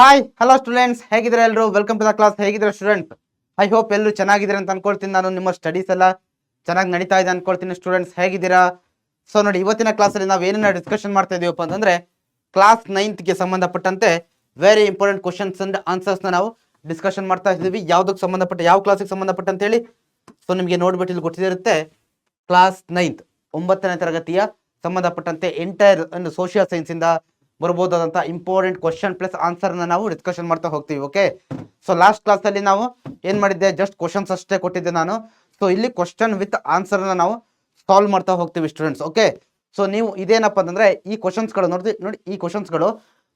Hi hello students, ಹೇಗಿದ್ರೆ ಎಲ್ಲರೂ? Welcome to the class. ಹೇಗಿದ್ರೆ ಸ್ಟೂಡೆಂಟ್ಸ್? ಐ ಹೋಪ್ ಎಲ್ಲರೂ ಚೆನ್ನಾಗಿದ್ದೀರಾ ಅಂತ ಅನ್ಕೊಳ್ತೀನಿ. ನಾನು ನಿಮ್ಮ ಸ್ಟಡೀಸ್ ಎಲ್ಲ ಚೆನ್ನಾಗಿ ನಡೀತಾ ಇದೆ ಅನ್ಕೊಳ್ತೀನಿ. ಸ್ಟೂಡೆಂಟ್ಸ್ ಹೇಗಿದ್ದೀರಾ? ಸೊ ನೋಡಿ, ಇವತ್ತಿನ ಕ್ಲಾಸಲ್ಲಿ ನಾವು ಏನನ್ನ ಡಿಸ್ಕಷನ್ ಮಾಡ್ತಾ ಇದೀವಪ್ಪ ಅಂತಂದ್ರೆ ಕ್ಲಾಸ್ 9ಗೆ ಸಂಬಂಧಪಟ್ಟಂತೆ ವೆರಿ ಇಂಪಾರ್ಟೆಂಟ್ ಕ್ವಶನ್ಸ್ ಅಂಡ್ ಆನ್ಸರ್ಸ್ನ ನಾವು ಡಿಸ್ಕಷನ್ ಮಾಡ್ತಾ ಇದ್ದೀವಿ. ಯಾವುದಕ್ಕೆ ಸಂಬಂಧಪಟ್ಟ, ಯಾವ ಕ್ಲಾಸಿಗೆ ಸಂಬಂಧಪಟ್ಟಂತ ಹೇಳಿ ಸೊ ನಿಮಗೆ ನೋಡ್ಬಿಟ್ಟು ಇಲ್ಲಿ ಗೊತ್ತಿರುತ್ತೆ. ಕ್ಲಾಸ್ 9 9ನೇ ತರಗತಿಯ ಸಂಬಂಧಪಟ್ಟಂತೆ ಎಂಟೈರ್ ಒಂದು ಸೋಷಿಯಲ್ ಸೈನ್ಸ್ ಇಂದ ಬರ್ಬೋದಾದಂಥ ಇಂಪಾರ್ಟೆಂಟ್ ಕ್ವಶನ್ ಪ್ಲಸ್ ಆನ್ಸರ್ನ ನಾವು ಡಿಸ್ಕಷನ್ ಮಾಡ್ತಾ ಹೋಗ್ತೀವಿ. ಓಕೆ, ಸೊ ಲಾಸ್ಟ್ ಕ್ಲಾಸಲ್ಲಿ ನಾವು ಏನು ಮಾಡಿದ್ದೆ, ಜಸ್ಟ್ ಕ್ವಶನ್ಸ್ ಅಷ್ಟೇ ಕೊಟ್ಟಿದ್ದೆ ನಾನು. ಸೊ ಇಲ್ಲಿ ಕ್ವಶನ್ ವಿತ್ ಆನ್ಸರ್ನ ನಾವು ಸಾಲ್ವ್ ಮಾಡ್ತಾ ಹೋಗ್ತೀವಿ ಸ್ಟೂಡೆಂಟ್ಸ್. ಓಕೆ, ಸೊ ನೀವು ಇದೇನಪ್ಪ ಅಂತಂದ್ರೆ ಈ ಕ್ವಶನ್ಸ್ಗಳು ನೋಡಿ, ಈ ಕ್ವಶನ್ಸ್ಗಳು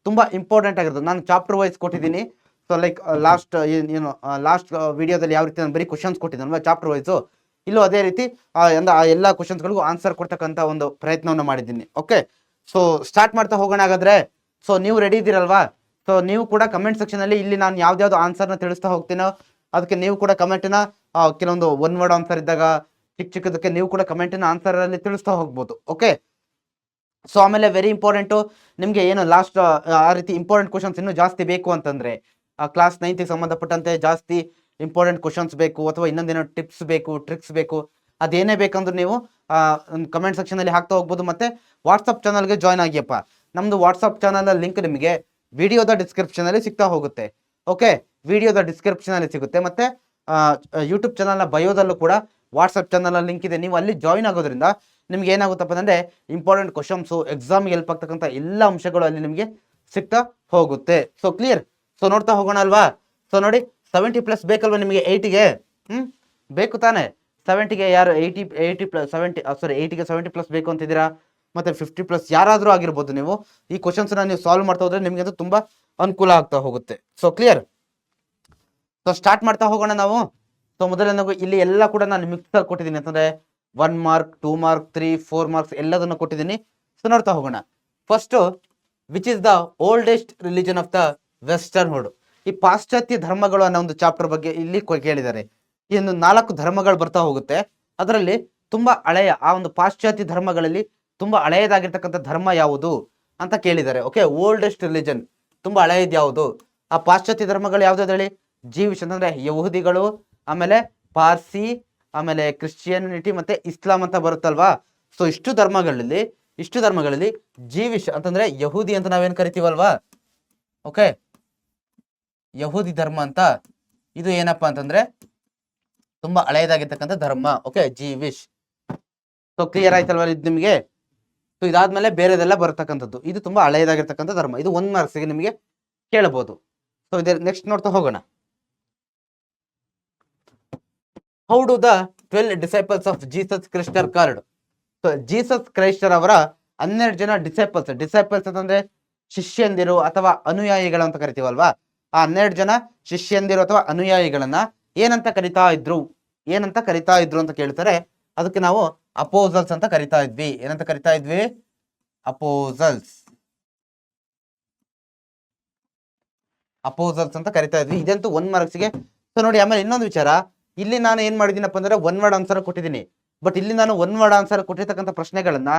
ತುಂಬಾ ಇಂಪಾರ್ಟೆಂಟ್ ಆಗಿರೋದು. ನಾನು ಚಾಪ್ಟರ್ ವೈಸ್ ಕೊಟ್ಟಿದ್ದೀನಿ. ಸೊ ಲೈಕ್ ಲಾಸ್ಟ್ ವಿಡಿಯೋದಲ್ಲಿ ಯಾವ ರೀತಿ ನಾನು ಬರೀ ಕ್ವಶನ್ಸ್ ಕೊಟ್ಟಿದ್ದೆ ಚಾಪ್ಟರ್ ವೈಸು, ಇಲ್ಲೂ ಅದೇ ರೀತಿ ಎಲ್ಲ ಕ್ವಶನ್ಸ್ಗಳಿಗೂ ಆನ್ಸರ್ ಕೊಡ್ತಕ್ಕಂಥ ಒಂದು ಪ್ರಯತ್ನವನ್ನು ಮಾಡಿದ್ದೀನಿ. ಓಕೆ, ಸೊ ಸ್ಟಾರ್ಟ್ ಮಾಡ್ತಾ ಹೋಗೋಣ ಹಾಗಾದ್ರೆ. ಸೊ ನೀವು ರೆಡಿ ಇದ್ದೀರಲ್ವಾ? ಸೊ ನೀವು ಕೂಡ ಕಮೆಂಟ್ ಸೆಕ್ಷನ್ ಅಲ್ಲಿ ಇಲ್ಲಿ ನಾನು ಯಾವ್ದಾವ್ದು ಆನ್ಸರ್ನ ತಿಳಿಸ್ತಾ ಹೋಗ್ತೀನೋ ಅದಕ್ಕೆ ನೀವು ಕೂಡ ಕಮೆಂಟಿನ ಕೆಲವೊಂದು ಒನ್ ವರ್ಡ್ ಆನ್ಸರ್ ಇದ್ದಾಗ ಚಿಕ್ಕದಕ್ಕೆ ನೀವು ಕೂಡ ಕಮೆಂಟಿನ ಆನ್ಸರ್ ಅಲ್ಲಿ ತಿಳಿಸ್ತಾ ಹೋಗ್ಬೋದು. ಓಕೆ, ಸೊ ಆಮೇಲೆ ವೆರಿ ಇಂಪಾರ್ಟೆಂಟು, ನಿಮಗೆ ಏನು ಲಾಸ್ಟ್ ಆ ರೀತಿ ಇಂಪಾರ್ಟೆಂಟ್ ಕ್ವಶನ್ಸ್ ಇನ್ನೂ ಜಾಸ್ತಿ ಬೇಕು ಅಂತಂದ್ರೆ ಕ್ಲಾಸ್ 9ಗೆ ಸಂಬಂಧಪಟ್ಟಂತೆ ಜಾಸ್ತಿ ಇಂಪಾರ್ಟೆಂಟ್ ಕ್ವಶನ್ಸ್ ಬೇಕು ಅಥವಾ ಇನ್ನೊಂದೇನೋ ಟಿಪ್ಸ್ ಬೇಕು, ಟ್ರಿಕ್ಸ್ ಬೇಕು, ಅದೇನೇ ಬೇಕಂದ್ರೆ ನೀವು ಕಮೆಂಟ್ ಸೆಕ್ಷನ್ ಅಲ್ಲಿ ಹಾಕ್ತಾ ಹೋಗ್ಬೋದು. ಮತ್ತೆ ವಾಟ್ಸಪ್ ಚಾನಲ್ಗೆ ಜಾಯ್ನ್ ಆಗಿಯಪ್ಪ. ನಮ್ದು ವಾಟ್ಸಪ್ ಚಾನಲ್ ಲಿಂಕ್ ನಿಮಗೆ ವಿಡಿಯೋದ ಡಿಸ್ಕ್ರಿಪ್ಷನ್ ಅಲ್ಲಿ ಸಿಗ್ತಾ ಹೋಗುತ್ತೆ. ಓಕೆ, ವಿಡಿಯೋದ ಡಿಸ್ಕ್ರಿಪ್ಷನ್ ಅಲ್ಲಿ ಸಿಗುತ್ತೆ. ಮತ್ತೆ ಯೂಟ್ಯೂಬ್ ಚಾನಲ್ನ ಬಯೋದಲ್ಲೂ ಕೂಡ ವಾಟ್ಸಪ್ ಚಾನಲ್ ಲಿಂಕ್ ಇದೆ. ನೀವು ಅಲ್ಲಿ ಜಾಯ್ನ್ ಆಗೋದ್ರಿಂದ ನಿಮ್ಗೆ ಏನಾಗುತ್ತಪ್ಪ ಅಂದ್ರೆ ಇಂಪಾರ್ಟೆಂಟ್ ಕ್ವಶನ್ಸು, ಎಕ್ಸಾಮ್ಗೆ ಹೆಲ್ಪ್ ಆಗ್ತಕ್ಕಂಥ ಎಲ್ಲ ಅಂಶಗಳು ಅಲ್ಲಿ ನಿಮಗೆ ಸಿಗ್ತಾ ಹೋಗುತ್ತೆ. So clear? ಸೊ ನೋಡ್ತಾ ಹೋಗೋಣ ಅಲ್ವಾ? ಸೊ ನೋಡಿ, 70+ ಬೇಕಲ್ವಾ ನಿಮಗೆ 8ಗೆ? ಬೇಕು ತಾನೆ? 70ಗೆ ಯಾರು 80 ಪ್ಲಸ್ 70 ಸಾರಿ 80ಗೆ 70+ ಬೇಕು ಅಂತಿದ್ದೀರಾ? ಮತ್ತೆ 50+ ಯಾರಾದರೂ ಆಗಿರ್ಬೋದು. ನೀವು ಈ ಕ್ವಶನ್ಸ್ನ ನೀವು ಸಾಲ್ವ್ ಮಾಡ್ತಾ ಹೋದ್ರೆ ನಿಮಗೆ ಅದು ತುಂಬಾ ಅನುಕೂಲ ಆಗ್ತಾ ಹೋಗುತ್ತೆ. So clear? ಸೊ ಸ್ಟಾರ್ಟ್ ಮಾಡ್ತಾ ಹೋಗೋಣ ನಾವು. ಸೊ ಮೊದಲನೇ ಇಲ್ಲಿ ಎಲ್ಲ ಕೂಡ ನಾನು ಮಿಕ್ಸ್ ಆಗಿ ಕೊಟ್ಟಿದ್ದೀನಿ, ಅಂತಂದ್ರೆ 1 ಮಾರ್ಕ್, 2 ಮಾರ್ಕ್, 3, 4 ಮಾರ್ಕ್ಸ್ ಎಲ್ಲದನ್ನು ಕೊಟ್ಟಿದ್ದೀನಿ. ಸೊ ನೋಡ್ತಾ ಹೋಗೋಣ. First, which is the oldest religion of the western world? ಈ ಪಾಶ್ಚಾತ್ಯ ಧರ್ಮಗಳು ಅನ್ನೋ ಒಂದು ಚಾಪ್ಟರ್ ಬಗ್ಗೆ ಇಲ್ಲಿ ಕೇಳಿದ್ದಾರೆ. ಇನ್ನು 4 ಧರ್ಮಗಳು ಬರ್ತಾ ಹೋಗುತ್ತೆ. ಅದರಲ್ಲಿ ತುಂಬಾ ಹಳೆಯ ಆ ಒಂದು ಪಾಶ್ಚಾತ್ಯ ಧರ್ಮಗಳಲ್ಲಿ ತುಂಬಾ ಹಳೆಯದಾಗಿರ್ತಕ್ಕಂಥ ಧರ್ಮ ಯಾವುದು ಅಂತ ಕೇಳಿದ್ದಾರೆ. ಓಕೆ, ಓಲ್ಡೆಸ್ಟ್ ರಿಲಿಜನ್ ತುಂಬಾ ಹಳೆಯದು ಯಾವುದು? ಆ ಪಾಶ್ಚಾತ್ಯ ಧರ್ಮಗಳು ಯಾವ್ದು ಹೇಳಿ? ಜೀವಿಶ್ ಅಂತಂದ್ರೆ ಯಹೂದಿಗಳು, ಆಮೇಲೆ ಪಾರ್ಸಿ, ಆಮೇಲೆ ಕ್ರಿಶ್ಚಿಯಾನಿಟಿ ಮತ್ತೆ ಇಸ್ಲಾಂ ಅಂತ ಬರುತ್ತಲ್ವಾ? ಸೊ ಇಷ್ಟು ಧರ್ಮಗಳಲ್ಲಿ ಜೀವಿಶ್ ಅಂತಂದ್ರೆ ಯಹೂದಿ ಅಂತ ನಾವೇನ್ ಕರಿತೀವಲ್ವಾ? ಓಕೆ, ಯಹೂದಿ ಧರ್ಮ ಅಂತ ಇದು ಏನಪ್ಪಾ ಅಂತಂದ್ರೆ ತುಂಬಾ ಹಳೆಯದಾಗಿರ್ತಕ್ಕಂಥ ಧರ್ಮ. ಓಕೆ, ಜೀವಿಶ್. ಸೊ ಕ್ಲಿಯರ್ ಆಯ್ತಲ್ವಾ ಇದು ನಿಮಗೆ? ಸೊ ಇದಾದ್ಮೇಲೆ ಬೇರೆದೆಲ್ಲ ಬರತಕ್ಕಂಥದ್ದು. ಇದು ತುಂಬಾ ಹಳೆಯದಾಗಿರ್ತಕ್ಕಂಥ ಧರ್ಮ. ಇದು 1 ಮಾರ್ಕ್ಸ್ಗೆ ನಿಮಗೆ ಕೇಳಬಹುದು. ಸೊ ಇದೇ ನೆಕ್ಸ್ಟ್ ನೋಡ್ತಾ ಹೋಗೋಣ. How do the 12 disciples of Jesus Christ are called? So Jesus ಕ್ರೈಸ್ಟರ್ ಅವರ 12 ಜನ ಡಿಸೈಪಲ್ಸ್ ಅಂತಂದ್ರೆ ಶಿಷ್ಯಂದಿರು ಅಥವಾ ಅನುಯಾಯಿಗಳು ಅಂತ ಕರಿತೀವಲ್ವಾ? ಆ 12 ಜನ ಶಿಷ್ಯಂದಿರು ಅಥವಾ ಅನುಯಾಯಿಗಳನ್ನ ಏನಂತ ಕರಿತಾ ಇದ್ರು ಅಂತ ಕೇಳ್ತಾರೆ. ಅದಕ್ಕೆ ನಾವು ಅಪೋಸಲ್ಸ್ ಅಂತ ಕರಿತಾ ಇದ್ವಿ. ಏನಂತ ಕರಿತಾ ಇದ್ವಿ? ಅಪೋಸಲ್ಸ್ ಅಂತ ಕರಿತಾ ಇದ್ವಿ. ಇದಂತೂ 1 ಮಾರ್ಕ್ಸ್ಗೆ. ಸೊ ನೋಡಿ, ಆಮೇಲೆ ಇನ್ನೊಂದು ವಿಚಾರ, ಇಲ್ಲಿ ನಾನು ಏನ್ ಮಾಡಿದ್ದೀನಪ್ಪ ಅಂದ್ರೆ 1 ವರ್ಡ್ ಆನ್ಸರ್ ಕೊಟ್ಟಿದ್ದೀನಿ. ಬಟ್ ಇಲ್ಲಿ ನಾನು 1 ವರ್ಡ್ ಆನ್ಸರ್ ಕೊಟ್ಟಿರ್ತಕ್ಕಂಥ ಪ್ರಶ್ನೆಗಳನ್ನ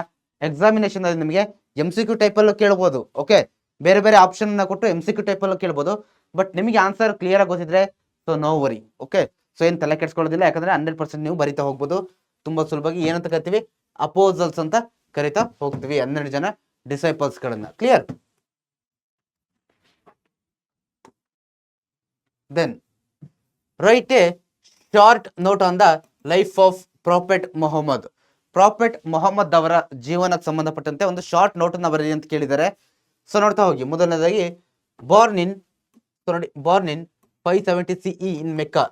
ಎಕ್ಸಾಮಿನೇಷನ್ ಅಲ್ಲಿ ನಿಮಗೆ MCQ ಟೈಪ್ ಅಲ್ಲೂ ಕೇಳಬಹುದು. ಓಕೆ, ಬೇರೆ ಬೇರೆ ಆಪ್ಷನ್ ಕೊಟ್ಟು MCQ ಟೈಪ್ ಅಲ್ಲೂ ಕೇಳಬಹುದು. ಬಟ್ ನಿಮಗೆ ಆನ್ಸರ್ ಕ್ಲಿಯರ್ ಆಗಿ ಗೊತ್ತಿದ್ರೆ so no worry. Okay, so ಏನ್ ತಲೆ ಕೆಡ್ಸ್ಕೊಳ್ಳೋದಿಲ್ಲ, ಯಾಕಂದ್ರೆ 100% ನೀವು ಬರಿತಾ ಹೋಗ್ಬೋದು. ತುಂಬಾ ಸುಲಭವಾಗಿ ಏನಂತ ಕರಿತೀವಿ? ಅಪೋಸಲ್ಸ್ ಅಂತ ಕರಿತಾ ಹೋಗ್ತೀವಿ 12 ಜನ ಡಿಸೈಪಲ್ಸ್ ಗಳನ್ನ. Clear? Then write a short note on the life of prophet Muhammad ಅವರ ಜೀವನಕ್ಕೆ ಸಂಬಂಧಪಟ್ಟಂತೆ ಒಂದು ಶಾರ್ಟ್ ನೋಟ್ ಅನ್ನ ಬರೀ ಅಂತ ಕೇಳಿದ್ದಾರೆ. ಸೊ ನೋಡ್ತಾ ಹೋಗಿ. ಮೊದಲನೇದಾಗಿ born in 570 CE in Mecca.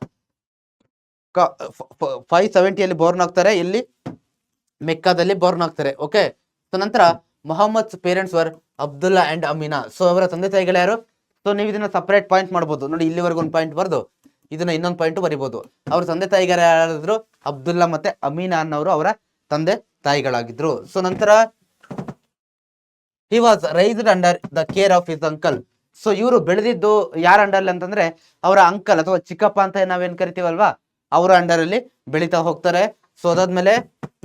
570 ಅಲ್ಲಿ ಬೋರ್ನ್ ಆಗ್ತಾರೆ, ಇಲ್ಲಿ ಮೆಕ್ಕಾದಲ್ಲಿ ಬೋರ್ನ್ ಆಗ್ತಾರೆ. ಓಕೆ, ಸೊ ನಂತರ Muhammad parents were Abdullah and Amina. So ಅವರ ತಂದೆ ತಾಯಿಗಳು ಯಾರು? ಸೊ ನೀವು ಇದನ್ನ ಸಪರೇಟ್ ಪಾಯಿಂಟ್ ಮಾಡಬಹುದು. ನೋಡಿ, ಇಲ್ಲಿವರೆಗೂ ಒಂದು ಪಾಯಿಂಟ್ ಬರ್ದು ಇದನ್ನ ಇನ್ನೊಂದು ಪಾಯಿಂಟ್ ಬರಿಬಹುದು. ಅವ್ರ ತಂದೆ ತಾಯಿಗಳು ಯಾರಾದ್ರು? ಅಬ್ದುಲ್ಲಾ ಮತ್ತೆ ಅಮೀನಾ ಅನ್ನೋರು ಅವರ ತಂದೆ ತಾಯಿಗಳಾಗಿದ್ರು. ಸೊ ನಂತರ he was raised under the care of his uncle. So ಇವರು ಬೆಳೆದಿದ್ದು ಯಾರ ಅಂಡರ್ ಅಂತಂದ್ರೆ ಅವರ ಅಂಕಲ್ ಅಥವಾ ಚಿಕ್ಕಪ್ಪ ಅಂತ ನಾವೇನ್ ಕರಿತೀವಲ್ವಾ, ಅವರ ಅಂಡರ್ ಅಲ್ಲಿ ಬೆಳೀತಾ ಹೋಗ್ತಾರೆ. ಸೊ ಅದಾದ್ಮೇಲೆ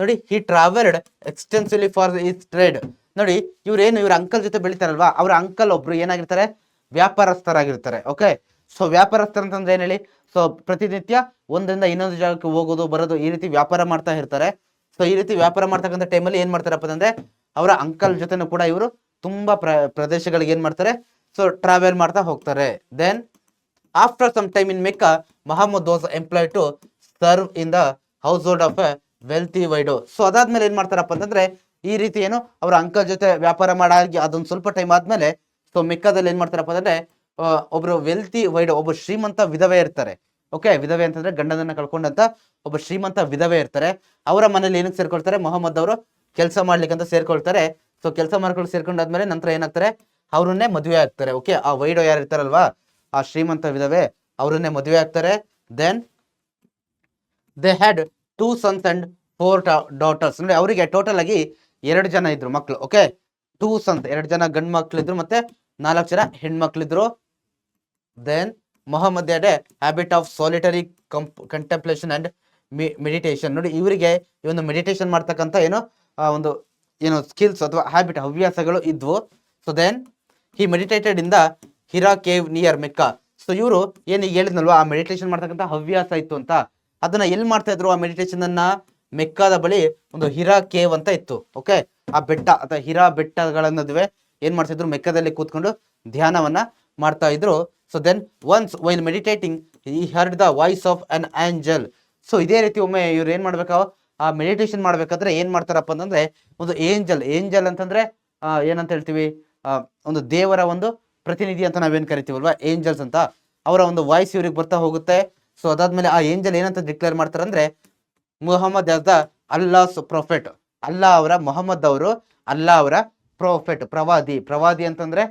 ನೋಡಿ, he travelled extensively for his trade. ನೋಡಿ, ಇವ್ರ ಅಂಕಲ್ ಜೊತೆ ಬೆಳಿತಾರಲ್ವಾ, ಅವ್ರ ಅಂಕಲ್ ಒಬ್ರು ಏನಾಗಿರ್ತಾರೆ? ವ್ಯಾಪಾರಸ್ಥರಾಗಿರ್ತಾರೆ. ಓಕೆ, ಸೊ ವ್ಯಾಪಾರಸ್ಥರು ಅಂತಂದ್ರೆ ಏನ್ ಹೇಳಿ, ಸೊ ಪ್ರತಿನಿತ್ಯ ಒಂದರಿಂದ ಇನ್ನೊಂದು ಜಾಗಕ್ಕೆ ಹೋಗೋದು ಬರೋದು ಈ ರೀತಿ ವ್ಯಾಪಾರ ಮಾಡ್ತಾ ಇರ್ತಾರೆ. ಸೊ ಈ ರೀತಿ ವ್ಯಾಪಾರ ಮಾಡ್ತಕ್ಕಂಥ ಟೈಮಲ್ಲಿ ಏನ್ ಮಾಡ್ತಾರಪ್ಪ ಅಂದ್ರೆ ಅವರ ಅಂಕಲ್ ಜೊತೆನೂ ಕೂಡ ಇವರು ತುಂಬಾ ಪ್ರದೇಶಗಳಿಗೆ ಏನ್ ಮಾಡ್ತಾರೆ, ಸೊ ಟ್ರಾವೆಲ್ ಮಾಡ್ತಾ ಹೋಗ್ತಾರೆ. Then after some time in Mecca Muhammad was employed to serve in the household of a wealthy widow. So ಅದಾದ್ಮೇಲೆ ಏನ್ ಮಾಡ್ತಾರಪ್ಪ ಅಂತಂದ್ರೆ ಈ ರೀತಿ ಏನು ಅವ್ರ ಅಂಕಲ್ ಜೊತೆ ವ್ಯಾಪಾರ ಮಾಡಾಗಿ ಅದೊಂದು ಸ್ವಲ್ಪ ಟೈಮ್ ಆದ್ಮೇಲೆ ಸೊ ಮೆಕ್ಕಾದಲ್ಲಿ ಏನ್ ಮಾಡ್ತಾರಪ್ಪ ಅಂದ್ರೆ ಒಬ್ರು ವೆಲ್ತಿ ವೈಡೋ, ಒಬ್ಬ ಶ್ರೀಮಂತ ವಿಧವೆ ಇರ್ತಾರೆ. ಓಕೆ, ವಿಧವೆ ಅಂತಂದ್ರೆ ಗಂಡನನ್ನ ಕಳ್ಕೊಂಡಂತ ಒಬ್ಬ ಶ್ರೀಮಂತ ವಿಧವೆ ಇರ್ತಾರೆ. ಅವರ ಮನೇಲಿ ಏನಕ್ಕೆ ಸೇರ್ಕೊಳ್ತಾರೆ, ಮೊಹಮ್ಮದ್ ಅವರು ಕೆಲಸ ಮಾಡ್ಲಿಕ್ಕೆ ಅಂತ ಸೇರ್ಕೊಳ್ತಾರೆ. ಸೊ ಕೆಲಸ ಮಾಡ್ಕೊಂಡು ಸೇರ್ಕೊಂಡಾದ್ಮೇಲೆ ನಂತರ ಏನಾಗ್ತಾರೆ, ಅವ್ರನ್ನೇ ಮದುವೆ ಆಗ್ತಾರೆ. ಓಕೆ, ಆ ವೈಡೋ ಯಾರು ಇರ್ತಾರಲ್ವಾ, ಆ ಶ್ರೀಮಂತ ವಿಧವೆ, ಅವ್ರನ್ನೇ ಮದುವೆ ಆಗ್ತಾರೆ. Then they had 2 sons and 4 daughters. ಅಂದ್ರೆ ಅವರಿಗೆ ಟೋಟಲ್ ಆಗಿ 2 ಜನ ಇದ್ರು ಮಕ್ಕಳು. ಓಕೆ, 2 sons, 2 ಜನ ಗಂಡು ಮಕ್ಳಿದ್ರು ಮತ್ತೆ 4 ಜನ ಹೆಣ್ಮಕ್ಳಿದ್ರು. Then Muhammad had a habit of solitary contemplation and meditation. ನೋಡಿ, ಇವರಿಗೆ ಈ ಒಂದು ಮೆಡಿಟೇಷನ್ ಮಾಡ್ತಕ್ಕಂಥ ಒಂದು ಸ್ಕಿಲ್ಸ್ ಅಥವಾ ಹ್ಯಾಬಿಟ್, ಹವ್ಯಾಸಗಳು ಇದ್ವು. So then he meditated in the Hira cave near Mecca. So ಇವರು ಏನು ಹೇಳಿದ್ನಲ್ವಾ, ಆ ಮೆಡಿಟೇಷನ್ ಮಾಡ್ತಕ್ಕಂಥ ಹವ್ಯಾಸ ಇತ್ತು ಅಂತ, ಅದನ್ನ ಎಲ್ಲಿ ಮಾಡ್ತಾ ಇದ್ರು ಆ ಮೆಡಿಟೇಷನ್ ಅನ್ನ, ಮೆಕ್ಕಾದ ಬಳಿ ಒಂದು ಹಿರಾ ಕೇವ್ ಅಂತ ಇತ್ತು. ಓಕೆ, ಆ ಬೆಟ್ಟ ಅಥವಾ ಹಿರಾ ಬೆಟ್ಟಗಳ ನಡುವೆ ಏನ್ ಮಾಡ್ತಿದ್ರು, ಮೆಕ್ಕದಲ್ಲಿ ಕೂತ್ಕೊಂಡು ಧ್ಯಾನವನ್ನ ಮಾಡ್ತಾ ಇದ್ರು. So then once while meditating he heard the voice of an angel. So ಇದೇ ರೀತಿ ಒಮ್ಮೆ ಇವ್ರು ಏನ್ ಮಾಡ್ಬೇಕು, ಆ ಮೆಡಿಟೇಷನ್ ಮಾಡ್ಬೇಕಾದ್ರೆ ಏನ್ ಮಾಡ್ತಾರಪ್ಪ ಅಂತಂದ್ರೆ ಒಂದು ಏಂಜಲ್ ಅಂತಂದ್ರೆ ಏನಂತ ಹೇಳ್ತೀವಿ, ಒಂದು ದೇವರ ಒಂದು ಪ್ರತಿನಿಧಿ ಅಂತ ನಾವೇನ್ ಕರಿತೀವಲ್ವಾ, ಏಂಜಲ್ಸ್ ಅಂತ, ಅವರ ಒಂದು ವಾಯ್ಸ್ ಇವ್ರಿಗೆ ಬರ್ತಾ ಹೋಗುತ್ತೆ. ಸೊ ಅದಾದ್ಮೇಲೆ ಆ ಏಂಜಲ್ ಏನಂತ ಡಿಕ್ಲೇರ್ ಮಾಡ್ತಾರೆ ಅಂದ್ರೆ Muhammad as the Allah's prophet. Muhammad ಅವರು ಅಲ್ಲಾ ಅವರ ಪ್ರೊಫೆಟ್, ಪ್ರವಾದಿ ಅಂತಂದ್ರೆ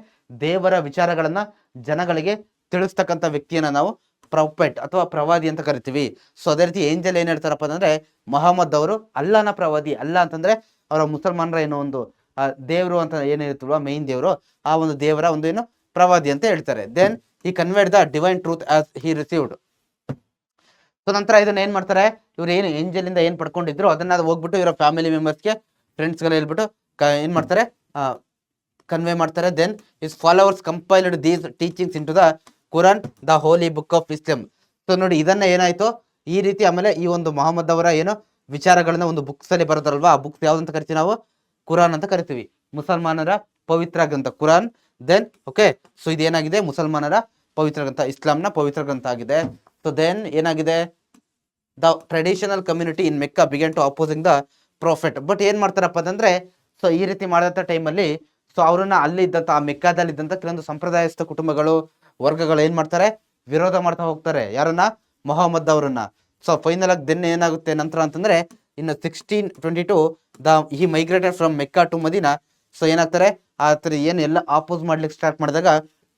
ದೇವರ ವಿಚಾರಗಳನ್ನ ಜನಗಳಿಗೆ ತಿಳಿಸ್ತಕ್ಕಂಥ ವ್ಯಕ್ತಿಯನ್ನ ನಾವು ಪ್ರೊಫೆಟ್ ಅಥವಾ ಪ್ರವಾದಿ ಅಂತ ಕರಿತೀವಿ. ಸೊ ಅದೇ ರೀತಿ ಏಂಜಲ್ ಏನ್ ಹೇಳ್ತಾರಪ್ಪ ಅಂದ್ರೆ ಮೊಹಮ್ಮದ್ ಅವರು ಅಲ್ಲಾನ ಪ್ರವಾದಿ. ಅಲ್ಲಾ ಅಂತಂದ್ರೆ ಅವರ ಮುಸಲ್ಮಾನರ ಒಂದು ದೇವರು ಅಂತ ಏನಿರುತ್ತಲ್ವಾ, ಮೇನ್ ದೇವರು, ಆ ಒಂದು ದೇವರ ಒಂದು ಪ್ರವಾದಿ ಅಂತ ಹೇಳ್ತಾರೆ. ದೆನ್ ಈ conveyed the divine truth as he received. So ನಂತರ ಇದನ್ನ ಏನ್ ಮಾಡ್ತಾರೆ, ಇವ್ರು ಏನು ಏಂಜಲ್ ಇಂದ ಏನ್ ಪಡ್ಕೊಂಡಿದ್ರು ಅದನ್ನ ಹೋಗ್ಬಿಟ್ಟು ಇವರ ಫ್ಯಾಮಿಲಿ ಮೆಂಬರ್ಸ್ಗೆ, ಫ್ರೆಂಡ್ಸ್ಗೆಲ್ಲ ಹೇಳ್ಬಿಟ್ಟು ಏನ್ ಮಾಡ್ತಾರೆ, ಕನ್ವೆ ಮಾಡ್ತಾರೆ. Then his followers compiled these teachings into the Quran, the holy book of Islam. So ನೋಡಿ, ಇದನ್ನ ಏನಾಯ್ತು ಈ ರೀತಿ, ಆಮೇಲೆ ಈ ಒಂದು ಮೊಹಮ್ಮದ್ ಅವರ ವಿಚಾರಗಳನ್ನ ಒಂದು ಬುಕ್ಸ್ ಅಲ್ಲಿ ಬರೋದಲ್ವಾ, ಆ ಬುಕ್ಸ್ ಯಾವ್ದಂತ ಕರಿತೀವಿ ನಾವು, ಕುರಾನ್ ಅಂತ ಕರಿತೀವಿ, ಮುಸಲ್ಮಾನರ ಪವಿತ್ರ ಗ್ರಂಥ ಕುರಾನ್. ದೆನ್ ಓಕೆ, ಸೊ ಇದೇನಾಗಿದೆ, ಮುಸಲ್ಮಾನರ ಪವಿತ್ರ ಗ್ರಂಥ, ಇಸ್ಲಾಂನ ಪವಿತ್ರ ಗ್ರಂಥ ಆಗಿದೆ. ಸೊ ದೆನ್ ಏನಾಗಿದೆ, the traditional community in Mecca began to opposing the prophet. But ಏನ್ ಮಾಡ್ತಾರಪ್ಪ ಅಂತಂದ್ರೆ, ಸೊ ಈ ರೀತಿ ಮಾಡಿದಂಥ ಟೈಮಲ್ಲಿ ಸೊ ಅವ್ರನ್ನ ಅಲ್ಲಿ ಇದ್ದಂಥ ಆ ಮೆಕ್ಕಾದಲ್ಲಿ ಇದ್ದಂಥ ಕೆಲವೊಂದು ಸಂಪ್ರದಾಯಸ್ಥ ಕುಟುಂಬಗಳು, ವರ್ಗಗಳು ಏನ್ ಮಾಡ್ತಾರೆ, ವಿರೋಧ ಮಾಡ್ತಾ ಹೋಗ್ತಾರೆ. ಯಾರನ್ನ, ಮೊಹಮ್ಮದ್ ಅವರನ್ನ. ಸೊ ಫೈನಲ್ ಆಗಿ ದೆನ್ ಏನಾಗುತ್ತೆ ನಂತರ ಅಂತಂದ್ರೆ, ಇನ್ನು 1622 he migrated from Mecca to Medina. So ಏನಾಗ್ತಾರೆ, ಆತರ ಏನು ಎಲ್ಲ ಆಪೋಸ್ ಮಾಡ್ಲಿಕ್ಕೆ ಸ್ಟಾರ್ಟ್ ಮಾಡಿದಾಗ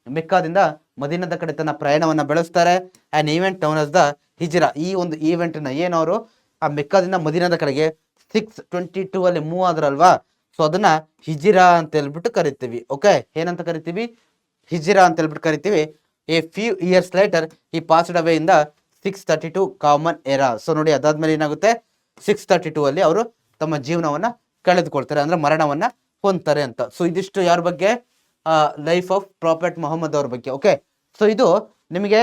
ಮೆಕ್ಕಾದಿಂದ ಮದೀನದ ಕಡೆ ತನ್ನ ಪ್ರಯಾಣವನ್ನ ಬೆಳೆಸ್ತಾರೆ. And event known as the Hijra. ಈ ಒಂದು ಈವೆಂಟ್ ನ ಏನವರು ಆ ಮೆಕ್ಕಾದಿಂದ ಮದೀನದ ಕಡೆಗೆ 622 ಅಲ್ಲಿ ಮೂವ್ ಆದ್ರಲ್ವಾ, ಸೊ ಅದನ್ನ ಹಿಜಿರಾ ಅಂತ ಹೇಳ್ಬಿಟ್ಟು ಕರಿತೀವಿ. ಓಕೆ, ಏನಂತ ಕರಿತೀವಿ, ಹಿಜಿರಾ ಅಂತ ಹೇಳ್ಬಿಟ್ಟು ಕರಿತೀವಿ. ಎ ಫ್ಯೂ ಇಯರ್ಸ್ ಲೇಟರ್ ಈ passed away in the 632 common era. So ನೋಡಿ, ಅದಾದ್ಮೇಲೆ ಏನಾಗುತ್ತೆ, 632 ಅಲ್ಲಿ ಅವರು ತಮ್ಮ ಜೀವನವನ್ನ ಕಳೆದುಕೊಳ್ತಾರೆ, ಅಂದ್ರೆ ಮರಣವನ್ನ ಹೊಂದ್ತಾರೆ ಅಂತ. ಸೊ ಇದಿಷ್ಟು ಯಾರ ಬಗ್ಗೆ, ಲೈಫ್ ಆಫ್ ಪ್ರಾಫೆಟ್ ಮೊಹಮ್ಮದ್ ಅವ್ರ ಬಗ್ಗೆ. ಓಕೆ, ಸೊ ಇದು ನಿಮಗೆ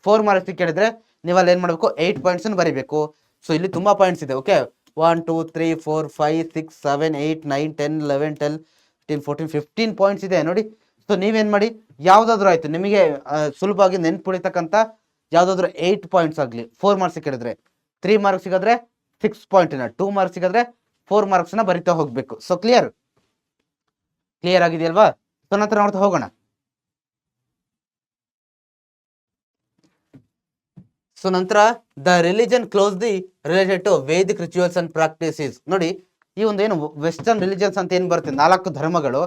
4 ಮಾರ್ಕ್ಸ್ ಕೇಳಿದ್ರೆ ನೀವು ಅಲ್ಲಿ ಏನ್ ಮಾಡಬೇಕು, 8 ಪಾಯಿಂಟ್ಸ್ ಬರೀಬೇಕು. ಸೊ ಇಲ್ಲಿ ತುಂಬಾ ಪಾಯಿಂಟ್ಸ್ ಇದೆ. ಓಕೆ, 1 2 3 4 5 6 7 8 9 10 11 12 13 14 15 ಪಾಯಿಂಟ್ಸ್ ಇದೆ ನೋಡಿ. ಸೊ ನೀವೇನ್ ಮಾಡಿ, ಯಾವ್ದಾದ್ರು ಆಯ್ತು ನಿಮಗೆ ಸುಲಭವಾಗಿ ನೆನ್ಪುಳಿತಕ್ಕಂಥ ಯಾವ್ದಾದ್ರು 8 ಪಾಯಿಂಟ್ಸ್ ಆಗಲಿ, 4 ಮಾರ್ಕ್ಸ್ ಕೇಳಿದ್ರೆ 3 ಮಾರ್ಕ್ಸ್ ಸಿಗಾದ್ರೆ 6 ಪಾಯಿಂಟ್, 2 ಮಾರ್ಕ್ಸ್ ಸಿಗಾದ್ರೆ 4 ಮಾರ್ಕ್ಸ್ ನ ಬರಿತಾ ಹೋಗ್ಬೇಕು. ಸೊ ಕ್ಲಿಯರ್ ಆಗಿದೆಯಲ್ವಾ? ಸೊ ನಂತರ ನೋಡ್ತಾ ಹೋಗೋಣ. ಸೊ ನಂತರ the religion closely related to Vedic rituals and practices. ನೋಡಿ, ಈ ಒಂದು ವೆಸ್ಟರ್ನ್ ರಿಲಿಜನ್ಸ್ ಅಂತ ಏನು ಬರುತ್ತೆ, 4 ಧರ್ಮಗಳು.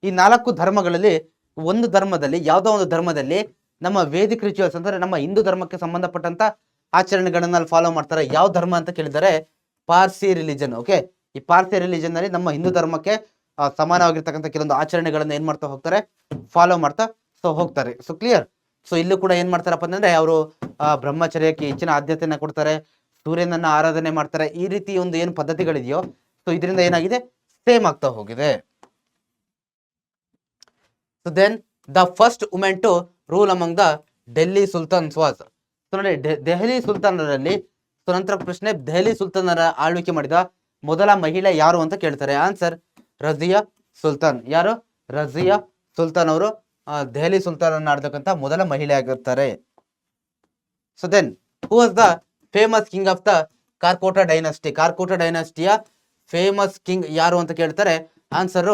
ಈ 4 ಧರ್ಮಗಳಲ್ಲಿ ಒಂದು ಧರ್ಮದಲ್ಲಿ, ಯಾವುದೋ ಒಂದು ಧರ್ಮದಲ್ಲಿ ನಮ್ಮ ವೇದಿಕ್ ರಿಚುವಲ್ಸ್ ಅಂದ್ರೆ ನಮ್ಮ ಹಿಂದೂ ಧರ್ಮಕ್ಕೆ ಸಂಬಂಧಪಟ್ಟಂತ ಆಚರಣೆಗಳನ್ನ ಫಾಲೋ ಮಾಡ್ತಾರೆ. ಯಾವ ಧರ್ಮ ಅಂತ ಕೇಳಿದರೆ ಪಾರ್ಸಿ ರಿಲಿಜನ್. ಓಕೆ, ಈ ಪಾರ್ಸಿ ರಿಲಿಜನ್ ನಲ್ಲಿ ನಮ್ಮ ಹಿಂದೂ ಧರ್ಮಕ್ಕೆ ಸಮಾನವಾಗಿರ್ತಕ್ಕಂಥ ಕೆಲವೊಂದು ಆಚರಣೆಗಳನ್ನ ಏನ್ ಮಾಡ್ತಾ ಹೋಗ್ತಾರೆ, ಫಾಲೋ ಮಾಡ್ತಾ ಹೋಗ್ತಾರೆ. So clear. ಸೊ ಇಲ್ಲೂ ಕೂಡ ಏನ್ ಮಾಡ್ತಾರಪ್ಪ ಅಂದ್ರೆ ಅವರು ಬ್ರಹ್ಮಚರ್ಯಕ್ಕೆ ಹೆಚ್ಚಿನ ಆದ್ಯತೆಯನ್ನ ಕೊಡ್ತಾರೆ, ಸೂರ್ಯನನ್ನ ಆರಾಧನೆ ಮಾಡ್ತಾರೆ. ಈ ರೀತಿ ಒಂದು ಏನು ಪದ್ಧತಿಗಳಿದೆಯೋ, ಸೊ ಇದರಿಂದ ಏನಾಗಿದೆ, ಸೇಮ್ ಆಗ್ತಾ ಹೋಗಿದೆ. So then the first women to rule among the Delhi sultans was. So ನೋಡಿ ದೆಹಲಿ ಸುಲ್ತಾನರಲ್ಲಿ, ಸೊ ನಂತರ ಪ್ರಶ್ನೆ, ದೆಹಲಿ ಸುಲ್ತಾನರ ಆಳ್ವಿಕೆ ಮಾಡಿದ ಮೊದಲ ಮಹಿಳೆ ಯಾರು ಅಂತ ಕೇಳ್ತಾರೆ. ಆನ್ಸರ್ ರಜಿಯಾ ಸುಲ್ತಾನ್. ಯಾರು? ರಜಿಯಾ ಸುಲ್ತಾನ್ ಅವರು ದೆಹಲಿ ಸುಲ್ತಾನ್ ಆಡ್ತಕ್ಕಂಥ ಮೊದಲ ಮಹಿಳೆ ಆಗಿರ್ತಾರೆ. So then who was the famous king of the Karkota dynasty. Karkota ಡೈನಾಸ್ಟಿಯ ಫೇಮಸ್ ಕಿಂಗ್ ಯಾರು ಅಂತ ಕೇಳ್ತಾರೆ. ಆನ್ಸರ್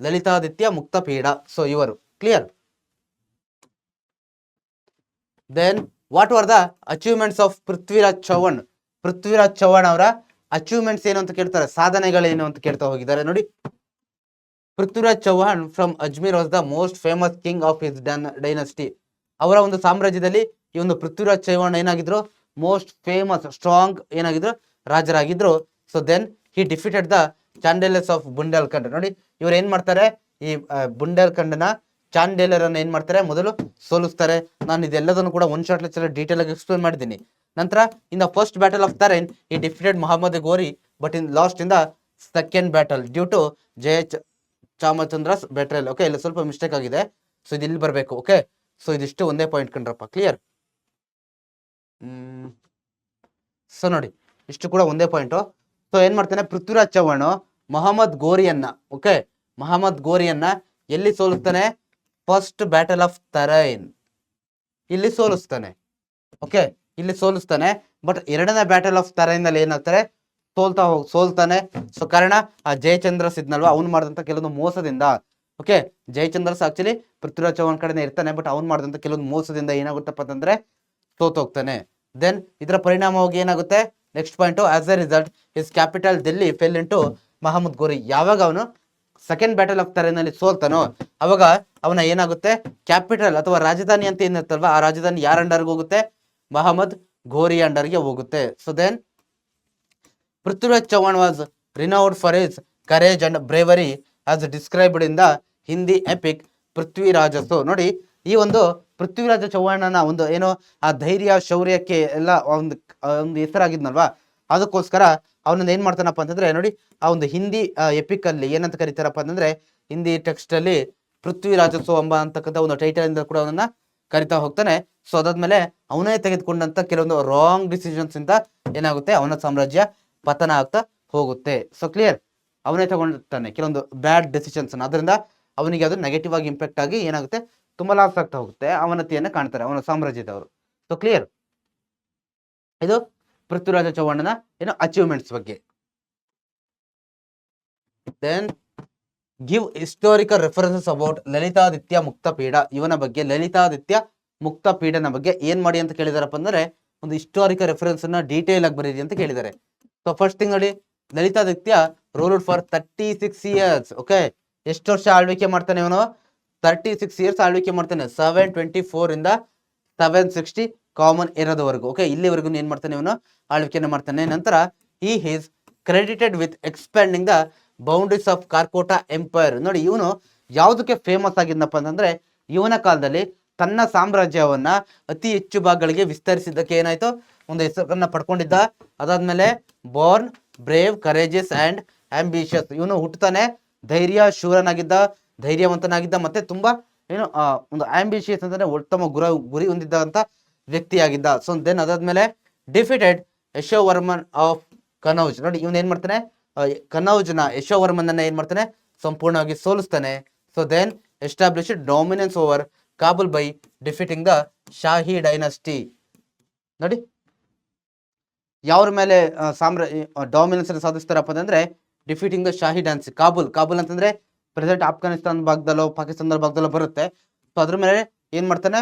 ಲಲಿತಾದಿತ್ಯ ಮುಕ್ತಪೀಡ. ಸೊ ಇವರು. Clear? Then what are the achievements of Prithviraj Chauhan. Prithviraj Chauhan ಅವರ ಅಚೀವ್ಮೆಂಟ್ಸ್ ಏನು ಅಂತ ಕೇಳ್ತಾರೆ, ಸಾಧನೆಗಳೇನು ಅಂತ ಕೇಳ್ತಾ ಹೋಗಿದ್ದಾರೆ ನೋಡಿ. Prithviraj Chauhan from Ajmer was the most famous king of his dynasty. ಅವರ ಒಂದು ಸಾಮ್ರಾಜ್ಯದಲ್ಲಿ ಈ ಒಂದು ಪೃಥ್ವಿರಾಜ್ ಚೌಹಾಣ್ ಏನಾಗಿದ್ರು, ಮೋಸ್ಟ್ ಫೇಮಸ್ ಸ್ಟ್ರಾಂಗ್ ಏನಾಗಿದ್ರು, ರಾಜರಾಗಿದ್ರು. So then he defeated the Chandelas of Bundelkhand. ನೋಡಿ ಇವ್ರು ಏನ್ ಮಾಡ್ತಾರೆ, ಈ ಬುಂಡೇಲ್ಖಂಡ್ನ ಚಾಂಡೇಲರ್ ಅನ್ನ ಏನ್ ಮಾಡ್ತಾರೆ, ಮೊದಲು ಸೋಲಿಸ್ತಾರೆ. ನಾನು ಇದೆಲ್ಲದನ್ನು ಕೂಡ ಒನ್ ಶಾರ್ಟ್ ಲೆಕ್ಚರ್ ಡೀಟೇಲ್ ಆಗಿ ಎಕ್ಸ್ಪ್ಲೇನ್ ಮಾಡಿದ್ದೀನಿ. ನಂತರ in the first battle of Tarain he defeated Muhammad Ghori, but in lost in the second battle due to Jayachandra's betrayal. Okay, ಇಲ್ಲಿ ಸ್ವಲ್ಪ ಮಿಸ್ಟೇಕ್ ಆಗಿದೆ. ಸೊ ಇದು ಇಲ್ಲಿ ಬರಬೇಕು. ಓಕೆ, ಸೊ ಇದಿಷ್ಟು ಒಂದೇ ಪಾಯಿಂಟ್ ಕಂಡ್ರಪ್ಪ. ಕ್ಲಿಯರ್? ಸೊ ನೋಡಿ ಇಷ್ಟು ಕೂಡ ಒಂದೇ ಪಾಯಿಂಟು. ಸೊ ಏನ್ ಮಾಡ್ತಾನೆ, ಪೃಥ್ವಿರಾಜ್ ಚೌಹಾಣ್ ಮೊಹಮ್ಮದ್ ಗೋರಿಯನ್ನ, ಓಕೆ, ಮೊಹಮ್ಮದ್ ಗೋರಿಯನ್ನ ಎಲ್ಲಿ ಸೋಲಿಸ್ತಾನೆ, ಫಸ್ಟ್ ಬ್ಯಾಟಲ್ ಆಫ್ ತರೈನ್ ಇಲ್ಲಿ ಸೋಲಿಸ್ತಾನೆ. ಓಕೆ, ಇಲ್ಲಿ ಸೋಲಿಸ್ತಾನೆ. ಬಟ್ ಎರಡನೇ ಬ್ಯಾಟಲ್ ಆಫ್ ತರೈನ್ ನಲ್ಲಿ ಏನಾಗ್ತಾರೆ, ಸೋಲ್ತಾನೆ. ಸೊ ಕಾರಣ ಆ ಜಯಚಂದ್ರಸ್ ಇದ್ನಲ್ವಾ, ಅವ್ನು ಮಾಡಿದಂತ ಕೆಲವೊಂದು ಮೋಸದಿಂದ. ಓಕೆ, ಜಯಚಂದ್ರಸ್ ಆಕ್ಚುಲಿ ಪೃಥ್ವಿರಾಜ್ ಚೌಹಾಣ್ ಕಡೆನೇ ಇರ್ತಾನೆ, ಬಟ್ ಅವ್ನು ಮಾಡಿದಂತ ಕೆಲವೊಂದು ಮೋಸದಿಂದ ಏನಾಗುತ್ತಪ್ಪ ಅಂತಂದ್ರೆ ಸೋತೋಗ್ತಾನೆ. ದೆನ್ ಇದರ ಪರಿಣಾಮವಾಗಿ ಏನಾಗುತ್ತೆ, next point, as a result his capital Delhi fell into Muhammad Ghori. ಯಾವಾಗ ಅವನು ಸೆಕೆಂಡ್ ಬ್ಯಾಟಲ್ ಆಫ್ ತರೈನ್ ನಲ್ಲಿ ಸೋಲ್ತಾನೋ ಅವಾಗ ಅವನ ಏನಾಗುತ್ತೆ, ಕ್ಯಾಪಿಟಲ್ ಅಥವಾ ರಾಜಧಾನಿ ಅಂತ ಏನಿರ್ತಲ್ವಾ, ಆ ರಾಜಧಾನಿ ಯಾರ ಅಂಡರ್ಗೆ ಹೋಗುತ್ತೆ, ಮಹಮ್ಮದ್ ಗೋರಿ ಅಂಡರ್ಗೆ ಹೋಗುತ್ತೆ. So then Prithviraj Chauhan was renowned for his courage and bravery as described in the Hindi epic Prithviraj Raso. ನೋಡಿ ಈ ಒಂದು ಪೃಥ್ವಿರಾಜ ಚೌಹಾಣನ ಒಂದು ಏನೋ ಆ ಧೈರ್ಯ ಶೌರ್ಯಕ್ಕೆ ಎಲ್ಲ ಒಂದು ಹೆಸರಾಗಿದ್ನಲ್ವಾ, ಅದಕ್ಕೋಸ್ಕರ ಅವನನ್ನ ಏನ್ ಮಾಡ್ತಾನಪ್ಪ ಅಂತಂದ್ರೆ ನೋಡಿ, ಆ ಒಂದು ಹಿಂದಿ ಎಪಿಕ್ ಅಲ್ಲಿ ಏನಂತ ಕರೀತಾರಪ್ಪ ಅಂತಂದ್ರೆ, ಹಿಂದಿ ಟೆಕ್ಸ್ಟ್ ಅಲ್ಲಿ ಪೃಥ್ವಿರಾಜಸು ಎಂಬ ಅಂತಕ್ಕಂಥ ಒಂದು ಟೈಟಲ್ ಇಂದ ಕೂಡ ಅವನನ್ನ ಕರಿತಾ ಹೋಗ್ತಾನೆ. ಸೊ ಅದಾದ್ಮೇಲೆ ಅವನೇ ತೆಗೆದುಕೊಂಡಂತ ಕೆಲವೊಂದು ರಾಂಗ್ ಡಿಸಿಷನ್ಸ್ ಇಂದ ಏನಾಗುತ್ತೆ, ಅವನ ಸಾಮ್ರಾಜ್ಯ ಪತನ ಆಗ್ತಾ ಹೋಗುತ್ತೆ. So clear? ಅವನೇ ತಗೊಂಡಿರ್ತಾನೆ ಕೆಲವೊಂದು ಬ್ಯಾಡ್ ಡಿಸಿಷನ್ಸ್, ಅದರಿಂದ ಅವನಿಗೆ ಅದು ನೆಗೆಟಿವ್ ಆಗಿ ಇಂಪ್ಯಾಕ್ಟ್ ಆಗಿ ಏನಾಗುತ್ತೆ, ತುಂಬಾ ಲಾಸ್ ಆಗ್ತಾ ಹೋಗುತ್ತೆ, ಅವನತಿಯನ್ನು ಕಾಣ್ತಾರೆ ಅವನ ಸಾಮ್ರಾಜ್ಯದವರು. So clear? ಇದು ಪೃಥ್ವಿರಾಜ ಚೌಹಾಣನ ಏನು ಅಚೀವ್ಮೆಂಟ್ಸ್ ಬಗ್ಗೆ. Then give historical references about Lalitaditya Muktapida. ಇವನ ಬಗ್ಗೆ, ಲಲಿತಾದಿತ್ಯ ಮುಕ್ತಪೀಡನ ಬಗ್ಗೆ ಏನ್ ಮಾಡಿ ಅಂತ ಕೇಳಿದಾರಪ್ಪ ಅಂದ್ರೆ, ಒಂದು ಹಿಸ್ಟೋರಿಕಲ್ ರೆಫರೆನ್ಸ್ ಅನ್ನ ಡೀಟೇಲ್ ಆಗಿ ಬರೀರಿ ಅಂತ ಕೇಳಿದ್ದಾರೆ. ಸೊ ಫಸ್ಟ್ ಥಿಂಗ್ ನೋಡಿ, Lalitaditya ruled for 36 years. Okay, ಎಷ್ಟು ವರ್ಷ ಆಳ್ವಿಕೆ ಮಾಡ್ತಾನೆ ಇವನು, 36 years ಆಳ್ವಿಕೆ ಮಾಡ್ತಾನೆ. 724 ಇಂದ 760 ಕಾಮನ್ ಇರೋದವರೆಗೂ. ಓಕೆ, ಇಲ್ಲಿವರೆಗೂ ಏನ್ ಮಾಡ್ತಾನೆ ಇವನು, ಆಳ್ವಿಕೆನ ಮಾಡ್ತಾನೆ. ನಂತರ he is credited with expanding the boundaries of Karkota empire. ನೋಡಿ ಇವನು ಯಾವುದಕ್ಕೆ ಫೇಮಸ್ ಆಗಿದ್ನಪ್ಪ ಅಂತಂದ್ರೆ, ಇವನ ಕಾಲದಲ್ಲಿ ತನ್ನ ಸಾಮ್ರಾಜ್ಯವನ್ನ ಅತಿ ಹೆಚ್ಚು ಭಾಗಗಳಿಗೆ ವಿಸ್ತರಿಸಿದ್ದಕ್ಕೆ ಏನಾಯ್ತು, ಒಂದು ಹೆಸರನ್ನ ಪಡ್ಕೊಂಡಿದ್ದ. ಅದಾದ್ಮೇಲೆ Born brave courageous and ambitious. ಇವನು ಹುಟ್ಟತಾನೆ ಧೈರ್ಯ ಶೂರನಾಗಿದ್ದ, ಧೈರ್ಯವಂತನಾಗಿದ್ದ, ಮತ್ತೆ ತುಂಬಾ ಏನು ಒಂದು ಆಂಬಿಷಿಯಸ್ ಅಂತಂದ್ರೆ ಉತ್ತಮ ಗುರಿ ಹೊಂದಿದ್ದಂತ ವ್ಯಕ್ತಿಯಾಗಿದ್ದ. ಸೊ ದೆನ್ ಅದಾದ್ಮೇಲೆ ಡಿಫಿಟೆಡ್ ಯಶೋವರ್ಮನ್ ಆಫ್ ಕನೌಜ್. ನೋಡಿ ಇವನ್ ಏನ್ ಮಾಡ್ತಾನೆ, ಕನೌಜ್ನ ಯಶೋವರ್ಮನ್ನ ಏನ್ ಮಾಡ್ತಾನೆ, ಸಂಪೂರ್ಣವಾಗಿ ಸೋಲಿಸ್ತಾನೆ. So then established dominance over Kabul by defeating the Shahi dynasty. ನೋಡಿ ಯಾವ್ರ ಮೇಲೆ ಡಾಮಿನೆನ್ಸ್ ಸಾಧಿಸ್ತಾರಪ್ಪ ಅಂತಂದ್ರೆ, defeating the Shahi dynasty. Kabul ಅಂತಂದ್ರೆ ಪ್ರೆಸೆಂಟ್ ಆಫ್ಘಾನಿಸ್ತಾನ ಭಾಗದಲ್ಲೋ ಪಾಕಿಸ್ತಾನದ ಭಾಗದಲ್ಲೋ ಬರುತ್ತೆ. ಸೊ ಅದ್ರ ಮೇಲೆ ಏನ್ ಮಾಡ್ತಾನೆ,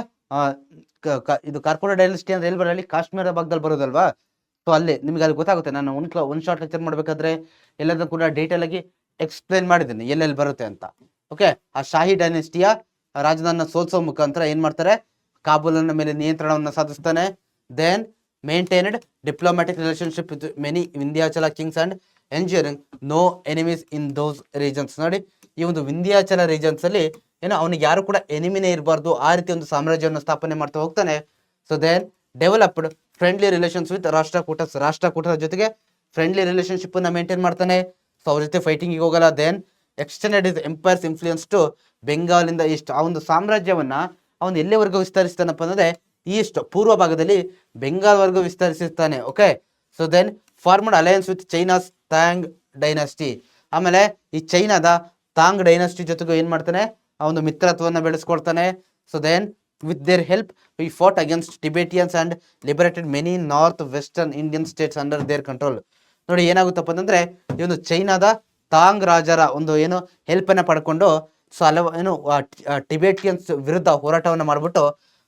ಇದು ಕಾರ್ಕೋಟ ಡೈನಸ್ಟಿ ಅಂದ್ರೆ ಎಲ್ಲಿ ಬರಲಿ, ಕಾಶ್ಮೀರ ಭಾಗದಲ್ಲಿ ಬರೋದಲ್ವಾ. ಸೊ ಅಲ್ಲಿ ನಿಮ್ಗೆ ಅಲ್ಲಿ ಗೊತ್ತಾಗುತ್ತೆ. ನಾನು ಒನ್ ಶಾರ್ಟ್ ಲೆಕ್ಚರ್ ಮಾಡ್ಬೇಕಾದ್ರೆ ಎಲ್ಲದೂ ಕೂಡ ಡೀಟೇಲ್ ಆಗಿ ಎಕ್ಸ್ಪ್ಲೇನ್ ಮಾಡಿದ್ದೀನಿ ಎಲ್ಲೆಲ್ಲಿ ಬರುತ್ತೆ ಅಂತ. ಓಕೆ, ಆ ಶಾಹಿ ಡೈನೆಸ್ಟಿಯ ರಾಜಧಾನಿನ ಸೋಲ್ಸೋ ಮುಖಾಂತರ ಏನ್ ಮಾಡ್ತಾರೆ, ಕಾಬೂಲ್ನ ಮೇಲೆ ನಿಯಂತ್ರಣವನ್ನು ಸಾಧಿಸ್ತಾನೆ. Then maintained diplomatic relationship with many Vindhyachal kings and ensuring no enemies in those regions. ನೋಡಿ ಈ ಒಂದು ವಿಂಧ್ಯಾಚಲ ರೀಜನ್ಸ್ ಅಲ್ಲಿ ಏನೋ ಅವನಿಗೆ ಯಾರು ಕೂಡ ಎನಿಮಿನೇ ಇರಬಾರ್ದು, ಆ ರೀತಿ ಒಂದು ಸಾಮ್ರಾಜ್ಯವನ್ನು ಸ್ಥಾಪನೆ ಮಾಡ್ತಾ ಹೋಗ್ತಾನೆ. So then developed friendly relations with ರಾಷ್ಟ್ರಕೂಟರ ಜೊತೆಗೆ ಫ್ರೆಂಡ್ಲಿ ರಿಲೇಶನ್ಶಿಪ್ ಅನ್ನ ಮೇಂಟೈನ್ ಮಾಡ್ತಾನೆ. ಸೊ ಅವ್ರ ಜೊತೆ ಫೈಟಿಂಗ್ ಹೋಗಲ್ಲ. Then extended is empire's influence to Bengal in the east. ಆ ಒಂದು ಸಾಮ್ರಾಜ್ಯವನ್ನ ಅವನು ಎಲ್ಲಿವರೆಗೂ ವಿಸ್ತರಿಸ್ತಾನಪ್ಪ ಅಂದ್ರೆ ಈಸ್ಟ್ ಪೂರ್ವ ಭಾಗದಲ್ಲಿ ಬೆಂಗಾಲ್ವರೆಗೂ ವಿಸ್ತರಿಸಿರ್ತಾನೆ. Okay, so then formed alliance with China's Tang dynasty. ಆಮೇಲೆ ಈ ಚೈನಾದ ತಾಂಗ್ ಡೈನಾಸ್ಟಿ ಜೊತೆಗೂ ಏನ್ ಮಾಡ್ತಾನೆ, ಆ ಒಂದು ಮಿತ್ರತ್ವವನ್ನು ಬೆಳೆಸ್ಕೊಳ್ತಾನೆ. So then with their help we fought against Tibetans and liberated many north western Indian states under their control. ನೋಡಿ ಏನಾಗುತ್ತಪ್ಪ ಅಂತಂದ್ರೆ ಈ ಒಂದು ಚೈನಾದ ತಾಂಗ್ ರಾಜರ ಒಂದು ಏನು ಹೆಲ್ಪ್ ಅನ್ನ ಪಡ್ಕೊಂಡು ಸೊ ಏನು ಟಿಬೇಟಿಯನ್ಸ್ ವಿರುದ್ಧ ಹೋರಾಟವನ್ನು ಮಾಡ್ಬಿಟ್ಟು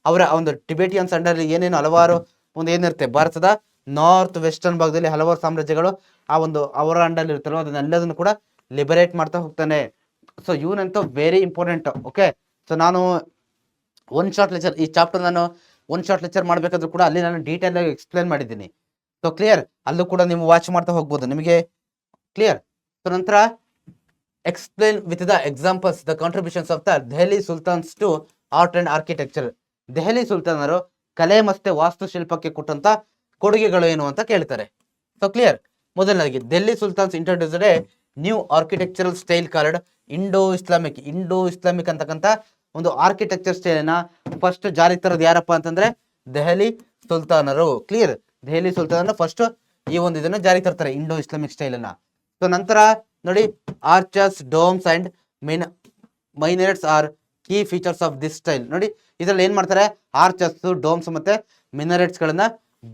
ಅವರ ಒಂದು ಟಿಬೇಟಿಯನ್ಸ್ ಅಂಡರ್ ಏನೇನು ಹಲವಾರು ಒಂದು ಏನಿರುತ್ತೆ ಭಾರತದ ನಾರ್ತ್ ವೆಸ್ಟರ್ನ್ ಭಾಗದಲ್ಲಿ ಹಲವಾರು ಸಾಮ್ರಾಜ್ಯಗಳು ಆ ಒಂದು ಅವರ ಅಂಡರ್ ಇರುತ್ತಲ್ವ ಅದನ್ನೆಲ್ಲದನ್ನು ಕೂಡ ಲಿಬರೇಟ್ ಮಾಡ್ತಾ ಹೋಗ್ತಾನೆ. ಸೊ ಇವನಂತೂ ವೆರಿ ಇಂಪಾರ್ಟೆಂಟ್. ಓಕೆ, ಸೊ ನಾನು ಒನ್ ಶಾರ್ಟ್ ಲೆಕ್ಚರ್ ಈ ಚಾಪ್ಟರ್ ನಾನು ಒನ್ ಶಾರ್ಟ್ ಲೆಕ್ಚರ್ ಮಾಡಬೇಕಾದ್ರೂ ಕೂಡ ಅಲ್ಲಿ ನಾನು ಡೀಟೇಲ್ ಆಗಿ ಎಕ್ಸ್ಪ್ಲೇನ್ ಮಾಡಿದ್ದೀನಿ. ಸೊ ಕ್ಲಿಯರ್, ಅಲ್ಲೂ ಕೂಡ ನೀವು ವಾಚ್ ಮಾಡ್ತಾ ಹೋಗ್ಬೋದು ನಿಮಗೆ ಕ್ಲಿಯರ್. ಸೊ ನಂತರ explain with the examples the contributions of the Delhi sultans to art and architecture. Delhi ಸುಲ್ತಾನರು ಕಲೆ ಮತ್ತೆ ವಾಸ್ತುಶಿಲ್ಪಕ್ಕೆ ಕೊಟ್ಟಂತ ಕೊಡುಗೆಗಳು ಏನು ಅಂತ ಕೇಳ್ತಾರೆ. ಸೊ ಕ್ಲಿಯರ್, ಮೊದಲನೇದಾಗಿ Delhi sultans introduced a new architectural style called Indo Islamic ಅಂತಕ್ಕಂಥ ಒಂದು ಆರ್ಕಿಟೆಕ್ಚರ್ ಸ್ಟೈಲ್ ಫಸ್ಟ್ ಜಾರಿ ತರೋದು ಯಾರಪ್ಪ ಅಂತಂದ್ರೆ ದೆಹಲಿ ಸುಲ್ತಾನರು. ಕ್ಲಿಯರ್, ದೆಹಲಿ ಸುಲ್ತಾನರು ಫಸ್ಟ್ ಈ ಒಂದು ಇದನ್ನ ಜಾರಿ ತರ್ತಾರೆ, ಇಂಡೋ ಇಸ್ಲಾಮಿಕ್ ಸ್ಟೈಲ್ ಅನ್ನ. ಸೊ ನಂತರ ನೋಡಿ arches, domes and minarets are key features of this style. ನೋಡಿ ಇದ್ರಲ್ಲಿ ಏನ್ ಮಾಡ್ತಾರೆ, ಆರ್ಚಸ್, ಡೋಮ್ಸ್ ಮತ್ತೆ ಮಿನರೇಟ್ಸ್ ಗಳನ್ನ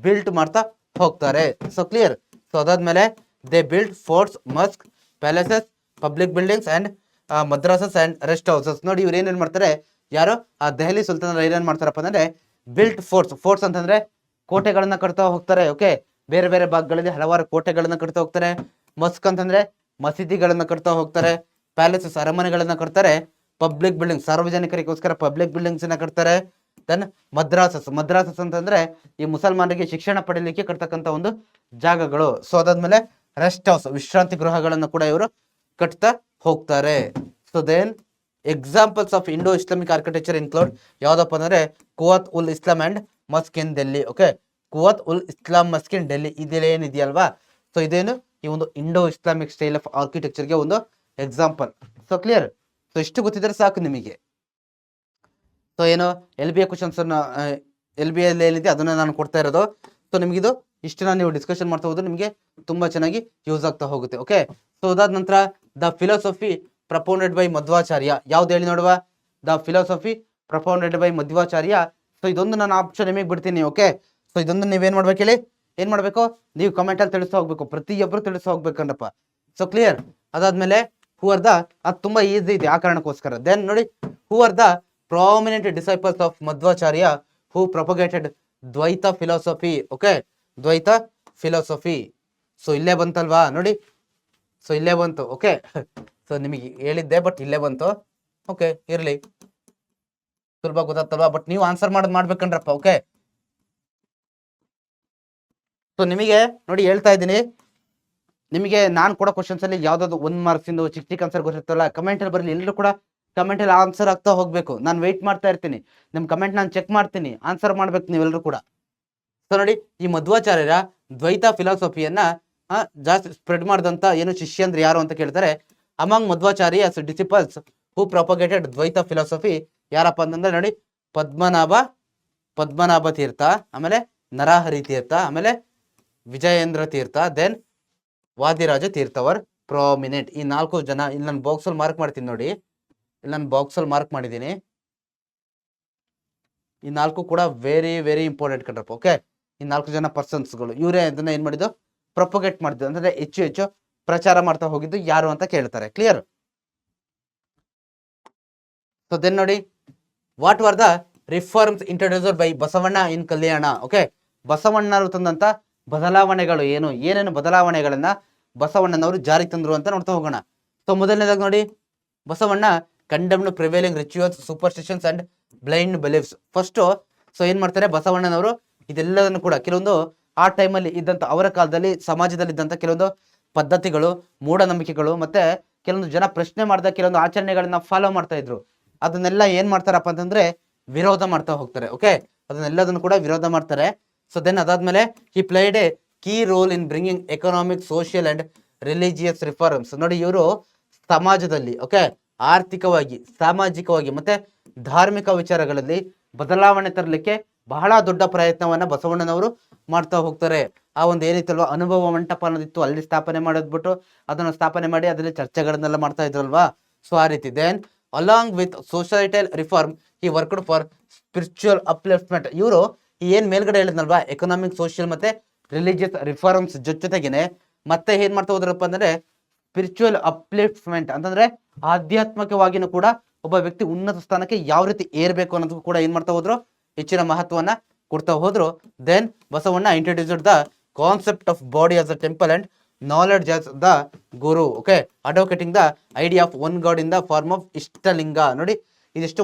ಬಿಲ್ಟ್ ಮಾಡ್ತಾ ಹೋಗ್ತಾರೆ. So clear. ಸೊ ಅದಾದ್ಮೇಲೆ they build forts, mosque, palaces, public buildings and madrasas and rest houses. ನೋಡಿ ಇವ್ರು ಏನೇನ್ ಮಾಡ್ತಾರೆ, ಯಾರು ಆ ದೆಹಲಿ ಸುಲ್ತಾನರು ಏನೇನ್ ಮಾಡ್ತಾರಪ್ಪ ಅಂದ್ರೆ ಬಿಲ್ಟ್ ಫೋರ್ಟ್ಸ್ ಅಂತಂದ್ರೆ ಕೋಟೆಗಳನ್ನ ಕಟ್ತಾ ಹೋಗ್ತಾರೆ. ಓಕೆ, ಬೇರೆ ಬೇರೆ ಭಾಗಗಳಲ್ಲಿ ಹಲವಾರು ಕೋಟೆಗಳನ್ನ ಕಟ್ತಾ ಹೋಗ್ತಾರೆ. ಮಸ್ಕ್ ಅಂತಂದ್ರೆ ಮಸೀದಿಗಳನ್ನ ಕಟ್ತಾ ಹೋಗ್ತಾರೆ. ಪ್ಯಾಲೇಸಸ್ ಅರಮನೆಗಳನ್ನ ಕಟ್ತಾರೆ. ಪಬ್ಲಿಕ್ ಬಿಲ್ಡಿಂಗ್ ಸಾರ್ವಜನಿಕರಿಗೋಸ್ಕರ ಪಬ್ಲಿಕ್ ಬಿಲ್ಡಿಂಗ್ಸ್ ನ ಕಟ್ತಾರೆ. ದೆನ್ ಮದ್ರಾಸಸ್ ಅಂತಂದ್ರೆ ಈ ಮುಸಲ್ಮಾನರಿಗೆ ಶಿಕ್ಷಣ ಪಡೆಯಲಿಕ್ಕೆ ಕಟ್ತಕ್ಕಂಥ ಒಂದು ಜಾಗಗಳು. ಸೊ ಅದಾದ್ಮೇಲೆ ರೆಸ್ಟ್ ಹೌಸ್ ವಿಶ್ರಾಂತಿ ಗೃಹಗಳನ್ನು ಕೂಡ ಇವರು ಕಟ್ತಾ ಹೋಗ್ತಾರೆ. So then examples of Indo Islamic architecture include ಯಾವ್ದಪ್ಪ ಅಂದ್ರೆ Quwwat ul Islam and mosque in Delhi. Okay, Quwwat ul Islam mosque in Delhi ಇದೇನಿದೆಯಲ್ವಾ, ಸೊ ಇದೇನು ಈ ಒಂದು ಇಂಡೋ ಇಸ್ಲಾಮಿಕ್ ಸ್ಟೈಲ್ ಆಫ್ ಆರ್ಕಿಟೆಕ್ಚರ್ಗೆ ಒಂದು ಎಕ್ಸಾಂಪಲ್. So clear. ಸೊ ಇಷ್ಟು ಗೊತ್ತಿದ್ರೆ ಸಾಕು ನಿಮಗೆ. ಸೊ ಏನು LBA ಕ್ವಶನ್ಸ್ LBA ಏನಿದೆ ಅದನ್ನ ನಾನು ಕೊಡ್ತಾ ಇರೋದು. ಸೊ ನಿಮಗಿದು ಇಷ್ಟನ್ನ ನೀವು ಡಿಸ್ಕಷನ್ ಮಾಡ್ತಾ ಹೋದ್ರೆ ನಿಮಗೆ ತುಂಬಾ ಚೆನ್ನಾಗಿ ಯೂಸ್ ಆಗ್ತಾ ಹೋಗುತ್ತೆ. ಓಕೆ, ಸೊ ಅದಾದ ನಂತರ the philosophy propounded by Madhvacharya ಯಾವ್ದು ಹೇಳಿ ನೋಡುವ. The philosophy propounded by Madhvacharya. So ಇದೊಂದು ನಾನು ಆಪ್ಷನ್ ನಿಮಗೆ ಬಿಡ್ತೀನಿ. ಓಕೆ, ಸೊ ಇದೊಂದು ನೀವೇನ್ ಮಾಡ್ಬೇಕು ಹೇಳಿ, ಏನ್ ಮಾಡ್ಬೇಕು, ನೀವು ಕಮೆಂಟ್ ಅಲ್ಲಿ ತಿಳಿಸ್ತಾ ಹೋಗ್ಬೇಕು, ಪ್ರತಿಯೊಬ್ಬರು ತಿಳಿಸ್ತಾ ಹೋಗ್ಬೇಕಂಡಪ್ಪ. So clear. ಅದಾದ್ಮೇಲೆ ಹೂ ಆರ್ ದ, ಅದು ತುಂಬಾ ಈಸಿ ಇದೆ ಆ ಕಾರಣಕ್ಕೋಸ್ಕರ. ದೆನ್ ನೋಡಿ who are the prominent disciples of Madhvacharya who propagated Dvaita philosophy. Okay, Dvaita philosophy. So ಇಲ್ಲೇ ಬಂತಲ್ವಾ ನೋಡಿ, ಸೊ ಇಲ್ಲೇ ಬಂತು. ಓಕೆ, ಸೊ ನಿಮಗೆ ಹೇಳಿದ್ದೆ ಬಟ್ ಇಲ್ಲೇ ಬಂತು. ಓಕೆ, ಇರ್ಲಿ, ಸುಲಭ ಗೊತ್ತಾಗ್ತಲ್ವಾ, ಬಟ್ ನೀವು ಆನ್ಸರ್ ಮಾಡ್ಬೇಕಂಡ್ರಪ್ಪ. ಓಕೆ, ಸೊ ನಿಮಗೆ ನೋಡಿ ಹೇಳ್ತಾ ಇದ್ದೀನಿ, ನಿಮಗೆ ನಾನು ಕೊಡೋ ಕ್ವಶನ್ಸ್ ಅಲ್ಲಿ ಯಾವ್ದಾದ್ರು 1 ಮಾರ್ಕ್ಸ್ ಇಂದು ಚಿಕ್ಕ ಆನ್ಸರ್ ಗೊತ್ತಿರ್ತಲ್ಲ ಕಮೆಂಟ್ ಅಲ್ಲಿ ಬರಲಿ. ಎಲ್ಲರೂ ಕೂಡ ಕಮೆಂಟ್ ಅಲ್ಲಿ ಆನ್ಸರ್ ಆಗ್ತಾ ಹೋಗ್ಬೇಕು. ನಾನು ವೆಯ್ಟ್ ಮಾಡ್ತಾ ಇರ್ತೀನಿ, ನಿಮ್ ಕಮೆಂಟ್ ನಾನು ಚೆಕ್ ಮಾಡ್ತೀನಿ, ಆನ್ಸರ್ ಮಾಡ್ಬೇಕು ನೀವೆಲ್ಲರೂ ಕೂಡ. ಸೊ ನೋಡಿ ಈ ಮಧ್ವಾಚಾರ್ಯರ ದ್ವೈತ ಫಿಲಾಸಫಿಯನ್ನ ಜಾಸ್ತಿ ಸ್ಪ್ರೆಡ್ ಮಾಡಿದಂತ ಏನು ಶಿಷ್ಯ ಅಂದ್ರೆ ಯಾರು ಅಂತ ಕೇಳ್ತಾರೆ. ಅಮಾಂಗ್ ಮಧ್ವಾಚಾರ್ಯ ಡಿಸಿಪಲ್ಸ್ ಹೂ ಪ್ರೊಪಗೇಟೆಡ್ ದ್ವೈತ ಫಿಲಾಸಫಿ ಯಾರಪ್ಪ ಅಂತಂದ್ರೆ ನೋಡಿ ಪದ್ಮನಾಭ ತೀರ್ಥ, ಆಮೇಲೆ ನರಹರಿ ತೀರ್ಥ, ಆಮೇಲೆ ವಿಜಯೇಂದ್ರ ತೀರ್ಥ, ದೆನ್ ವಾದಿರಾಜ ತೀರ್ಥ ಅವರ್ ಪ್ರಾಮಿನೆಂಟ್. ಈ 4 ಜನ ಇಲ್ಲಿ ನಾನು ಬಾಕ್ಸ್ ಅಲ್ಲಿ ಮಾರ್ಕ್ ಮಾಡ್ತೀನಿ ನೋಡಿ, ಇಲ್ಲಿ ನಾನು ಬಾಕ್ಸ್ ಅಲ್ಲಿ ಮಾರ್ಕ್ ಮಾಡಿದ್ದೀನಿ. ಈ 4 ಕೂಡ ವೆರಿ ವೆರಿ ಇಂಪಾರ್ಟೆಂಟ್ ಕಂಡ್ರಪ್ಪ. ಓಕೆ, ಈ 4 ಜನ ಪರ್ಸನ್ಸ್ಗಳು ಇವರೇ ಅದನ್ನ ಏನ್ ಮಾಡಿದ್ದು, ಪ್ರೊಪಗೇಟ್ ಮಾಡಿದ್ದು ಅಂದ್ರೆ ಹೆಚ್ಚು ಪ್ರಚಾರ ಮಾಡ್ತಾ ಹೋಗಿದ್ದು ಯಾರು ಅಂತ ಕೇಳ್ತಾರೆ. ಕ್ಲಿಯರ್. ಸೊ ದೆನ್ ನೋಡಿ what were the reforms introduced by Basavanna in Kalyana. Okay, ಬಸವಣ್ಣರು ತಂದಂತ ಬದಲಾವಣೆಗಳು ಏನೇನು ಬದಲಾವಣೆಗಳನ್ನ ಬಸವಣ್ಣನವರು ಜಾರಿ ತಂದ್ರು ಅಂತ ನೋಡ್ತಾ ಹೋಗೋಣ. ಸೊ ಮೊದಲನೇದಾಗಿ ನೋಡಿ Basavanna condemned prevailing rituals, superstitions and blind beliefs. First so ಏನ್ ಮಾಡ್ತಾರೆ ಬಸವಣ್ಣನವರು ಇದೆಲ್ಲದನ್ನು ಕೂಡ ಕೆಲವೊಂದು ಆ ಟೈಮಲ್ಲಿ ಇದ್ದಂತ ಅವರ ಕಾಲದಲ್ಲಿ ಸಮಾಜದಲ್ಲಿ ಇದ್ದಂತ ಕೆಲವೊಂದು ಪದ್ಧತಿಗಳು, ಮೂಢನಂಬಿಕೆಗಳು, ಮತ್ತೆ ಕೆಲವೊಂದು ಜನ ಪ್ರಶ್ನೆ ಮಾಡಿದ ಕೆಲವೊಂದು ಆಚರಣೆಗಳನ್ನ ಫಾಲೋ ಮಾಡ್ತಾ ಇದ್ರು. ಅದನ್ನೆಲ್ಲ ಏನ್ ಮಾಡ್ತಾರಪ್ಪ ಅಂತಂದ್ರೆ ವಿರೋಧ ಮಾಡ್ತಾ ಹೋಗ್ತಾರೆ. ಓಕೆ, ಅದನ್ನೆಲ್ಲದನ್ನು ಕೂಡ ವಿರೋಧ ಮಾಡ್ತಾರೆ. ಸೊ ದೆನ್ ಅದಾದ್ಮೇಲೆ he played a key role in bringing economic, social and religious reforms. ನೋಡಿ ಇವರು ಸಮಾಜದಲ್ಲಿ ಓಕೆ ಆರ್ಥಿಕವಾಗಿ, ಸಾಮಾಜಿಕವಾಗಿ ಮತ್ತೆ ಧಾರ್ಮಿಕ ವಿಚಾರಗಳಲ್ಲಿ ಬದಲಾವಣೆ ತರಲಿಕ್ಕೆ ಬಹಳ ದೊಡ್ಡ ಪ್ರಯತ್ನವನ್ನ ಬಸವಣ್ಣನವರು ಮಾಡ್ತಾ ಹೋಗ್ತಾರೆ. ಆ ಒಂದು ಏನಿತ್ತಲ್ವಾ ಅನುಭವ ಮಂಟಪ ಅನ್ನೋದಿತ್ತು, ಅಲ್ಲಿ ಸ್ಥಾಪನೆ ಮಾಡೋದ್ಬಿಟ್ಟು ಅದನ್ನು ಸ್ಥಾಪನೆ ಮಾಡಿ ಅದರಲ್ಲಿ ಚರ್ಚೆಗಳನ್ನೆಲ್ಲ ಮಾಡ್ತಾ ಇದ್ರಲ್ವಾ. ಸೊ ಆ ರೀತಿ then along with societal reform he worked for spiritual upliftment. ಇವರು ಏನ್ ಮೇಲ್ಗಡೆ ಹೇಳಿದ್ನಲ್ವಾ ಎಕನಾಮಿಕ್, ಸೋಷಿಯಲ್ ಮತ್ತೆ ರಿಲಿಜಿಯಸ್ ರಿಫಾರ್ಮ್ಸ್ ಜೊತೆಗೇನೆ ಮತ್ತೆ ಏನ್ ಮಾಡ್ತಾ ಹೋದ್ರಪ್ಪ ಅಂದ್ರೆ ಸ್ಪಿರಿಚುವಲ್ ಅಪ್ಲಿಫ್ಟ್ಮೆಂಟ್ ಅಂತಂದ್ರೆ ಆಧ್ಯಾತ್ಮಿಕವಾಗಿನೂ ಕೂಡ ಒಬ್ಬ ವ್ಯಕ್ತಿ ಉನ್ನತ ಸ್ಥಾನಕ್ಕೆ ಯಾವ ರೀತಿ ಏರ್ಬೇಕು ಅನ್ನೋದಕ್ಕೂ ಕೂಡ ಏನ್ ಮಾಡ್ತಾ ಹೋದ್ರು, ಹೆಚ್ಚಿನ ಮಹತ್ವವನ್ನ ಕೊಡ್ತಾ ಹೋದ್ರು. Then Basavanna introduced the concept of body as a temple and knowledge as the guru. Okay advocating the idea of one God in the form of Ishtalinga. ನೋಡಿ ಇದಿಷ್ಟು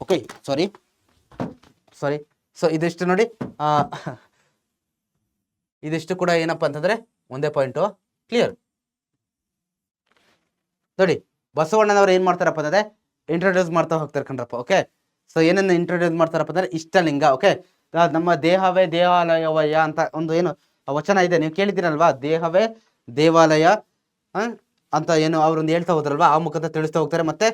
ಓಕೆ ಸಾರಿ ಸೊ ಇದಿಷ್ಟು ನೋಡಿ ಇದಿಷ್ಟು ಕೂಡ ಏನಪ್ಪಾ ಅಂತಂದ್ರೆ ಒಂದೇ ಪಾಯಿಂಟು. ಕ್ಲಿಯರ್ ನೋಡಿ ಬಸವಣ್ಣನವರು ಏನ್ ಮಾಡ್ತಾರಪ್ಪ ಅಂದ್ರೆ ಇಂಟ್ರೊಡ್ಯೂಸ್ ಮಾಡ್ತಾ ಹೋಗ್ತಾರೆ ಕಣ್ರಪ್ಪ. ಓಕೆ ಸೊ ಏನನ್ನ ಇಂಟ್ರೊಡ್ಯೂಸ್ ಮಾಡ್ತಾರಪ್ಪ ಅಂದ್ರೆ ಇಷ್ಟಲಿಂಗ. ಓಕೆ ನಮ್ಮ ದೇಹವೇ ದೇವಾಲಯವಯ್ಯ ಅಂತ ಒಂದು ಏನು ವಚನ ಇದೆ, ನೀವು ಕೇಳಿದ್ದೀರಲ್ವಾ, ದೇಹವೇ ದೇವಾಲಯ ಅಂತ ಏನು ಅವ್ರೊಂದು ಹೇಳ್ತಾ ಹೋದ್ರಲ್ವಾ, ಆ ಮುಖಾಂತರ ತಿಳಿಸ್ತಾ ಹೋಗ್ತಾರೆ. ಮತ್ತೆ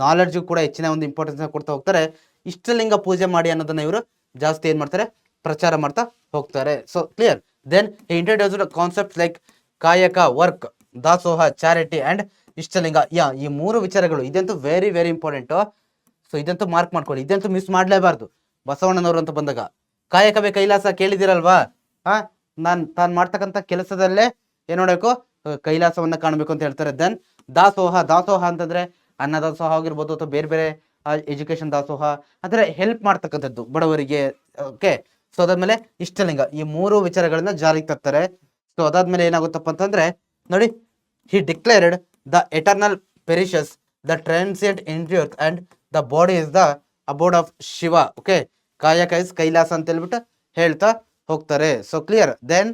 ನಾಲೆಡ್ಜು ಕೂಡ ಹೆಚ್ಚಿನ ಒಂದು ಇಂಪಾರ್ಟೆನ್ಸ್ ಕೊಡ್ತಾ ಹೋಗ್ತಾರೆ. ಇಷ್ಟಲಿಂಗ ಪೂಜೆ ಮಾಡಿ ಅನ್ನೋದನ್ನ ಇವರು ಜಾಸ್ತಿ ಏನ್ ಮಾಡ್ತಾರೆ, ಪ್ರಚಾರ ಮಾಡ್ತಾ ಹೋಗ್ತಾರೆ. So clear. Then introduced concept like kayaka, work, dasoha, charity and ishtalinga. ಈ ಮೂರು ವಿಚಾರಗಳು ಇದಂತೂ ವೆರಿ ವೆರಿ ಇಂಪಾರ್ಟೆಂಟ್. ಸೊ ಇದಂತೂ ಮಾರ್ಕ್ ಮಾಡ್ಕೊಳ್ಳಿ, ಇದಂತೂ ಮಿಸ್ ಮಾಡ್ಲೇಬಾರ್ದು ಬಸವಣ್ಣನವರು ಅಂತ ಬಂದಾಗ. ಕಾಯಕವೇ ಕೈಲಾಸ ಕೇಳಿದಿರಲ್ವಾ, ತಾನು ಮಾಡ್ತಕ್ಕಂಥ ಕೆಲಸದಲ್ಲೇ ಏನ್ ನೋಡಬೇಕು, ಕೈಲಾಸವನ್ನ ಕಾಣಬೇಕು ಅಂತ ಹೇಳ್ತಾರೆ. ದೆನ್ ದಾಸೋಹ ಅಂತಂದ್ರೆ ಅನ್ನದಾಸೋಹ ಆಗಿರ್ಬೋದು ಅಥವಾ ಬೇರೆ ಬೇರೆ ಎಜುಕೇಶನ್ ದಾಸೋಹ ಅಂದ್ರೆ ಹೆಲ್ಪ್ ಮಾಡ್ತಕ್ಕಂಥದ್ದು ಬಡವರಿಗೆ. ಓಕೆ ಸೊ ಅದಾದ್ಮೇಲೆ ಇಷ್ಟಲಿಂಗ, ಈ ಮೂರು ವಿಚಾರಗಳನ್ನ ಜಾರಿಗೆ ತರ್ತಾರೆ. ಸೊ ಅದಾದ್ಮೇಲೆ ಏನಾಗುತ್ತಪ್ಪ ಅಂತಂದ್ರೆ ನೋಡಿ, he declared the eternal perishes, the transient endures and the body is the abode of Shiva. Okay kayaka is Kailasa ಅಂತ ಹೇಳ್ಬಿಟ್ಟು ಹೇಳ್ತಾ ಹೋಗ್ತಾರೆ. So clear. Then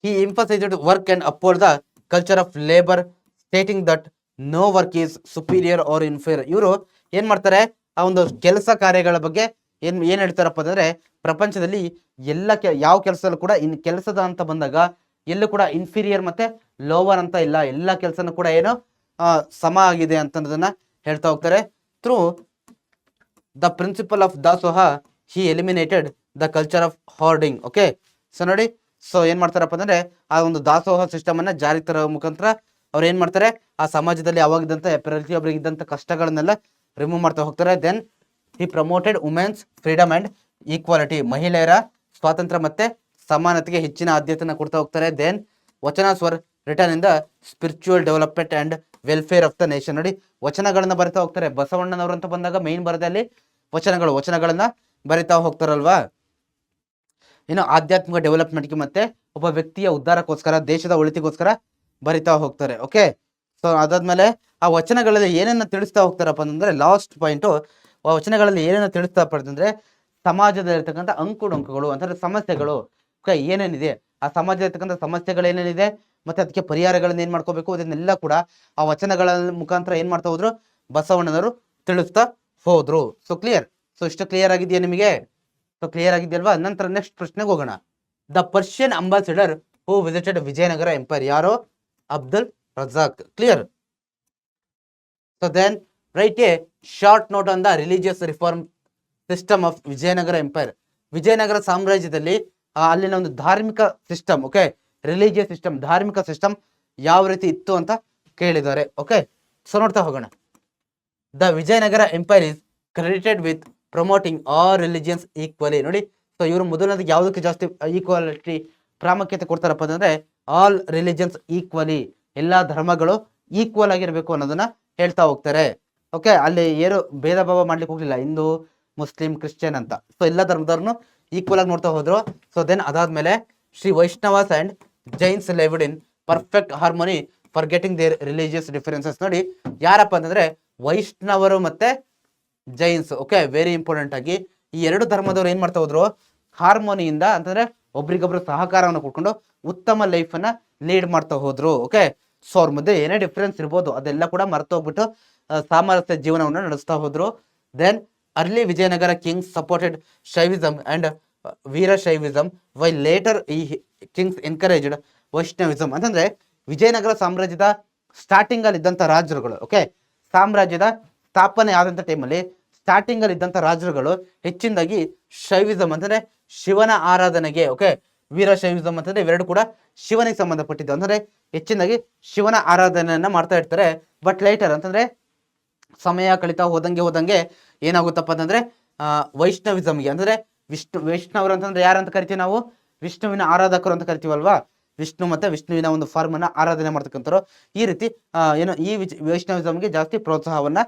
he emphasized work and uphold the culture of labor, stating that no work is superior or inferior. ಇವರು ಏನ್ ಮಾಡ್ತಾರೆ, ಆ ಒಂದು ಕೆಲಸ ಕಾರ್ಯಗಳ ಬಗ್ಗೆ ಏನ್ ಹೇಳ್ತಾರಪ್ಪ ಅಂದ್ರೆ ಪ್ರಪಂಚದಲ್ಲಿ ಎಲ್ಲ ಯಾವ ಕೆಲಸದಲ್ಲೂ ಕೂಡ ಕೆಲಸದ ಅಂತ ಬಂದಾಗ ಎಲ್ಲೂ ಕೂಡ ಇನ್ಫೀರಿಯರ್ ಮತ್ತೆ ಲೋವರ್ ಅಂತ ಇಲ್ಲ, ಎಲ್ಲ ಕೆಲಸನೂ ಕೂಡ ಏನು ಸಮ ಆಗಿದೆ ಅಂತದನ್ನ ಹೇಳ್ತಾ ಹೋಗ್ತಾರೆ. Through the principle of Dasoha he eliminated the culture of hoarding. Okay so ನೋಡಿ, ಸೊ ಏನ್ ಮಾಡ್ತಾರಪ್ಪ ಅಂದ್ರೆ ಆ ಒಂದು ದಾಸೋಹ ಸಿಸ್ಟಮ್ ಅನ್ನ ಜಾರಿ ತರೋ ಮುಖಾಂತರ ಅವ್ರು ಏನ್ ಮಾಡ್ತಾರೆ, ಆ ಸಮಾಜದಲ್ಲಿ ಅವಾಗಿದ್ದಂತ ಪ್ರತಿಯೊಬ್ಬರಿಗಿದ್ದಂತ ಕಷ್ಟಗಳನ್ನೆಲ್ಲ ರಿಮೂವ್ ಮಾಡ್ತಾ ಹೋಗ್ತಾರೆ. Then he promoted women's freedom and equality, ಮಹಿಳೆಯರ ಸ್ವಾತಂತ್ರ್ಯ ಮತ್ತೆ ಸಮಾನತೆಗೆ ಹೆಚ್ಚಿನ ಆದ್ಯತೆಯನ್ನು ಕೊಡ್ತಾ ಹೋಗ್ತಾರೆ. Then vachanas were written in the spiritual development and welfare of the nation. ನೋಡಿ ವಚನಗಳನ್ನ ಬರಿತಾ ಹೋಗ್ತಾರೆ ಬಸವಣ್ಣನವರು ಅಂತ ಬಂದಾಗ ಮೈನ್ ಬರದಲ್ಲಿ ವಚನಗಳನ್ನ ಬರಿತಾ ಹೋಗ್ತಾರಲ್ವಾ. ಇನ್ನು ಆಧ್ಯಾತ್ಮಿಕ ಡೆವಲಪ್ಮೆಂಟ್ಗೆ ಮತ್ತೆ ಒಬ್ಬ ವ್ಯಕ್ತಿಯ ಉದ್ಧಾರಕ್ಕೋಸ್ಕರ, ದೇಶದ ಒಳಿತಿಗೋಸ್ಕರ ಬರಿತಾ ಹೋಗ್ತಾರೆ. ಓಕೆ ಸೊ ಅದಾದ್ಮೇಲೆ ಆ ವಚನಗಳಲ್ಲಿ ಏನನ್ನ ತಿಳಿಸ್ತಾ ಹೋಗ್ತಾರಪ್ಪ ಅಂತಂದ್ರೆ ಲಾಸ್ಟ್ ಪಾಯಿಂಟು, ಆ ವಚನಗಳಲ್ಲಿ ಏನನ್ನ ತಿಳಿಸ್ತಾ ಅಂತಂದ್ರೆ ಸಮಾಜದಲ್ಲಿರ್ತಕ್ಕಂಥ ಅಂಕುಡೊಂಕುಗಳು ಅಂತಂದ್ರೆ ಸಮಸ್ಯೆಗಳು ಏನೇನಿದೆ, ಆ ಸಮಾಜದಲ್ಲಿರ್ತಕ್ಕಂಥ ಸಮಸ್ಯೆಗಳು ಏನೇನಿದೆ ಮತ್ತೆ ಅದಕ್ಕೆ ಪರಿಹಾರಗಳನ್ನ ಏನ್ ಮಾಡ್ಕೋಬೇಕು, ಅದನ್ನೆಲ್ಲ ಕೂಡ ಆ ವಚನಗಳ ಮುಖಾಂತರ ಏನ್ ಮಾಡ್ತಾ ಹೋದ್ರು, ಬಸವಣ್ಣನವರು ತಿಳಿಸ್ತಾ ಹೋದ್ರು. So clear. ಸೊ ಇಷ್ಟು ಕ್ಲಿಯರ್ ಆಗಿದೆಯಾ ನಿಮಗೆ? ಸೊ ಕ್ಲಿಯರ್ ಆಗಿದೆಯಲ್ವಾ? ನಂತರ ನೆಕ್ಸ್ಟ್ ಪ್ರಶ್ನೆಗೆ ಹೋಗೋಣ. The Persian ambassador who visited Vijayanagara empire, ಯಾರೋ? Abdul Razzaq. Clear. So then write a short note on the religious reform system of Vijayanagara empire. Vijayanagara ಸಾಮ್ರಾಜ್ಯದಲ್ಲಿ ಅಲ್ಲಿನ ಒಂದು ಧಾರ್ಮಿಕ ಸಿಸ್ಟಮ್, ಓಕೆ ರಿಲಿಜಿಯಸ್ ಸಿಸ್ಟಮ್, ಧಾರ್ಮಿಕ ಸಿಸ್ಟಮ್ ಯಾವ ರೀತಿ ಇತ್ತು ಅಂತ ಕೇಳಿದ್ದಾರೆ. ಓಕೆ ಸೊ ನೋಡ್ತಾ ಹೋಗೋಣ. The Vijayanagara empire is credited with promoting all religions equally. ನೋಡಿ ಸೊ ಇವರು ಮೊದಲನೇದಕ್ಕೆ ಯಾವುದಕ್ಕೆ ಜಾಸ್ತಿ ಈಕ್ವಾಲಿಟಿ ಪ್ರಾಮುಖ್ಯತೆ ಕೊಡ್ತಾರಪ್ಪ ಅಂತಂದ್ರೆ ಆಲ್ ರಿಲಿಜಿಯನ್ಸ್ ಈಕ್ವಲಿ, ಎಲ್ಲಾ ಧರ್ಮಗಳು ಈಕ್ವಲ್ ಆಗಿರ್ಬೇಕು ಅನ್ನೋದನ್ನ ಹೇಳ್ತಾ ಹೋಗ್ತಾರೆ. ಓಕೆ ಅಲ್ಲಿ ಏನು ಭೇದ ಭಾವ ಮಾಡ್ಲಿಕ್ಕೆ ಹೋಗ್ಲಿಲ್ಲ, ಹಿಂದೂ ಮುಸ್ಲಿಂ ಕ್ರಿಶ್ಚಿಯನ್ ಅಂತ. ಸೊ ಎಲ್ಲ ಧರ್ಮದವ್ರನ್ನು ಈಕ್ವಲ್ ಆಗಿ ನೋಡ್ತಾ ಹೋದ್ರು. ಸೊ ದೆನ್ ಅದಾದ್ಮೇಲೆ Shri Vaishnavas and Jains lived in perfect harmony forgetting their religious differences. ನೋಡಿ ಯಾರಪ್ಪ ಅಂತಂದ್ರೆ ವೈಷ್ಣವರು ಮತ್ತೆ ಜೈನ್ಸ್. ಓಕೆ ವೆರಿ ಇಂಪಾರ್ಟೆಂಟ್ ಆಗಿ ಈ ಎರಡು ಧರ್ಮದವರು ಏನ್ ಮಾಡ್ತಾ ಹೋದ್ರು, ಹಾರ್ಮೋನಿಯಿಂದ ಅಂತಂದ್ರೆ ಒಬ್ರಿಗೊಬ್ರು ಸಹಕಾರವನ್ನು ಕೊಟ್ಕೊಂಡು ಉತ್ತಮ ಲೈಫ್ ಅನ್ನ ಲೀಡ್ ಮಾಡ್ತಾ ಹೋದ್ರು. ಓಕೆ ಸೊ ಅವ್ರ ಮಧ್ಯೆ ಏನೇ ಡಿಫ್ರೆನ್ಸ್ ಇರ್ಬೋದು ಅದೆಲ್ಲ ಕೂಡ ಮರ್ತೋಗ್ಬಿಟ್ಟು ಸಾಮರಸ್ಯ ಜೀವನವನ್ನು ನಡೆಸ್ತಾ ಹೋದ್ರು. Then early Vijayanagara kings supported Shaivism and Veerashaivism while later ಈ ಕಿಂಗ್ಸ್ ಎನ್ಕರೇಜ್ಡ್ ವೈಷ್ಣವಿಸಮ್. ಅಂತಂದ್ರೆ ವಿಜಯನಗರ ಸಾಮ್ರಾಜ್ಯದ ಸ್ಟಾರ್ಟಿಂಗ್ ಅಲ್ಲಿ ಇದ್ದಂತ ರಾಜರುಗಳು, ಓಕೆ, ಸಾಮ್ರಾಜ್ಯದ ಸ್ಥಾಪನೆ ಆದಂತ ಟೈಮಲ್ಲಿ ಸ್ಟಾರ್ಟಿಂಗ್ ಅಲ್ಲಿ ಇದ್ದಂತ ರಾಜರುಗಳು ಹೆಚ್ಚಿನದಾಗಿ ಶೈವಿಸಮ್ ಅಂತಂದ್ರೆ ಶಿವನ ಆರಾಧನೆಗೆ, ಓಕೆ, ವೀರಶೈವಿಸಮ್ ಅಂತಂದ್ರೆ ಇವೆರಡು ಕೂಡ ಶಿವನಿಗೆ ಸಂಬಂಧಪಟ್ಟಿದ್ದು, ಅಂದ್ರೆ ಹೆಚ್ಚಿನದಾಗಿ ಶಿವನ ಆರಾಧನೆಯನ್ನ ಮಾಡ್ತಾ ಇರ್ತಾರೆ. ಬಟ್ ಲೈಟರ್ ಅಂತಂದ್ರೆ ಸಮಯ ಕಳೀತಾ ಹೋದಂಗೆ ಏನಾಗುತ್ತಪ್ಪ ಅಂತಂದ್ರೆ ವೈಷ್ಣವಿಸಮ್ಗೆ, ಅಂದ್ರೆ ವೈಷ್ಣವರು ಅಂತಂದ್ರೆ ಯಾರಂತ ಕರಿತೀವಿ ನಾವು? ವಿಷ್ಣುವಿನ ಆರಾಧಕರು ಅಂತ ಕರಿತೀವಲ್ವಾ? ವಿಷ್ಣು ಮತ್ತೆ ವಿಷ್ಣುವಿನ ಒಂದು ಫಾರ್ಮ್ ಅನ್ನ ಆರಾಧನೆ ಮಾಡ್ತಕ್ಕಂಥವ್ರು ಈ ರೀತಿ ಏನು ಈ ವೈಷ್ಣವಿಸಮ್ಗೆ ಜಾಸ್ತಿ ಪ್ರೋತ್ಸಾಹವನ್ನ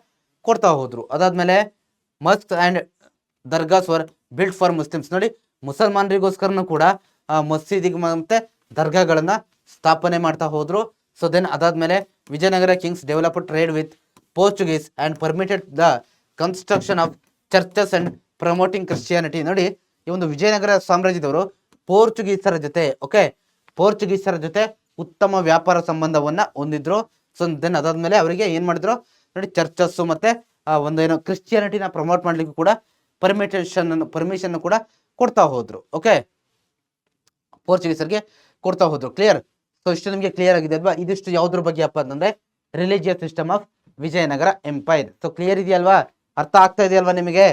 ಕೊಡ್ತಾ ಹೋದ್ರು. ಅದಾದ್ಮೇಲೆ mosques and dargahs were built for Muslims. ನೋಡಿ, ಮುಸಲ್ಮಾನರಿಗೋಸ್ಕರನು ಕೂಡ ಮಸೀದಿಗೆ ಮತ್ತೆ ದರ್ಗಾಗಳನ್ನ ಸ್ಥಾಪನೆ ಮಾಡ್ತಾ ಹೋದ್ರು. ಸೊ ದೆನ್ ಅದಾದ್ಮೇಲೆ Vijayanagara Kings develop trade with Portuguese and permitted the construction of churches and promoting Christianity. ನೋಡಿ, ಈ ಒಂದು ವಿಜಯನಗರ ಸಾಮ್ರಾಜ್ಯದವರು ಪೋರ್ಚುಗೀಸರ ಜೊತೆ, ಓಕೆ, ಪೋರ್ಚುಗೀಸರ ಜೊತೆ ಉತ್ತಮ ವ್ಯಾಪಾರ ಸಂಬಂಧವನ್ನ ಹೊಂದಿದ್ರು. ಸೊ ದೆನ್ ಅದಾದ್ಮೇಲೆ ಅವರಿಗೆ ಏನ್ ಮಾಡಿದ್ರು ನೋಡಿ, ಚರ್ಚಸ್ ಮತ್ತೆ ಒಂದು ಏನೋ ಕ್ರಿಶ್ಚಿಯಾನಿಟಿನ ಪ್ರಮೋಟ್ ಮಾಡ್ಲಿಕ್ಕೂ ಕೂಡ ಪರ್ಮಿಷನ್ ಕೂಡ ಕೊಡ್ತಾ ಹೋದ್ರು. ಓಕೆ, ಪೋರ್ಚುಗೀಸರಿಗೆ ಕೊಡ್ತಾ ಹೋದ್ರು. ಕ್ಲಿಯರ್? ಸೊ ಇಷ್ಟು ನಿಮಗೆ ಕ್ಲಿಯರ್ ಆಗಿದೆ ಅಲ್ವಾ? ಇದಿಷ್ಟು ಯಾವ್ದ್ರ ಬಗ್ಗೆ ಅಪ್ಪ ಅಂತಂದ್ರೆ religious system of Vijayanagara empire. So clear ಇದೆಯಲ್ವಾ? ಅರ್ಥ ಆಗ್ತಾ ಇದೆಯಲ್ವಾ ನಿಮಗೆ?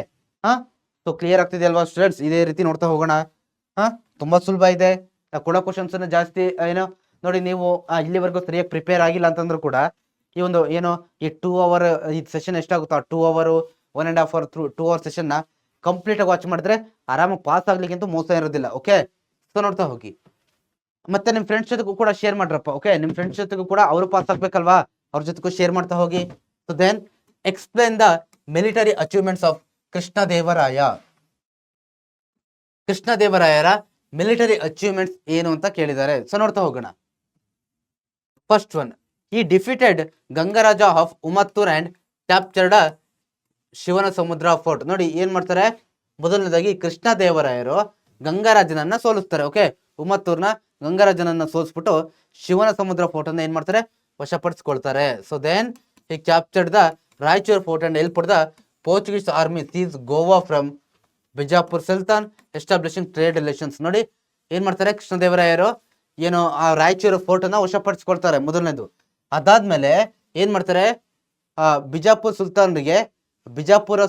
ಸೊ ಕ್ಲಿಯರ್ ಆಗ್ತಿದೆಯಲ್ವಾ ಸ್ಟೂಡೆಂಟ್ಸ್? ಇದೇ ರೀತಿ ನೋಡ್ತಾ ಹೋಗೋಣ. ತುಂಬಾ ಸುಲಭ ಇದೆ. ಕೊಡೋ ಕ್ವಶನ್ಸ್ ಜಾಸ್ತಿ ಏನೋ ನೋಡಿ, ನೀವು ಇಲ್ಲಿವರೆಗೂ ಸರಿಯಾಗಿ ಪ್ರಿಪೇರ್ ಆಗಿಲ್ಲ ಅಂತಂದ್ರೂ ಕೂಡ ಈ ಒಂದು ಏನೋ ಈ 2 ಅವರ್ ಈ ಸೆಷನ್ ಎಷ್ಟಾಗುತ್ತೋ 2 ಅವರ್ 1.5 ಅವರ್ 2 ಅವರ್ ಸೆಷನ್ ನ ಕಂಪ್ಲೀಟ್ ಆಗಿ ವಾಚ್ ಮಾಡಿದ್ರೆ ಆರಾಮಾಗಿ ಪಾಸ್ ಆಗ್ಲಿಕ್ಕೆ ಮೋಸ ಇರೋದಿಲ್ಲ. ಓಕೆ, ಸೊ ನೋಡ್ತಾ ಹೋಗಿ. ಮತ್ತೆ ನಿಮ್ ಫ್ರೆಂಡ್ಸ್ ಜೊತೆಗೂ ಕೂಡ ಶೇರ್ ಮಾಡ್ರಪ್ಪ. ಓಕೆ, ನಿಮ್ ಫ್ರೆಂಡ್ಸ್ ಜೊತೆಗೂ ಕೂಡ ಅವರು ಪಾಸ್ ಆಗ್ಬೇಕಲ್ವಾ? ಅವ್ರ ಜೊತೆಗೂ ಶೇರ್ ಮಾಡ್ತಾ ಹೋಗಿ. So then explain the military achievements of Krishnadevaraya. ಕೃಷ್ಣದೇವರಾಯರ ಮಿಲಿಟರಿ ಅಚೀವ್ಮೆಂಟ್ಸ್ ಏನು ಅಂತ ಕೇಳಿದ್ದಾರೆ. ಸೊ ನೋಡ್ತಾ ಹೋಗೋಣ. First one, he defeated Gangaraja of Ummathur and captured Shivanasamudra fort. ನೋಡಿ, ಏನ್ ಮಾಡ್ತಾರೆ? ಮೊದಲನೇದಾಗಿ ಕೃಷ್ಣದೇವರಾಯರು ಗಂಗರಾಜನನ್ನ ಸೋಲಿಸ್ತಾರೆ. ಓಕೆ, ಉಮತ್ತೂರ್ನ ಗಂಗರಾಜನನ್ನ ಸೋಲಿಸ್ಬಿಟ್ಟು ಶಿವನ ಸಮುದ್ರ ಫೋರ್ಟ್ ಅನ್ನ ಏನ್ ಮಾಡ್ತಾರೆ? ವಶಪಡಿಸ್ಕೊಳ್ತಾರೆ. So then he captured the Raichur fort and help the Portuguese army seize Goa from Bijapur sultan establishing trade relations. ನೋಡಿ, ಏನ್ ಮಾಡ್ತಾರೆ? ಕೃಷ್ಣದೇವರಾಯರು ಏನು ಆ ರಾಯಚೂರು ಫೋರ್ಟ್ ಅನ್ನ ವಶಪಡಿಸ್ಕೊಳ್ತಾರೆ ಮೊದಲನೇದು. ಅದಾದ್ಮೇಲೆ ಏನ್ ಮಾಡ್ತಾರೆ? ಬಿಜಾಪುರ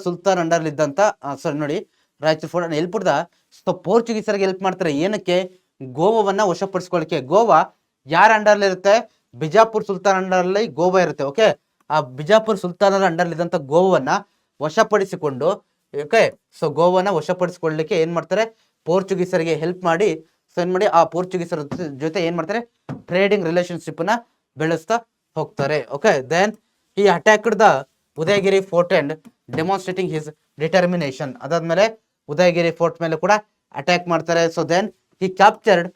ಸುಲ್ತಾನ್ ಅಂಡರ್ ಇದ್ದಂತ ಸಾರಿ ನೋಡಿ, ರಾಯಚೂರು ಫೋರ್ಟ್ ಅನ್ನ ಹೆಲ್ಪ್ ಸೊ ಪೋರ್ಚುಗೀಸರಿಗೆ ಹೆಲ್ಪ್ ಮಾಡ್ತಾರೆ. ಏನಕ್ಕೆ? ಗೋವಾವನ್ನ ವಶಪಡಿಸ್ಕೊಳ್ಳಿಕ್ಕೆ. ಗೋವಾ ಯಾರ ಅಂಡರ್ಲಿ ಇರುತ್ತೆ? ಬಿಜಾಪುರ್ ಸುಲ್ತಾನ್ ಅಂಡರ್ಲಿ ಗೋವಾ ಇರುತ್ತೆ. ಓಕೆ, ಆ ಬಿಜಾಪುರ್ ಸುಲ್ತಾನರ ಅಂಡರ್ಲಿ ಇದ್ದಂತ ಗೋವನ್ನ ವಶಪಡಿಸಿಕೊಂಡು, ಓಕೆ, ಸೊ ಗೋವನ್ನ ವಶಪಡಿಸಿಕೊಳ್ಳಲಿಕ್ಕೆ ಏನ್ ಮಾಡ್ತಾರೆ? ಪೋರ್ಚುಗೀಸರಿಗೆ ಹೆಲ್ಪ್ ಮಾಡಿ, ಸೊ ಏನ್ ಮಾಡಿ ಆ ಪೋರ್ಚುಗೀಸರ ಜೊತೆ ಏನ್ ಮಾಡ್ತಾರೆ? ಟ್ರೇಡಿಂಗ್ ರಿಲೇಶನ್ಶಿಪ್ ನ ಬೆಳೆಸ್ತಾ ಹೋಗ್ತಾರೆ. Okay, then he attacked the Udayagiri fort and demonstrating his determination. ಅದಾದ್ಮೇಲೆ ಉದಯಗಿರಿ ಫೋರ್ಟ್ ಮೇಲೆ ಕೂಡ ಅಟ್ಯಾಕ್ ಮಾಡ್ತಾರೆ. So then he captured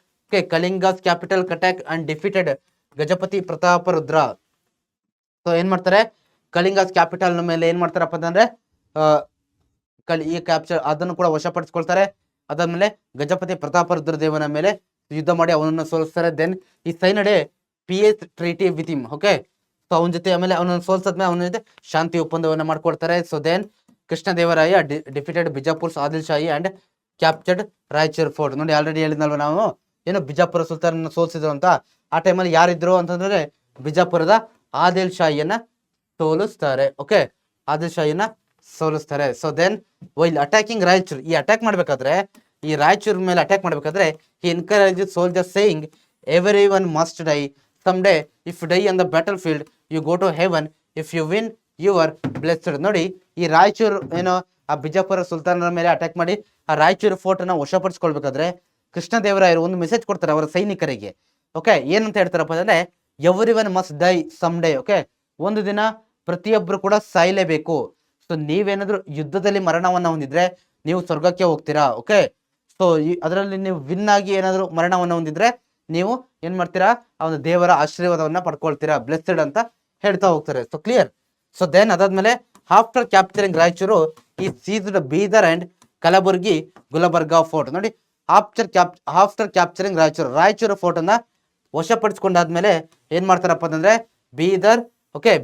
Kalinga's capital attack and defeated Gajapati Prataparudra. So ಏನ್ ಮಾಡ್ತಾರೆ? ಕಳಿಂಗಾಸ್ ಕ್ಯಾಪಿಟಲ್ ಮೇಲೆ ಏನ್ ಮಾಡ್ತಾರಪ್ಪ ಅಂತಂದ್ರೆ ಈ ಕ್ಯಾಪ್ಚರ್ ಅದನ್ನು ಕೂಡ ವಶಪಡಿಸ್ಕೊಳ್ತಾರೆ. ಅದಾದ್ಮೇಲೆ ಗಜಪತಿ ಪ್ರತಾಪರುದ್ರ ದೇವನ ಮೇಲೆ ಯುದ್ಧ ಮಾಡಿ ಅವನನ್ನು ಸೋಲಿಸ್ತಾರೆ. Then he signed a peace treaty with him. Okay, so ಅವನ ಜೊತೆ ಆಮೇಲೆ ಅವನನ್ನು ಸೋಲ್ಸಾದ್ಮೇಲೆ ಅವನ ಜೊತೆ ಶಾಂತಿ ಒಪ್ಪಂದವನ್ನ ಮಾಡ್ಕೊಡ್ತಾರೆ. So then Krishnadevaraya defeated Bijapur Adil Shahi and captured Raichur fort. ನೋಡಿ, ಆಲ್ರೆಡಿ ಹೇಳಿದ್ನಲ್ವ ನಾವು ಏನು ಬಿಜಾಪುರ ಸುಲ್ತಾನ್ ಸೋಲಿಸಿದ್ರು ಅಂತ. ಆ ಟೈಮಲ್ಲಿ ಯಾರಿದ್ರು ಅಂತಂದ್ರೆ ಬಿಜಾಪುರದ ಆದಿಲ್ ಶಾಹಿಯನ್ನ ಸೋಲಿಸ್ತಾರೆ. ಓಕೆ, ಆದಿಲ್ ಶಾಹಿಯನ್ನ ಸೋಲಿಸ್ತಾರೆ. So then while attacking Raichur, ಈ ಅಟ್ಯಾಕ್ ಮಾಡ್ಬೇಕಾದ್ರೆ ಈ ರಾಯಚೂರ್ ಮೇಲೆ ಅಟ್ಯಾಕ್ ಮಾಡ್ಬೇಕಾದ್ರೆ he encourage soldier saying every one must die some day, if die on the battle field you go to heaven, if you win you are blessed. ನೋಡಿ, ಈ ರಾಯಚೂರ್ ಏನೋ ಆ ಬಿಜಾಪುರ ಸುಲ್ತಾನರ ಮೇಲೆ ಅಟ್ಯಾಕ್ ಮಾಡಿ ಆ ರಾಯಚೂರು ಫೋರ್ಟ್ ಅನ್ನ ವಶಪಡಿಸ್ಕೊಳ್ಬೇಕಾದ್ರೆ ಕೃಷ್ಣದೇವರಾಯರು ಒಂದು ಮೆಸೇಜ್ ಕೊಡ್ತಾರೆ ಅವರ ಸೈನಿಕರಿಗೆ. ಓಕೆ, ಏನಂತ ಹೇಳ್ತಾರಪ್ಪ ಅಂದ್ರೆ every one must die some day. Okay, ಒಂದು ದಿನ ಪ್ರತಿಯೊಬ್ರು ಕೂಡ ಸಾಯಲೇಬೇಕು. ಸೊ ನೀವೇನಾದ್ರೂ ಯುದ್ಧದಲ್ಲಿ ಮರಣವನ್ನ ಹೊಂದಿದ್ರೆ ನೀವು ಸ್ವರ್ಗಕ್ಕೆ ಹೋಗ್ತೀರಾ. ಓಕೆ, ಸೊ ಅದರಲ್ಲಿ ನೀವು ವಿನ್ ಆಗಿ ಏನಾದ್ರು ಮರಣವನ್ನ ಹೊಂದಿದ್ರೆ ನೀವು ಏನ್ ಮಾಡ್ತೀರಾ? ಆ ಒಂದು ದೇವರ ಆಶೀರ್ವಾದವನ್ನ ಪಡ್ಕೊಳ್ತೀರಾ, ಬ್ಲೆಸ್ಡ್ ಅಂತ ಹೇಳ್ತಾ ಹೋಗ್ತಾರೆ. So clear? ಸೊ ದೆನ್ ಅದಾದ್ಮೇಲೆ after capturing Raichur he seized Bidar and Kalaburagi Gulbarga fort. ನೋಡಿ, ಆಫ್ಟರ್ ಕ್ಯಾಪ್ಚರಿಂಗ್ ರಾಯಚೂರು ಫೋರ್ಟ್ ಅನ್ನ ವಶಪಡಿಸಿಕೊಂಡಾದ್ಮೇಲೆ ಏನ್ ಮಾಡ್ತಾರಪ್ಪ ಅಂತಂದ್ರೆ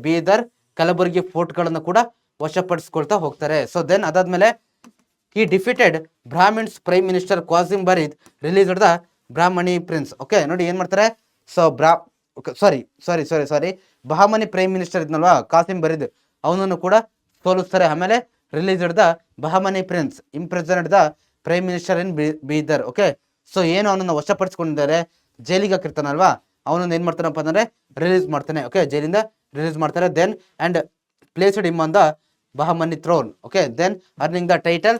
ಬೀದರ್ ಕಲಬುರ್ಗಿ ಫೋರ್ಟ್ ಗಳನ್ನ ಕೂಡ ವಶಪಡಿಸ್ಕೊಳ್ತಾ ಹೋಗ್ತಾರೆ. ಸೊ ದೆನ್ ಅದಾದ್ಮೇಲೆ he defeated Bahmani's prime minister Qasim Barid released the Bahmani prince. Okay, ನೋಡಿ ಏನ್ ಮಾಡ್ತಾರೆ? So sorry Bahmani prime minister ಇದ್ನಲ್ವಾ ಕಾಸಿಂ ಬರೀದ್, ಅವನನ್ನು ಕೂಡ ಸೋಲಿಸ್ತಾರೆ. ಆಮೇಲೆ released the Bahmani prince imprisoned the prime minister in Bidar. Okay, so ಏನು ಅವನನ್ನು ವಶಪಡಿಸ್ಕೊಂಡಿದ್ದಾರೆ, ಜೈಲಿಗೆ ಹಾಕಿರ್ತಾನಲ್ವಾ, ಅವನನ್ನು ಏನ್ ಮಾಡ್ತಾನಪ್ಪ ಅಂದ್ರೆ ರಿಲೀಸ್ ಮಾಡ್ತಾನೆ. ಓಕೆ, ಜೈಲಿಂದ ರಿಲೀಸ್ ಮಾಡ್ತಾರೆ. Then and placed him on the Bahmani throne. Okay, then earning the title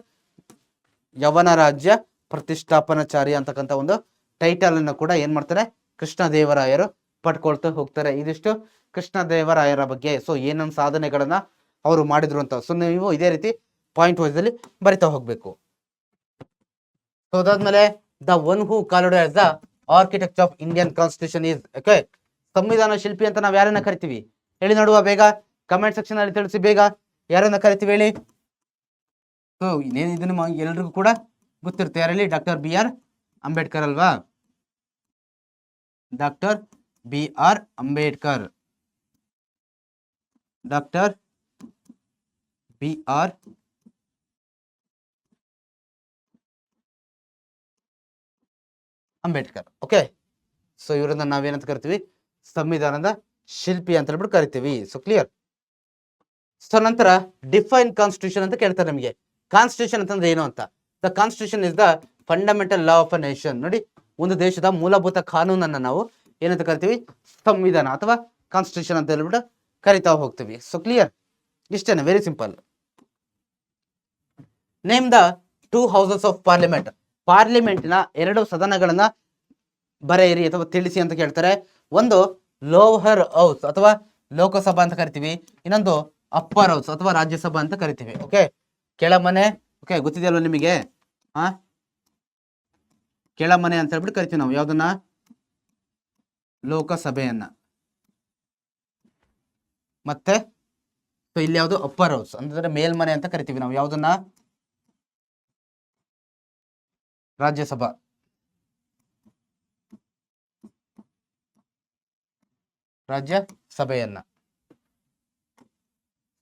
Yavana Rajya Pratishthapanacharya ಅಂತಕ್ಕಂಥ ಒಂದು ಟೈಟಲ್ ಅನ್ನು ಕೂಡ ಏನ್ ಮಾಡ್ತಾರೆ, ಕೃಷ್ಣದೇವರಾಯರು ಪಡ್ಕೊಳ್ತಾ ಹೋಗ್ತಾರೆ. ಇದಿಷ್ಟು ಕೃಷ್ಣದೇವರಾಯರ ಬಗ್ಗೆ. ಸೊ ಏನೊಂದು ಸಾಧನೆಗಳನ್ನ ಅವರು ಮಾಡಿದ್ರು ಅಂತ. ಸೊ ನೀವು ಇದೇ ರೀತಿ ಪಾಯಿಂಟ್ ವೈಸ್ ಅಲ್ಲಿ ಬರಿತಾ ಹೋಗ್ಬೇಕು. ಸೊ ಅದಾದ್ಮೇಲೆ the one who called as the architect of Indian constitution is. Okay, ಸಂವಿಧಾನ ಶಿಲ್ಪಿ ಅಂತ ನಾವ್ ಯಾರನ್ನ ಕರಿತೀವಿ ಹೇಳಿ ನೋಡುವ, ಬೇಗ ಕಮೆಂಟ್ ಸೆಕ್ಷನ್ ಅಲ್ಲಿ ತಿಳಿಸಿ, ಬೇಗ ಯಾರನ್ನ ಕರಿತೀವಿ ಹೇಳಿ. ಸೊ ಇದನ್ನು ಎಲ್ರಿಗೂ ಕೂಡ ಗೊತ್ತಿರುತ್ತೆ. ಯಾರಲ್ಲಿ? ಡಾಕ್ಟರ್ ಬಿ ಆರ್ ಅಂಬೇಡ್ಕರ್ ಅಲ್ವಾ? Doctor B R Ambedkar, doctor B R Ambedkar. Okay, so ಇವರನ್ನ ನಾವೇನಂತ ಕರಿತೀವಿ, ಸಂವಿಧಾನದ ಶಿಲ್ಪಿ ಅಂತ ಹೇಳ್ಬಿಟ್ಟು ಕರಿತೀವಿ. So clear. ಸೊ ನಂತರ ಡಿಫೈನ್ ಕಾನ್ಸ್ಟಿಟ್ಯೂಷನ್ ಅಂತ ಕೇಳ್ತಾರೆ ನಮಗೆ. ಕಾನ್ಸ್ಟಿಟ್ಯೂಷನ್ ಅಂತಂದ್ರೆ ಏನು ಅಂತ. The constitution is the fundamental law of a nation. ನೋಡಿ, ಒಂದು ದೇಶದ ಮೂಲಭೂತ ಕಾನೂನನ್ನ ನಾವು ಏನಂತ ಕರಿತೀವಿ, ಸಂವಿಧಾನ ಅಥವಾ ಕಾನ್ಸ್ಟಿಟ್ಯೂಷನ್ ಅಂತ ಹೇಳ್ಬಿಟ್ಟು ಕರಿತಾ ಹೋಗ್ತೀವಿ. ಸೊ ಕ್ಲಿಯರ್, ಇಷ್ಟೇನೆ, very simple. Name the 2 houses of parliament. ಪಾರ್ಲಿಮೆಂಟ್ನ 2 ಸದನಗಳನ್ನ ಬರೆಯಿರಿ ಅಥವಾ ತಿಳಿಸಿ ಅಂತ ಕೇಳ್ತಾರೆ. ಒಂದು ಲೋವರ್ ಹೌಸ್ ಅಥವಾ ಲೋಕಸಭಾ ಅಂತ ಕರಿತೀವಿ, ಇನ್ನೊಂದು ಅಪ್ಪರ್ ಹೌಸ್ ಅಥವಾ ರಾಜ್ಯಸಭಾ ಅಂತ ಕರಿತೀವಿ. ಓಕೆ, ಕೆಳಮನೆ. ಓಕೆ, ಗೊತ್ತಿದೆಯಲ್ವ ನಿಮಗೆ? ಕೆಳಮನೆ ಅಂತ ಹೇಳ್ಬಿಟ್ಟು ಕರಿತೀವಿ ನಾವು ಯಾವ್ದನ್ನ, ಲೋಕಸಭೆಯನ್ನ. ಮತ್ತೆ ಸೊ ಇಲ್ಲಿ ಯಾವುದು ಅಪ್ಪರ್ ಹೌಸ್ ಅಂತಂದ್ರೆ ಮೇಲ್ಮನೆ ಅಂತ ಕರಿತೀವಿ ನಾವು ಯಾವ್ದನ್ನ, ರಾಜ್ಯಸಭಾ. ರಾಜ್ಯಸಭೆಯನ್ನ.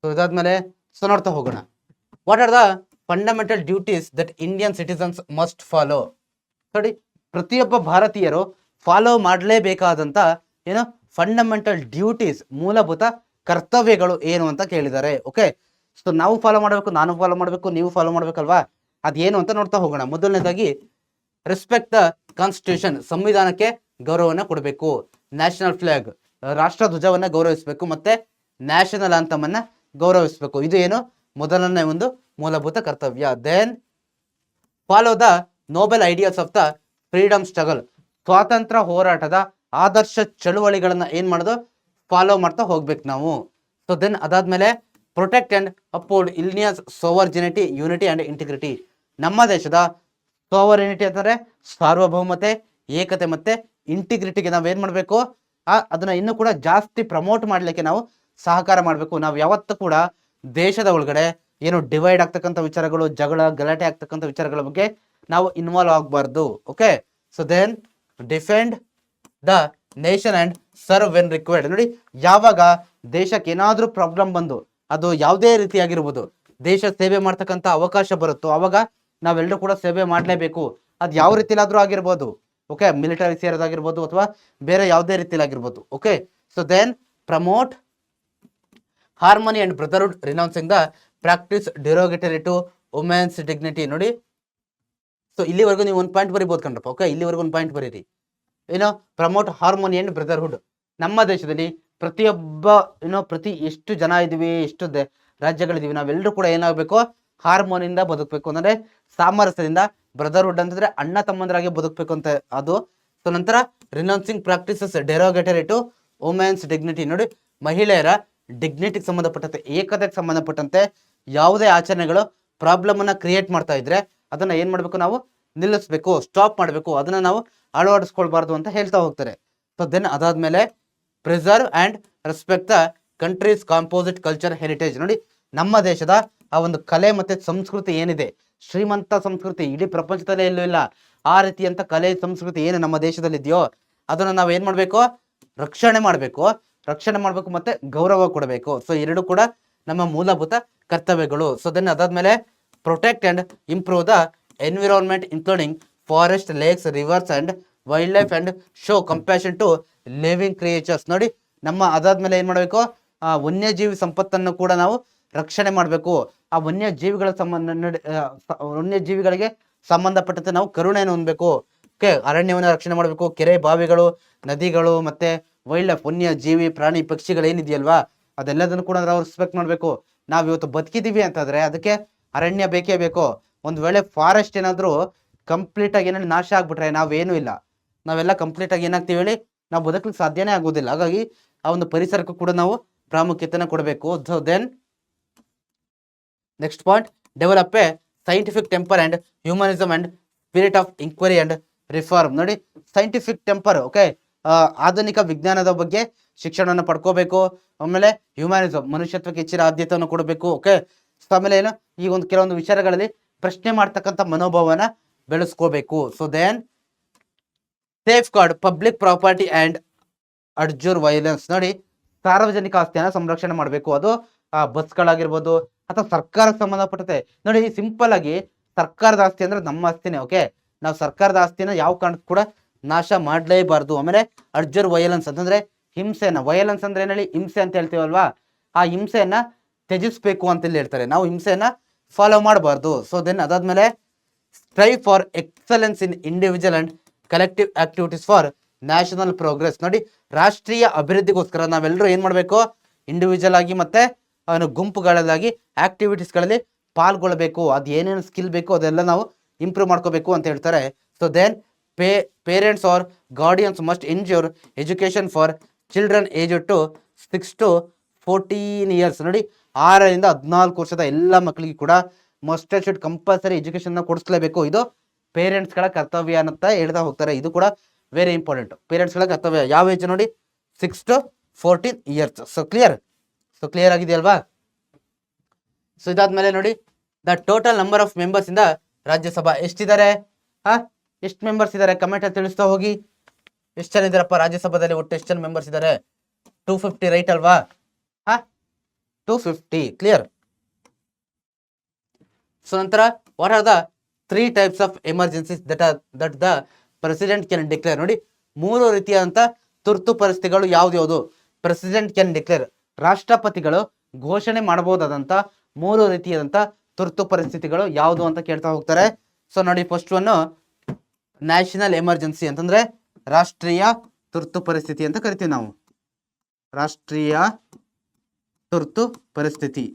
ಸೊ ಇದಾದ್ಮೇಲೆ ಸೊ ನೋಡ್ತಾ ಹೋಗೋಣ. What are the fundamental duties that Indian citizens must follow. ನೋಡಿ, ಪ್ರತಿಯೊಬ್ಬ ಭಾರತೀಯರು ಫಾಲೋ ಮಾಡಲೇಬೇಕಾದಂತ ಏನು ಫಂಡಮೆಂಟಲ್ ಡ್ಯೂಟೀಸ್, ಮೂಲಭೂತ ಕರ್ತವ್ಯಗಳು ಏನು ಅಂತ ಕೇಳಿದ್ದಾರೆ. ಓಕೆ, ಸೊ ನಾವು ಫಾಲೋ ಮಾಡಬೇಕು, ನಾನು ಫಾಲೋ ಮಾಡಬೇಕು, ನೀವು ಫಾಲೋ ಮಾಡ್ಬೇಕಲ್ವಾ, ಅದೇನು ಅಂತ ನೋಡ್ತಾ ಹೋಗೋಣ. ಮೊದಲನೇದಾಗಿ ರೆಸ್ಪೆಕ್ಟ್ ದ ಕಾನ್ಸ್ಟಿಟ್ಯೂಷನ್, ಸಂವಿಧಾನಕ್ಕೆ ಗೌರವನ ಕೊಡಬೇಕು. ನ್ಯಾಷನಲ್ ಫ್ಲಾಗ್, ರಾಷ್ಟ್ರ ಧ್ವಜವನ್ನ ಗೌರವಿಸಬೇಕು. ಮತ್ತೆ ನ್ಯಾಷನಲ್ ಆಂಥಮ್ ಅನ್ನ ಗೌರವಿಸಬೇಕು. ಇದು ಏನು ಮೊದಲನೇ ಒಂದು ಮೂಲಭೂತ ಕರ್ತವ್ಯ. Then follow the noble ideas of the freedom struggle, ಸ್ವಾತಂತ್ರ್ಯ ಹೋರಾಟದ ಆದರ್ಶ ಚಳುವಳಿಗಳನ್ನ ಏನ್ ಮಾಡೋದು, ಫಾಲೋ ಮಾಡ್ತಾ ಹೋಗ್ಬೇಕು ನಾವು. ಸೊ ದೆನ್ ಅದಾದ್ಮೇಲೆ protect and uphold India's sovereignty, unity and integrity. ನಮ್ಮ ದೇಶದ ಸೋವರಿನಿಟಿ ಅಂತಂದ್ರೆ ಸಾರ್ವಭೌಮತೆ, ಏಕತೆ ಮತ್ತೆ ಇಂಟಿಗ್ರಿಟಿಗೆ ನಾವು ಏನ್ ಮಾಡ್ಬೇಕು, ಅದನ್ನ ಇನ್ನೂ ಕೂಡ ಜಾಸ್ತಿ ಪ್ರಮೋಟ್ ಮಾಡ್ಲಿಕ್ಕೆ ನಾವು ಸಹಕಾರ ಮಾಡಬೇಕು. ನಾವು ಯಾವತ್ತೂ ಕೂಡ ದೇಶದ ಒಳಗಡೆ ಏನು ಡಿವೈಡ್ ಆಗ್ತಕ್ಕಂಥ ವಿಚಾರಗಳು, ಜಗಳ ಗಲಾಟೆ ಆಗ್ತಕ್ಕಂಥ ವಿಚಾರಗಳ ಬಗ್ಗೆ ನಾವು ಇನ್ವಾಲ್ವ್ ಆಗಬಾರ್ದು. Okay, so then defend the nation and serve when required. ನೋಡಿ, ಯಾವಾಗ ದೇಶಕ್ಕೆ ಏನಾದ್ರೂ ಪ್ರಾಬ್ಲಮ್ ಬಂದು, ಅದು ಯಾವುದೇ ರೀತಿಯಾಗಿರ್ಬೋದು, ದೇಶ ಸೇವೆ ಮಾಡ್ತಕ್ಕಂಥ ಅವಕಾಶ ಬರುತ್ತೋ ಅವಾಗ ನಾವೆಲ್ಲರೂ ಕೂಡ ಸೇವೆ ಮಾಡಲೇಬೇಕು. ಅದು ಯಾವ ರೀತಿಲಾದ್ರೂ ಆಗಿರ್ಬೋದು. ಓಕೆ, ಮಿಲಿಟರಿ ಸೇರೋದಾಗಿರ್ಬೋದು ಅಥವಾ ಬೇರೆ ಯಾವುದೇ ರೀತಿಲಾಗಿರ್ಬೋದು. Okay, so then promote harmony and brotherhood, renouncing the practice derogatory to women's dignity. ನೋಡಿ, ಸೊ ಇಲ್ಲಿವರೆಗೂ ನೀವು ಒಂದು ಪಾಯಿಂಟ್ ಬರಿಬೋದು ಕಣ್ರಪ್ಪ. ಓಕೆ, ಇಲ್ಲಿವರೆಗೂ ಒಂದು ಪಾಯಿಂಟ್ ಬರೀರಿ. ಏನೋ ಪ್ರಮೋಟ್ ಹಾರ್ಮೋನಿ ಅಂಡ್ ಬ್ರದರ್ಹುಡ್. ನಮ್ಮ ದೇಶದಲ್ಲಿ ಪ್ರತಿ ಎಷ್ಟು ಜನ ಇದೀವಿ, ಎಷ್ಟು ರಾಜ್ಯಗಳಿದೀವಿ, ನಾವೆಲ್ಲರೂ ಕೂಡ ಏನಾಗಬೇಕು, ಹಾರ್ಮೋನಿಯಿಂದ ಬದುಕಬೇಕು. ಅಂದ್ರೆ ಸಾಮರಸ್ಯದಿಂದ, ಬ್ರದರ್ಹುಡ್ ಅಂತಂದ್ರೆ ಅಣ್ಣ ತಮ್ಮಂದರಾಗಿ ಬದುಕಬೇಕು ಅಂತ ಅದು. ಸೊ ನಂತರ ರಿನೌನ್ಸಿಂಗ್ practices derogatory to women's dignity. ನೋಡಿ, ಮಹಿಳೆಯರ ಡಿಗ್ನಿಟಿಗೆ ಸಂಬಂಧಪಟ್ಟಂತೆ, ಏಕತೆಗೆ ಸಂಬಂಧಪಟ್ಟಂತೆ ಯಾವುದೇ ಆಚರಣೆಗಳು ಪ್ರಾಬ್ಲಮ್ ಅನ್ನ ಕ್ರಿಯೇಟ್ ಮಾಡ್ತಾ ಇದ್ರೆ ಅದನ್ನ ಏನ್ ಮಾಡ್ಬೇಕು, ನಾವು ನಿಲ್ಲಿಸ್ಬೇಕು, ಸ್ಟಾಪ್ ಮಾಡಬೇಕು, ಅದನ್ನ ನಾವು ಅಳವಡಿಸ್ಕೊಳ್ಬಾರ್ದು ಅಂತ ಹೇಳ್ತಾ ಹೋಗ್ತಾರೆ. ಸೊ ದೆನ್ ಅದಾದ್ಮೇಲೆ preserve and respect the countries composite culture heritage. ನೋಡಿ, ನಮ್ಮ ದೇಶದ ಆ ಒಂದು ಕಲೆ ಮತ್ತೆ ಸಂಸ್ಕೃತಿ ಏನಿದೆ, ಶ್ರೀಮಂತ ಸಂಸ್ಕೃತಿ ಇಡೀ ಪ್ರಪಂಚದಲ್ಲೇ ಎಲ್ಲೂ ಇಲ್ಲ. ಆ ರೀತಿಯಂತ ಕಲೆ ಸಂಸ್ಕೃತಿ ಏನು ನಮ್ಮ ದೇಶದಲ್ಲಿ ಇದೆಯೋ ಅದನ್ನ ನಾವು ಏನ್ ಮಾಡ್ಬೇಕು, ರಕ್ಷಣೆ ಮಾಡಬೇಕು ಮತ್ತೆ ಗೌರವ ಕೊಡಬೇಕು. ಸೊ ಎರಡು ಕೂಡ ನಮ್ಮ ಮೂಲಭೂತ ಕರ್ತವ್ಯಗಳು. ಸೊ ದೆನ್ ಅದಾದ್ಮೇಲೆ protect and improve the environment including forest, lakes, rivers and wildlife and show compassion to living creatures. ನೋಡಿ ನಮ್ಮ ಅದಾದ್ಮೇಲೆ ಏನ್ ಮಾಡಬೇಕು, ವನ್ಯಜೀವಿ ಸಂಪತ್ತನ್ನು ಕೂಡ ನಾವು ರಕ್ಷಣೆ ಮಾಡಬೇಕು. ಆ ವನ್ಯಜೀವಿಗಳ ವನ್ಯಜೀವಿಗಳಿಗೆ ಸಂಬಂಧಪಟ್ಟಂತೆ ನಾವು ಕರುಣೆಯನ್ನು ಹೊಂದಬೇಕು. ಓಕೆ, ಅರಣ್ಯವನ್ನು ರಕ್ಷಣೆ ಮಾಡಬೇಕು. ಕೆರೆ, ಬಾವಿಗಳು, ನದಿಗಳು, ಮತ್ತೆ ವೈಲ್ಡ್ ಲೈಫ್, ವನ್ಯ ಜೀವಿ, ಪ್ರಾಣಿ, ಪಕ್ಷಿಗಳು ಏನಿದೆಯಲ್ವಾ ಅದೆಲ್ಲದನ್ನು ಕೂಡ ನಾವು ರೆಸ್ಪೆಕ್ಟ್ ಮಾಡಬೇಕು. ನಾವು ಇವತ್ತು ಬದುಕಿದೀವಿ ಅಂತಂದ್ರೆ ಅದಕ್ಕೆ ಅರಣ್ಯ ಬೇಕೇ ಬೇಕು. ಒಂದ್ ವೇಳೆ ಫಾರೆಸ್ಟ್ ಏನಾದ್ರು ಕಂಪ್ಲೀಟ್ ಆಗಿ ಏನಾದ್ರು ನಾಶ ಆಗ್ಬಿಟ್ರೆ ನಾವೇನು ಇಲ್ಲ, ನಾವೆಲ್ಲ ಕಂಪ್ಲೀಟ್ ಆಗಿ ಏನಾಗ್ತೀವಿ ಹೇಳಿ, ನಾವು ಬದುಕಲಿಕ್ಕೆ ಸಾಧ್ಯನೇ ಆಗೋದಿಲ್ಲ. ಹಾಗಾಗಿ ಆ ಒಂದು ಪರಿಸರಕ್ಕೂ ಕೂಡ ನಾವು ಪ್ರಾಮುಖ್ಯತೆನ ಕೊಡಬೇಕು. So then next point, develop a scientific temper and humanism and spirit of inquiry and reform. ನೋಡಿ ಸೈಂಟಿಫಿಕ್ ಟೆಂಪರ್, ಓಕೆ, ಆಧುನಿಕ ವಿಜ್ಞಾನದ ಬಗ್ಗೆ ಶಿಕ್ಷಣವನ್ನು ಪಡ್ಕೋಬೇಕು. ಆಮೇಲೆ ಹ್ಯೂಮನಿಸಮ್, ಮನುಷ್ಯತ್ವಕ್ಕೆ ಹೆಚ್ಚಿನ ಆದ್ಯತೆಯನ್ನು ಕೊಡಬೇಕು. ಓಕೆ, ಸೊ ಆಮೇಲೆ ಏನು, ಈ ಒಂದು ಕೆಲವೊಂದು ವಿಚಾರಗಳಲ್ಲಿ ಪ್ರಶ್ನೆ ಮಾಡ್ತಕ್ಕಂಥ ಮನೋಭಾವನ ಬೆಳೆಸ್ಕೋಬೇಕು. So then safeguard public property and abjure violence. ನೋಡಿ ಸಾರ್ವಜನಿಕ ಆಸ್ತಿಯನ್ನು ಸಂರಕ್ಷಣೆ ಮಾಡಬೇಕು. ಅದು ಬಸ್ಗಳಾಗಿರ್ಬೋದು ಅಥವಾ ಸರ್ಕಾರಕ್ಕೆ ಸಂಬಂಧಪಟ್ಟಂತೆ. ನೋಡಿ ಸಿಂಪಲ್ ಆಗಿ ಸರ್ಕಾರದ ಆಸ್ತಿ ಅಂದ್ರೆ ನಮ್ಮ ಆಸ್ತಿನೇ. ಓಕೆ, ನಾವು ಸರ್ಕಾರದ ಆಸ್ತಿನ ಯಾವ ಕಾರಣಕ್ಕೂ ಕೂಡ ನಾಶ ಮಾಡಲೇಬಾರ್ದು. ಆಮೇಲೆ ಅಡ್ಜರ್ ವೈಲೆನ್ಸ್ ಅಂತಂದ್ರೆ ಹಿಂಸೆನ, ವೈಲೆನ್ಸ್ ಅಂದ್ರೆ ಏನ್ ಹೇಳಿ, ಹಿಂಸೆ ಅಂತ ಹೇಳ್ತೀವಲ್ವಾ, ಆ ಹಿಂಸೆಯನ್ನ ತ್ಯಜಿಸ್ಬೇಕು ಅಂತ ಹೇಳ್ತಾರೆ. ನಾವು ಹಿಂಸೆಯನ್ನ ಫಾಲೋ ಮಾಡಬಾರ್ದು. ಸೊ ದೆನ್ ಅದಾದ್ಮೇಲೆ strive for excellence in individual and collective activities for national progress. ನೋಡಿ ರಾಷ್ಟ್ರೀಯ ಅಭಿವೃದ್ಧಿಗೋಸ್ಕರ ನಾವೆಲ್ಲರೂ ಏನ್ ಮಾಡಬೇಕು, ಇಂಡಿವಿಜುವಲ್ ಆಗಿ ಮತ್ತೆ ಗುಂಪುಗಳಾಗಿ ಆಕ್ಟಿವಿಟೀಸ್ಗಳಲ್ಲಿ ಪಾಲ್ಗೊಳ್ಬೇಕು. ಅದು ಏನೇನು ಸ್ಕಿಲ್ ಬೇಕು ಅದೆಲ್ಲ ನಾವು ಇಂಪ್ರೂವ್ ಮಾಡ್ಕೋಬೇಕು ಅಂತ ಹೇಳ್ತಾರೆ. So then parents or guardians must ensure education for children age to 6 to 14 years. ನೋಡಿ 6 ರಿಂದ 14 ವರ್ಷದ ಎಲ್ಲ ಮಕ್ಕಳಿಗೆ ಕೂಡ ಮಸ್ಟ್ ಶುಡ್ ಕಂಪಲ್ಸರಿ ಎಜುಕೇಶನ್ ಕೊಡಿಸ್ಲೇಬೇಕು. ಇದು ಪೇರೆಂಟ್ಸ್ಗಳ ಕರ್ತವ್ಯ ಅಂತ ಹೇಳ್ತಾ ಹೋಗ್ತಾರೆ. ಇದು ಕೂಡ ವೆರಿ ಇಂಪಾರ್ಟೆಂಟ್. ಪೇರೆಂಟ್ಸ್ಗಳ ಕರ್ತವ್ಯ ಯಾವ ಏಜ್ ನೋಡಿ, 6 to 14 ಇಯರ್ಸ್. ಸೊ ಕ್ಲಿಯರ್ ಆಗಿದೆಯಲ್ವಾ? ಸೊ ಇದಾದ್ಮೇಲೆ ನೋಡಿ the total number of members in the Rajya Sabha ಎಷ್ಟಿದ್ದಾರೆ, ಎಷ್ಟು ಮೆಂಬರ್ಸ್ ಇದ್ದಾರೆ ಕಮೆಂಟ್ ಅಲ್ಲಿ ತಿಳಿಸ್ತಾ ಹೋಗಿ. ಎಷ್ಟು ಜನ ಇದಾರಪ್ಪ ರಾಜ್ಯಸಭಾದಲ್ಲಿ, ಒಟ್ಟು ಎಷ್ಟು ಜನ ಮೆಂಬರ್ಸ್ ಇದ್ದಾರೆ? 250 ರೈಟ್ ಅಲ್ವಾ? 250 ಕ್ಲಿಯರ್. ಸೊ ನಂತರ what are the 3 types of emergencies that the president can declare. ನೋಡಿ 3 ರೀತಿಯಾದಂತ ತುರ್ತು ಪರಿಸ್ಥಿತಿಗಳು ಯಾವ್ದು ಪ್ರೆಸಿಡೆಂಟ್ ಕ್ಯಾನ್ ಡಿಕ್ಲೇರ್, ರಾಷ್ಟ್ರಪತಿಗಳು ಘೋಷಣೆ ಮಾಡಬಹುದಾದಂತ 3 ರೀತಿಯಾದಂತ ತುರ್ತು ಪರಿಸ್ಥಿತಿಗಳು ಯಾವುದು ಅಂತ ಕೇಳ್ತಾ ಹೋಗ್ತಾರೆ. ಸೊ ನೋಡಿ ಫಸ್ಟ್ ಒನ್ ನ್ಯಾಷನಲ್ ಎಮರ್ಜೆನ್ಸಿ ಅಂತಂದ್ರೆ ರಾಷ್ಟ್ರೀಯ ತುರ್ತು ಪರಿಸ್ಥಿತಿ ಅಂತ ಕರಿತೀವಿ ನಾವು. ರಾಷ್ಟ್ರೀಯ ತುರ್ತು ಪರಿಸ್ಥಿತಿ.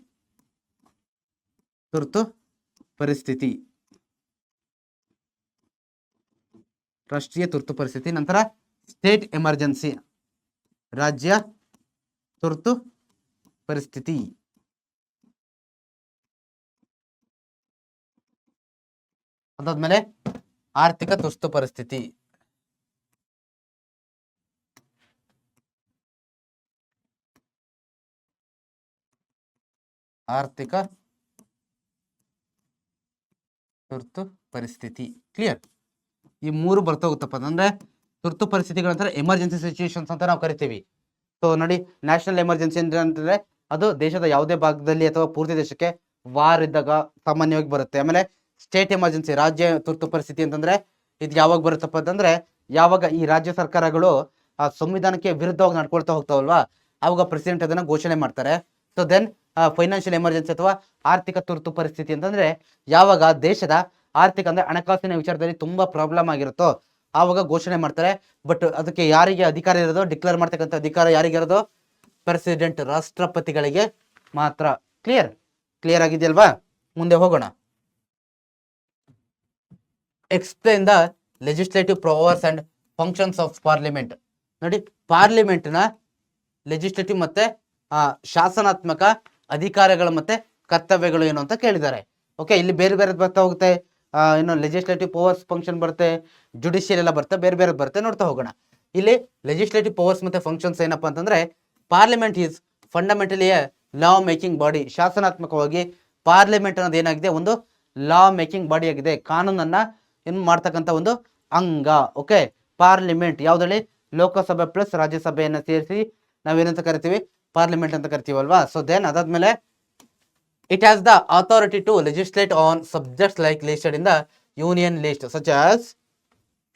ರಾಷ್ಟ್ರೀಯ ತುರ್ತು ಪರಿಸ್ಥಿತಿ. ನಂತರ ಸ್ಟೇಟ್ ಎಮರ್ಜೆನ್ಸಿ, ರಾಜ್ಯ ತುರ್ತು ಪರಿಸ್ಥಿತಿ. ಅದಾದ್ಮೇಲೆ ಆರ್ಥಿಕ ತುರ್ತು ಪರಿಸ್ಥಿತಿ. ಆರ್ಥಿಕ ತುರ್ತು ಪರಿಸ್ಥಿತಿ ಕ್ಲಿಯರ್. ಈ 3 ಬರ್ತಾ ಹೋಗುತ್ತಪ್ಪ ಅಂದ್ರೆ ತುರ್ತು ಪರಿಸ್ಥಿತಿಗಳಂತಾರೆ ಎಮರ್ಜೆನ್ಸಿ ಸಿಚುವೇಶನ್ಸ್ ಅಂತ ನಾವು ಕರಿತೀವಿ. ಸೊ ನೋಡಿ ನ್ಯಾಷನಲ್ ಎಮರ್ಜೆನ್ಸಿ ಅಂತಂದ್ರೆ ಅದು ದೇಶದ ಯಾವುದೇ ಭಾಗದಲ್ಲಿ ಅಥವಾ ಪೂರ್ತಿ ದೇಶಕ್ಕೆ ವಾರ್ ಇದ್ದಾಗ ಸಾಮಾನ್ಯವಾಗಿ ಬರುತ್ತೆ. ಆಮೇಲೆ ಸ್ಟೇಟ್ ಎಮರ್ಜೆನ್ಸಿ, ರಾಜ್ಯ ತುರ್ತು ಪರಿಸ್ಥಿತಿ ಅಂತಂದ್ರೆ ಇದು ಯಾವಾಗ ಬರುತ್ತಪ್ಪ ಅಂತಂದ್ರೆ ಯಾವಾಗ ಈ ರಾಜ್ಯ ಸರ್ಕಾರಗಳು ಆ ಸಂವಿಧಾನಕ್ಕೆ ವಿರುದ್ಧವಾಗಿ ನಡ್ಕೊಳ್ತಾ ಹೋಗ್ತಾವಲ್ವಾ, ಆವಾಗ ಪ್ರೆಸಿಡೆಂಟ್ ಅದನ್ನ ಘೋಷಣೆ ಮಾಡ್ತಾರೆ. ಸೊ ದೆನ್ ಫೈನಾನ್ಷಿಯಲ್ ಎಮರ್ಜೆನ್ಸಿ ಅಥವಾ ಆರ್ಥಿಕ ತುರ್ತು ಪರಿಸ್ಥಿತಿ ಅಂತಂದ್ರೆ ಯಾವಾಗ ದೇಶದ ಆರ್ಥಿಕ ಅಂದ್ರೆ ಹಣಕಾಸಿನ ವಿಚಾರದಲ್ಲಿ ತುಂಬಾ ಪ್ರಾಬ್ಲಮ್ ಆಗಿರುತ್ತೋ ಆವಾಗ ಘೋಷಣೆ ಮಾಡ್ತಾರೆ. ಬಟ್ ಅದಕ್ಕೆ ಯಾರಿಗೆ ಅಧಿಕಾರ ಇರೋದು, ಡಿಕ್ಲೇರ್ ಮಾಡ್ತಕ್ಕಂಥ ಅಧಿಕಾರ ಯಾರಿಗಿರೋದು? ಪ್ರೆಸಿಡೆಂಟ್, ರಾಷ್ಟ್ರಪತಿಗಳಿಗೆ ಮಾತ್ರ. ಕ್ಲಿಯರ್ ಆಗಿದೆಯಲ್ವಾ? ಮುಂದೆ ಹೋಗೋಣ. Explain the legislative powers and functions of parliament. ನೋಡಿ ಪಾರ್ಲಿಮೆಂಟ್ ನ ಲೆಜಿಸ್ಲೇಟಿವ್ ಮತ್ತೆ ಶಾಸನಾತ್ಮಕ ಅಧಿಕಾರಗಳು ಮತ್ತೆ ಕರ್ತವ್ಯಗಳು ಏನು ಅಂತ ಕೇಳಿದ್ದಾರೆ. ಓಕೆ, ಇಲ್ಲಿ ಬೇರೆ ಬೇರೆ ಬರ್ತಾ ಹೋಗುತ್ತೆ. ಇನ್ನು ಲೆಜಿಸ್ಲೇಟಿವ್ ಪವರ್ಸ್ ಫಂಕ್ಷನ್ ಬರುತ್ತೆ, ಜುಡಿಷಿಯಲ್ ಎಲ್ಲ ಬರುತ್ತೆ, ಬೇರೆ ಬೇರೆ ಬರುತ್ತೆ, ನೋಡ್ತಾ ಹೋಗೋಣ. ಇಲ್ಲಿ ಲೆಜಿಸ್ಲೇಟಿವ್ ಪವರ್ಸ್ ಮತ್ತೆ ಫಂಕ್ಷನ್ಸ್ ಏನಪ್ಪಾ ಅಂತಂದ್ರೆ parliament is fundamentally a law making body. ಶಾಸನಾತ್ಮಕವಾಗಿ ಪಾರ್ಲಿಮೆಂಟ್ ಅನ್ನೋದು ಏನಾಗಿದೆ, ಒಂದು ಲಾ ಮೇಕಿಂಗ್ ಬಾಡಿ ಆಗಿದೆ, ಕಾನೂನನ್ನ ಏನು ಮಾಡ್ತಕ್ಕಂಥ ಒಂದು ಅಂಗ. ಓಕೆ, ಪಾರ್ಲಿಮೆಂಟ್ ಯಾವ್ದ್ರಲ್ಲಿ ಲೋಕಸಭೆ ಪ್ಲಸ್ ರಾಜ್ಯಸಭೆಯನ್ನು ಸೇರಿಸಿ ನಾವೇನಂತ ಕರಿತೀವಿ, ಪಾರ್ಲಿಮೆಂಟ್ ಅಂತ ಕರಿತೀವಲ್ವಾ. ಸೊ ದೆನ್ ಅದಾದ್ಮೇಲೆ it has the authority to legislate on subjects like listed in the union list such as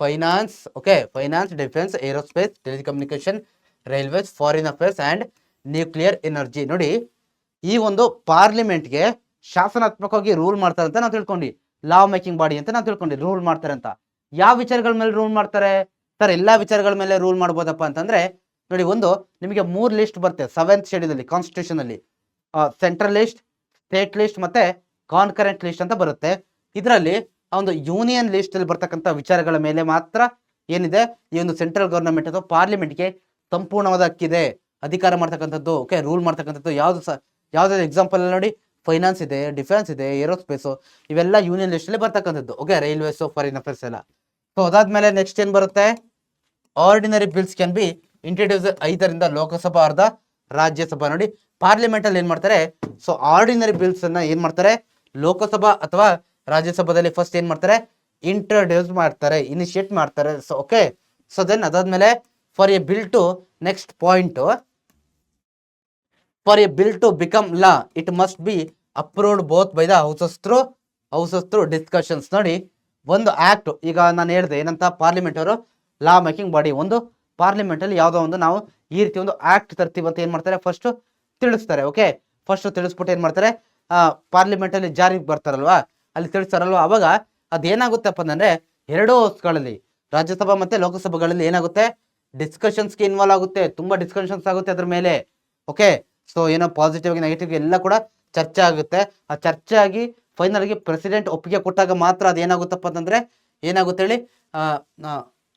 finance, okay, finance, defence, aerospace, telecommunication, railways, foreign affairs and nuclear energy. ನೋಡಿ, ಈ ಒಂದು ಪಾರ್ಲಿಮೆಂಟ್ಗೆ ಶಾಸನಾತ್ಮಕವಾಗಿ rule ಮಾಡ್ತಾರೆ ಅಂತ ನಾವು ತಿಳ್ಕೊಂಡ್ವಿ. ಲಾ making body ಅಂತ ನಾವು ತಿಳ್ಕೊಂಡ್ವಿ, ರೂಲ್ ಮಾಡ್ತಾರೆ ಅಂತ. ಯಾವ ವಿಚಾರಗಳ ಮೇಲೆ ರೂಲ್ ಮಾಡ್ತಾರೆ ಸರ್? ಎಲ್ಲಾ ವಿಚಾರಗಳ ಮೇಲೆ ರೂಲ್ ಮಾಡ್ಬೋದಪ್ಪ ಅಂತಂದ್ರೆ ನೋಡಿ, ಒಂದು ನಿಮಗೆ 3 ಲಿಸ್ಟ್ ಬರುತ್ತೆ 7th ಶೆಡ್ಯೂಲ್ ಅಲ್ಲಿ ಕಾನ್ಸ್ಟಿಟ್ಯೂಷನ್ ಅಲ್ಲಿ. ಸೆಂಟ್ರಲ್ ಲಿಸ್ಟ್, ಸ್ಟೇಟ್ ಲಿಸ್ಟ್ ಮತ್ತೆ ಕಾನ್ಕರೆಂಟ್ ಲಿಸ್ಟ್ ಅಂತ ಬರುತ್ತೆ. ಇದರಲ್ಲಿ ಆ ಒಂದು ಯೂನಿಯನ್ ಲಿಸ್ಟ್ ಅಲ್ಲಿ ಬರ್ತಕ್ಕಂಥ ವಿಚಾರಗಳ ಮೇಲೆ ಮಾತ್ರ ಏನಿದೆ, ಈ ಒಂದು ಸೆಂಟ್ರಲ್ ಗವರ್ನಮೆಂಟ್ ಅಥವಾ ಪಾರ್ಲಿಮೆಂಟ್ಗೆ ಸಂಪೂರ್ಣವಾದ ಹಕ್ಕಿದೆ, ಅಧಿಕಾರ ಮಾಡ್ತಕ್ಕಂಥದ್ದು, ಓಕೆ, ರೂಲ್ ಮಾಡ್ತಕ್ಕಂಥದ್ದು. ಯಾವ್ದು ಎಕ್ಸಾಂಪಲ್ ನೋಡಿ, ಫೈನಾನ್ಸ್ ಇದೆ, ಡಿಫೆನ್ಸ್ ಇದೆ, ಏರೋಸ್ಪೇಸು, ಇವೆಲ್ಲ ಯೂನಿಯನ್ ಲಿಸ್ಟ್ ಅಲ್ಲಿ ಬರ್ತಕ್ಕಂಥದ್ದು. ಓಕೆ, ರೈಲ್ವೇಸ್, ಫಾರಿನ್ ಅಫೇರ್ಸ್ ಎಲ್ಲ. ಸೊ ಅದಾದ್ಮೇಲೆ ನೆಕ್ಸ್ಟ್ ಏನ್ ಬರುತ್ತೆ, ordinary bills can be introduce ಐದರಿಂದ ಲೋಕಸಭಾ ಅರ್ಧ ರಾಜ್ಯಸಭಾ. ನೋಡಿ, ಪಾರ್ಲಿಮೆಂಟ್ ಅಲ್ಲಿ ಏನ್ ಮಾಡ್ತಾರೆ, ಸೊ ಆರ್ಡಿನರಿ ಬಿಲ್ಸ್ ಅನ್ನ ಏನ್ ಮಾಡ್ತಾರೆ, ಲೋಕಸಭಾ ಅಥವಾ ರಾಜ್ಯಸಭಾದಲ್ಲಿ ಫಸ್ಟ್ ಏನ್ ಮಾಡ್ತಾರೆ, ಇಂಟ್ರೊಡ್ಯೂಸ್ ಮಾಡ್ತಾರೆ, ಇನಿಷಿಯೇಟ್ ಮಾಡ್ತಾರೆ. ಸೊ ಓಕೆ, ಸೊ ದೆನ್ ಅದಾದ್ಮೇಲೆ for a bill to, next point, for a bill to become law it must be approved both by the houses through discussions. ನೋಡಿ, ಒಂದು ಆಕ್ಟ್, ಈಗ ನಾನು ಹೇಳಿದೆ ಏನಂತ, ಪಾರ್ಲಿಮೆಂಟ್ ಅವರು ಲಾ ಮೇಕಿಂಗ್ ಬಾಡಿ. ಒಂದು parliament ಅಲ್ಲಿ ಯಾವುದೋ ಒಂದು ನಾವು ಈ ರೀತಿ ಒಂದು ಆಕ್ಟ್ ತರ್ತೀವಿ ಅಂತ ಏನ್ ಮಾಡ್ತಾರೆ, ಫಸ್ಟ್ ತಿಳಿಸ್ತಾರೆ. ಓಕೆ, ಫಸ್ಟ್ ತಿಳಿಸ್ಬಿಟ್ಟು ಏನ್ ಮಾಡ್ತಾರೆ, ಪಾರ್ಲಿಮೆಂಟ್ ಅಲ್ಲಿ ಜಾರಿಗೆ ಬರ್ತಾರಲ್ವಾ, ಅಲ್ಲಿ ತಿಳಿಸ್ತಾರಲ್ವಾ, ಅವಾಗ ಅದೇನಾಗುತ್ತಪ್ಪ ಅಂದ್ರೆ 2 ಹೌಸ್ಗಳಲ್ಲಿ, ರಾಜ್ಯಸಭಾ ಮತ್ತೆ ಲೋಕಸಭೆಗಳಲ್ಲಿ ಏನಾಗುತ್ತೆ, ಡಿಸ್ಕಷನ್ಸ್ಗೆ ಇನ್ವಾಲ್ವ್ ಆಗುತ್ತೆ, ತುಂಬಾ ಡಿಸ್ಕಷನ್ಸ್ ಆಗುತ್ತೆ ಅದ್ರ ಮೇಲೆ. ಓಕೆ, ಸೊ ಏನೋ ಪಾಸಿಟಿವ್ ಆಗಿ ನೆಗೆಟಿವ್ ಎಲ್ಲ ಕೂಡ ಚರ್ಚೆ ಆಗುತ್ತೆ. ಆ ಚರ್ಚೆ ಆಗಿ ಫೈನಲ್ ಆಗಿ ಪ್ರೆಸಿಡೆಂಟ್ ಒಪ್ಪಿಗೆ ಕೊಟ್ಟಾಗ ಮಾತ್ರ ಅದೇನಾಗುತ್ತಪ್ಪ ಅಂತಂದ್ರೆ ಏನಾಗುತ್ತೆ ಹೇಳಿ,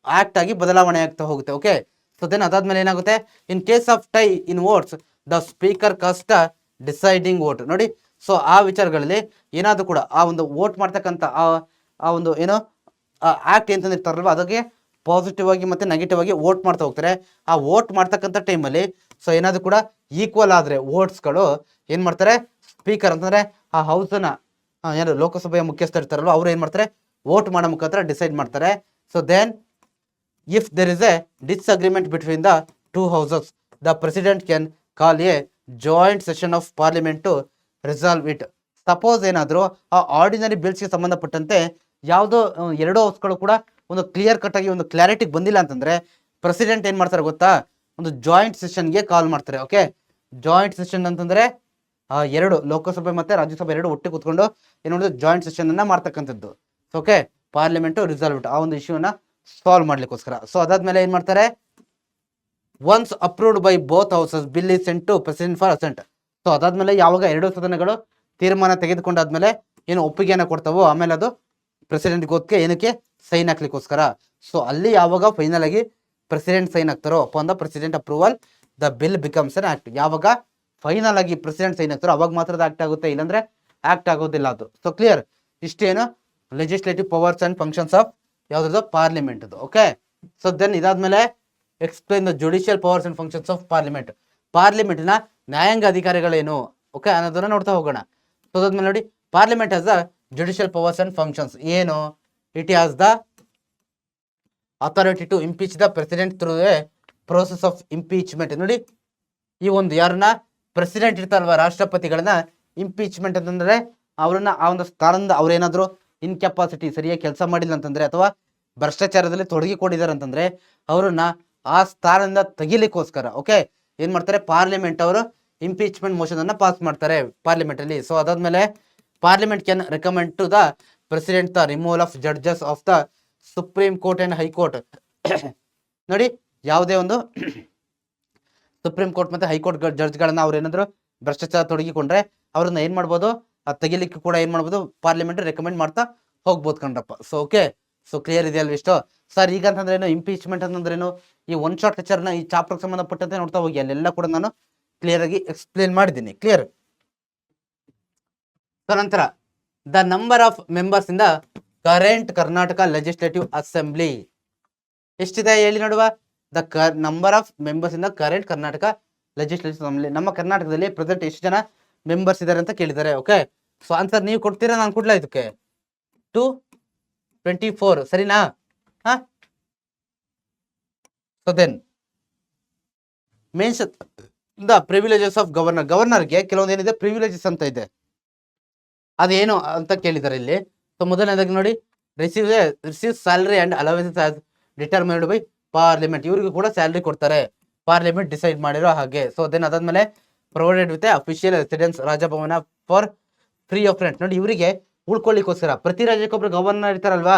ಆಕ್ಟ್ ಆಗಿ ಬದಲಾವಣೆ ಆಗ್ತಾ ಹೋಗುತ್ತೆ. ಓಕೆ, ಸೊ ದೆನ್ ಅದಾದ್ಮೇಲೆ ಏನಾಗುತ್ತೆ, ಇನ್ case of tie in votes the speaker cost deciding vote. ನೋಡಿ, ಸೊ ಆ ವಿಚಾರಗಳಲ್ಲಿ ಏನಾದ್ರು ಕೂಡ ಆ ಒಂದು ವೋಟ್ ಮಾಡ್ತಕ್ಕಂಥ ಆ ಒಂದು ಏನೋ ಆಕ್ಟ್ ಏನ್ ಇರ್ತಾರಲ್ವ, ಅದಕ್ಕೆ ಪಾಸಿಟಿವ್ ಆಗಿ ಮತ್ತೆ ನೆಗೆಟಿವ್ ಆಗಿ ವೋಟ್ ಮಾಡ್ತಾ ಹೋಗ್ತಾರೆ. ಆ ವೋಟ್ ಮಾಡ್ತಕ್ಕಂಥ ಟೈಮಲ್ಲಿ ಸೊ ಏನಾದ್ರು ಕೂಡ ಈಕ್ವಲ್ ಆದ್ರೆ ವೋಟ್ಸ್ಗಳು ಏನ್ ಮಾಡ್ತಾರೆ, ಸ್ಪೀಕರ್ ಅಂತಂದ್ರೆ ಆ ಹೌಸ್ನ ಏನು ಲೋಕಸಭೆಯ ಮುಖ್ಯಸ್ಥರು ಇರ್ತಾರಲ್ವ, ಅವ್ರು ಏನ್ ಮಾಡ್ತಾರೆ, ವೋಟ್ ಮಾಡೋ ಮುಖಾಂತರ ಡಿಸೈಡ್ ಮಾಡ್ತಾರೆ. So then if there is a disagreement between the 2 houses the president can call a joint session of parliament to resolve it. Suppose ಏನಾದ್ರು ಆ ಆರ್ಡಿನರಿ ಬಿಲ್ಸ್ಗೆ ಸಂಬಂಧಪಟ್ಟಂತೆ ಯಾವುದೋ 2 ಹೌಸ್ಗಳು ಕೂಡ ಒಂದು ಕ್ಲಿಯರ್ ಕಟ್ ಆಗಿ ಒಂದು ಕ್ಲಾರಿಟಿಗೆ ಬಂದಿಲ್ಲ ಅಂತಂದ್ರೆ ಪ್ರೆಸಿಡೆಂಟ್ ಏನ್ ಮಾಡ್ತಾರೆ ಗೊತ್ತಾ, ಒಂದು ಜಾಯಿಂಟ್ ಸೆಷನ್ಗೆ ಕಾಲ್ ಮಾಡ್ತಾರೆ. ಓಕೆ, ಜಾಯಿಂಟ್ ಸೆಷನ್ ಅಂತಂದ್ರೆ 2 ಲೋಕಸಭೆ ಮತ್ತೆ ರಾಜ್ಯಸಭೆ 2 ಒಟ್ಟಿಗೆ ಕೂತ್ಕೊಂಡು ಏನು ಮಾಡೋದು, ಜಾಯಿಂಟ್ ಸೆಷನ್ ಅನ್ನ ಮಾಡ್ತಕ್ಕಂಥದ್ದು. ಓಕೆ, ಪಾರ್ಲಿಮೆಂಟ್ ರಿಸಾಲ್ವ್ ಇಟ್, ಆ ಒಂದು ಇಶ್ಯೂನ ಸಾಲ್ವ್ ಮಾಡ್ಲಿಕ್ಕೋಸ್ಕರ. ಸೊ ಅದಾದ್ಮೇಲೆ ಏನ್ ಮಾಡ್ತಾರೆ, once approved by both houses bill is sent to president for assent. So ಅದಾದ್ಮೇಲೆ ಯಾವಾಗ 2 ಸದನಗಳು ತೀರ್ಮಾನ ತೆಗೆದುಕೊಂಡಾದ್ಮೇಲೆ ಏನು ಒಪ್ಪಿಗೆನ ಕೊಡ್ತಾವೋ, ಆಮೇಲೆ ಅದು ಪ್ರೆಸಿಡೆಂಟ್ ಗೊತ್ತಿಗೆ ಏನಕ್ಕೆ ಸೈನ್ ಹಾಕ್ಲಿಕ್ಕೋಸ್ಕರ. ಸೊ ಅಲ್ಲಿ ಯಾವಾಗ ಫೈನಲ್ ಆಗಿ ಪ್ರೆಸಿಡೆಂಟ್ ಸೈನ್ ಹಾಕ್ತಾರೋ, upon the president approval the bill becomes an act. ಯಾವಾಗ ಫೈನಲ್ ಆಗಿ ಪ್ರೆಸಿಡೆಂಟ್ ಸೈನ್ ಹಾಕ್ತಾರೋ ಅವಾಗ ಮಾತ್ರ ಆಕ್ಟ್ ಆಗುತ್ತೆ, ಇಲ್ಲಾಂದ್ರೆ ಆಕ್ಟ್ ಆಗೋದಿಲ್ಲ ಅದು. ಸೊ ಕ್ಲಿಯರ್, ಇಷ್ಟೇನು legislative powers and functions of ಯಾವ್ದು, ಪಾರ್ಲಿಮೆಂಟ್. ಓಕೆ, ಸೊ ದೆನ್ ಇದಾದ್ಮೇಲೆ explain the judicial powers and functions of parliament. ಪಾರ್ಲಿಮೆಂಟ್ನ ನ್ಯಾಯಾಂಗ ಅಧಿಕಾರಿಗಳೇನು, ಓಕೆ, ಅನ್ನೋದನ್ನ ನೋಡ್ತಾ ಹೋಗೋಣ. ಸೊ ಅದಾದ್ಮೇಲೆ ನೋಡಿ, parliament has the judicial powers and functions. ಏನು, it has the authority to impeach the president through a process of impeachment. ನೋಡಿ, ಈ ಒಂದು ಯಾರನ್ನ ಪ್ರೆಸಿಡೆಂಟ್ ಇರ್ತಾರಲ್ವ, ರಾಷ್ಟ್ರಪತಿಗಳನ್ನ ಇಂಪೀಚ್ಮೆಂಟ್ ಅಂತಂದ್ರೆ ಅವ್ರನ್ನ ಆ ಒಂದು ಸ್ಥಾನದಿಂದ ಅವ್ರೇನಾದ್ರು ಇನ್ಕೆಪಾಸಿಟಿ, ಸರಿಯಾಗಿ ಕೆಲಸ ಮಾಡಿಲ್ಲ ಅಂತಂದ್ರೆ ಅಥವಾ ಭ್ರಷ್ಟಾಚಾರದಲ್ಲಿ ತೊಡಗಿಕೊಂಡಿದ್ದಾರೆ ಅಂತಂದ್ರೆ ಅವ್ರನ್ನ ಆ ಸ್ಥಾನದಿಂದ ತೆಗಿಲಿಕ್ಕೋಸ್ಕರ ಓಕೆ ಏನ್ ಮಾಡ್ತಾರೆ, ಪಾರ್ಲಿಮೆಂಟ್ ಅವರು ಇಂಪೀಚ್ಮೆಂಟ್ ಮೋಷನ್ ಅನ್ನ ಪಾಸ್ ಮಾಡ್ತಾರೆ ಪಾರ್ಲಿಮೆಂಟ್ ಅಲ್ಲಿ. ಸೊ ಅದಾದ್ಮೇಲೆ parliament can recommend to the president the removal of judges of the supreme court and high court. ನೋಡಿ, ಯಾವುದೇ ಒಂದು ಸುಪ್ರೀಂ ಕೋರ್ಟ್ ಮತ್ತೆ ಹೈಕೋರ್ಟ್ ಜಡ್ಜ್ಗಳನ್ನ ಅವ್ರು ಏನಾದ್ರು ಭ್ರಷ್ಟಾಚಾರ ತೊಡಗಿಕೊಂಡ್ರೆ ಅವ್ರನ್ನ ಏನ್ ಮಾಡ್ಬೋದು, ತೆಗಿಲಿಕ್ಕೆ ಕೂಡ ಏನ್ ಮಾಡ್ಬೋದು, ಪಾರ್ಲಿಮೆಂಟ್ ರೆಕಮೆಂಡ್ ಮಾಡ್ತಾ ಹೋಗ್ಬೋದು ಕಣ್ರಪ್ಪ. ಸೊ ಓಕೆ, ಸೊ ಕ್ಲಿಯರ್ ಇದೆಯಲ್ವ ಇಷ್ಟು ಸರ್. ಈಗ ಅಂತಂದ್ರೆ ಏನು, ಇಂಪೀಚ್ಮೆಂಟ್ ಅಂತಂದ್ರೇನು, ಈ ಒನ್ ಶಾಟ್ ಲೆಕ್ಚರ್ನ ಈ ಚಾಪ್ಟರ್ ಸಂಬಂಧಪಟ್ಟಂತೆ ನೋಡ್ತಾ ಹೋಗಿ, ಅಲ್ಲೆಲ್ಲ ಕೂಡ ನಾನು ಕ್ಲಿಯರ್ ಆಗಿ ಎಕ್ಸ್ಪ್ಲೇನ್ ಮಾಡಿದ್ದೀನಿ. ಕ್ಲಿಯರ್. ಸೊ ನಂತರ the number of members in the current Karnataka legislative assembly ಎಷ್ಟಿದೆ ಹೇಳಿ ನೋಡುವ. The number of members in the current Karnataka legislative assembly, ನಮ್ಮ ಕರ್ನಾಟಕದಲ್ಲಿ ಪ್ರೆಸೆಂಟ್ ಎಷ್ಟು ಜನ ಮೆಂಬರ್ಸ್ ಇದ್ದಾರೆ ಅಂತ ಕೇಳಿದ್ದಾರೆ. ಓಕೆ, ಸೊ ಆನ್ಸರ್ ನೀವು ಕೊಡ್ತೀರಾ, ನಾನು ಕೊಡ್ಲಾ ಇದಕ್ಕೆ 224 ಸರಿನಾ? ಹಾ, so then mention the privileges of governor. ಗವರ್ನರ್ಗೆ ಕೆಲವೊಂದು ಏನಿದೆ ಪ್ರಿವಿಲೇಜಸ್ ಅಂತ ಇದೆ, ಅದೇನು ಅಂತ ಕೇಳಿದ್ದಾರೆ ಇಲ್ಲಿ. ಸೊ ಮೊದಲನೇದಾಗಿ ನೋಡಿ, receive salary and allowances as determined by parliament. ಇವರಿಗೂ ಕೂಡ ಸ್ಯಾಲರಿ ಕೊಡ್ತಾರೆ, ಪಾರ್ಲಿಮೆಂಟ್ ಡಿಸೈಡ್ ಮಾಡಿರೋ ಹಾಗೆ. ಸೊ ದೆನ್ ಅದಾದ್ಮೇಲೆ provided with official residence Raj Bhavan for free of rent. ನೋಡಿ ಇವರಿಗೆ ಉಳ್ಕೊಳ್ಳಿಕ್ಕೋಸ್ಕರ ಪ್ರತಿ ರಾಜ್ಯಕ್ಕೆ ಒಬ್ರು ಗವರ್ನರ್ ಇರ್ತಾರಲ್ವಾ,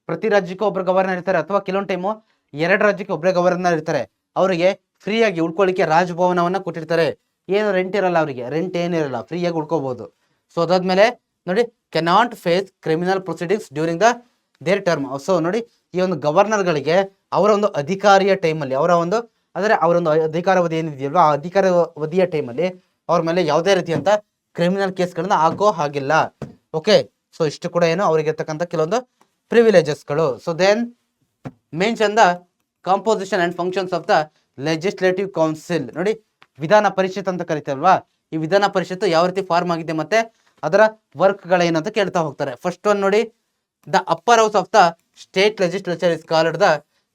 ಪ್ರತಿ ರಾಜ್ಯಕ್ಕೆ ಒಬ್ರು ಗವರ್ನರ್ ಇರ್ತಾರೆ, ಅಥವಾ ಕೆಲವೊಂದು ಟೈಮು 2 ರಾಜ್ಯಕ್ಕೆ ಒಬ್ಬರೇ ಗವರ್ನರ್ ಇರ್ತಾರೆ. ಅವರಿಗೆ ಫ್ರೀಯಾಗಿ ಉಳ್ಕೊಳ್ಳಿಕ್ಕೆ ರಾಜಭವನವನ್ನ ಕೊಟ್ಟಿರ್ತಾರೆ. ಏನು ರೆಂಟ್ ಇರಲ್ಲ, ಅವರಿಗೆ ರೆಂಟ್ ಏನಿರಲ್ಲ, ಫ್ರೀಯಾಗಿ ಉಳ್ಕೋಬಹುದು. ಸೊ ಅದಾದ್ಮೇಲೆ ನೋಡಿ cannot face criminal proceedings during their term. So ನೋಡಿ ಈ ಒಂದು ಗವರ್ನರ್ಗಳಿಗೆ ಅವರ ಒಂದು ಅಧಿಕಾರಿಯ ಟೈಮಲ್ಲಿ ಅವರೊಂದು ಅಧಿಕಾರಾವಧಿ ಏನಿದೆಯಲ್ವಾ, ಆ ಅಧಿಕಾರಾವಧಿಯ ಟೈಮಲ್ಲಿ ಅವ್ರ ಮೇಲೆ ಯಾವುದೇ ರೀತಿಯಂತ ಕ್ರಿಮಿನಲ್ ಕೇಸ್ಗಳನ್ನ ಹಾಕೋ ಹಾಗಿಲ್ಲ. ಓಕೆ, ಸೊ ಇಷ್ಟು ಕೂಡ ಏನು ಅವರಿಗೆ ಇರ್ತಕ್ಕಂಥ ಕೆಲವೊಂದು ಪ್ರಿವಿಲೇಜಸ್ಗಳು. So then mention the composition and functions of the legislative council. ನೋಡಿ ವಿಧಾನ ಪರಿಷತ್ ಅಂತ ಕರಿತೇವಲ್ವಾ, ಈ ವಿಧಾನ ಪರಿಷತ್ತು ಯಾವ ರೀತಿ ಫಾರ್ಮ್ ಆಗಿದೆ ಮತ್ತೆ ಅದರ ವರ್ಕ್ಗಳೇನು ಅಂತ ಕೇಳ್ತಾ ಹೋಗ್ತಾರೆ. ಫಸ್ಟ್ ಒನ್ ನೋಡಿ, the upper house of the state legislature is called the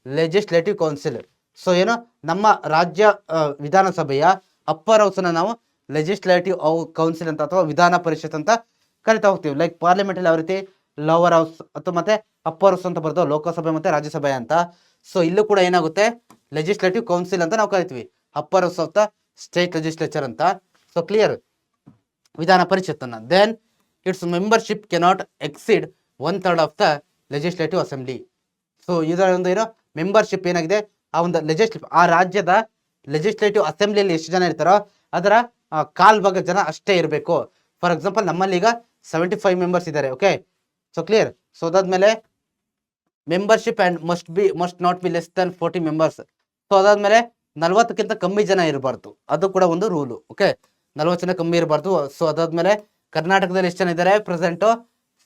legislative council. So ಏನು ನಮ್ಮ ರಾಜ್ಯ ವಿಧಾನಸಭೆಯ ಅಪ್ಪರ್ ಹೌಸ್ನ ನಾವು ಲೆಜಿಸ್ಲೇಟಿವ್ ಕೌನ್ಸಿಲ್ ಅಂತ ಅಥವಾ ವಿಧಾನ ಪರಿಷತ್ ಅಂತ ಕರಿತಾ ಹೋಗ್ತೀವಿ. ಲೈಕ್ ಪಾರ್ಲಿಮೆಂಟ್ ಅಲ್ಲಿ ಯಾವ ರೀತಿ ಲೋವರ್ ಹೌಸ್ ಅಥವಾ ಮತ್ತೆ ಅಪ್ಪರ್ ಹೌಸ್ ಅಂತ ಬರ್ತವೆ, ಲೋಕಸಭೆ ಮತ್ತೆ ರಾಜ್ಯಸಭೆ ಅಂತ. ಸೊ ಇಲ್ಲೂ ಕೂಡ ಏನಾಗುತ್ತೆ, ಲೆಜಿಸ್ಲೇಟಿವ್ ಕೌನ್ಸಿಲ್ ಅಂತ ನಾವು ಕರಿತೀವಿ, upper house of the state legislature ಅಂತ. ಸೊ ಕ್ಲಿಯರ್, ವಿಧಾನ ಪರಿಷತ್ತನ್ನ. Then its membership cannot exceed 1/3 of the legislative assembly. So ಇದರ ಒಂದು ಏನೋ ಮೆಂಬರ್ಶಿಪ್ ಏನಾಗಿದೆ, ಆ ರಾಜ್ಯದ ಲೆಜಿಸ್ಲೇಟಿವ್ ಅಸೆಂಬ್ಲಿಯಲ್ಲಿ ಎಷ್ಟು ಜನ ಇರ್ತಾರೋ ಅದರ ಕಾಲ್ ಭಾಗ ಜನ ಅಷ್ಟೇ ಇರಬೇಕು. ಫಾರ್ ಎಕ್ಸಾಂಪಲ್ ನಮ್ಮಲ್ಲಿ ಈಗ 75 ಮೆಂಬರ್ಸ್ ಇದ್ದಾರೆ. Okay, so clear. ಸೊ ಅದಾದ್ಮೇಲೆ membership and must not be less than 40 members. So ಅದಾದ್ಮೇಲೆ 40ಕ್ಕಿಂತ ಕಮ್ಮಿ ಜನ ಇರಬಾರ್ದು, ಅದು ಕೂಡ ಒಂದು ರೂಲು. ಓಕೆ, 40 ಜನ ಕಮ್ಮಿ ಇರಬಾರ್ದು. ಸೊ ಅದಾದ್ಮೇಲೆ ಕರ್ನಾಟಕದಲ್ಲಿ ಎಷ್ಟು ಜನ ಇದ್ದಾರೆ, ಪ್ರೆಸೆಂಟು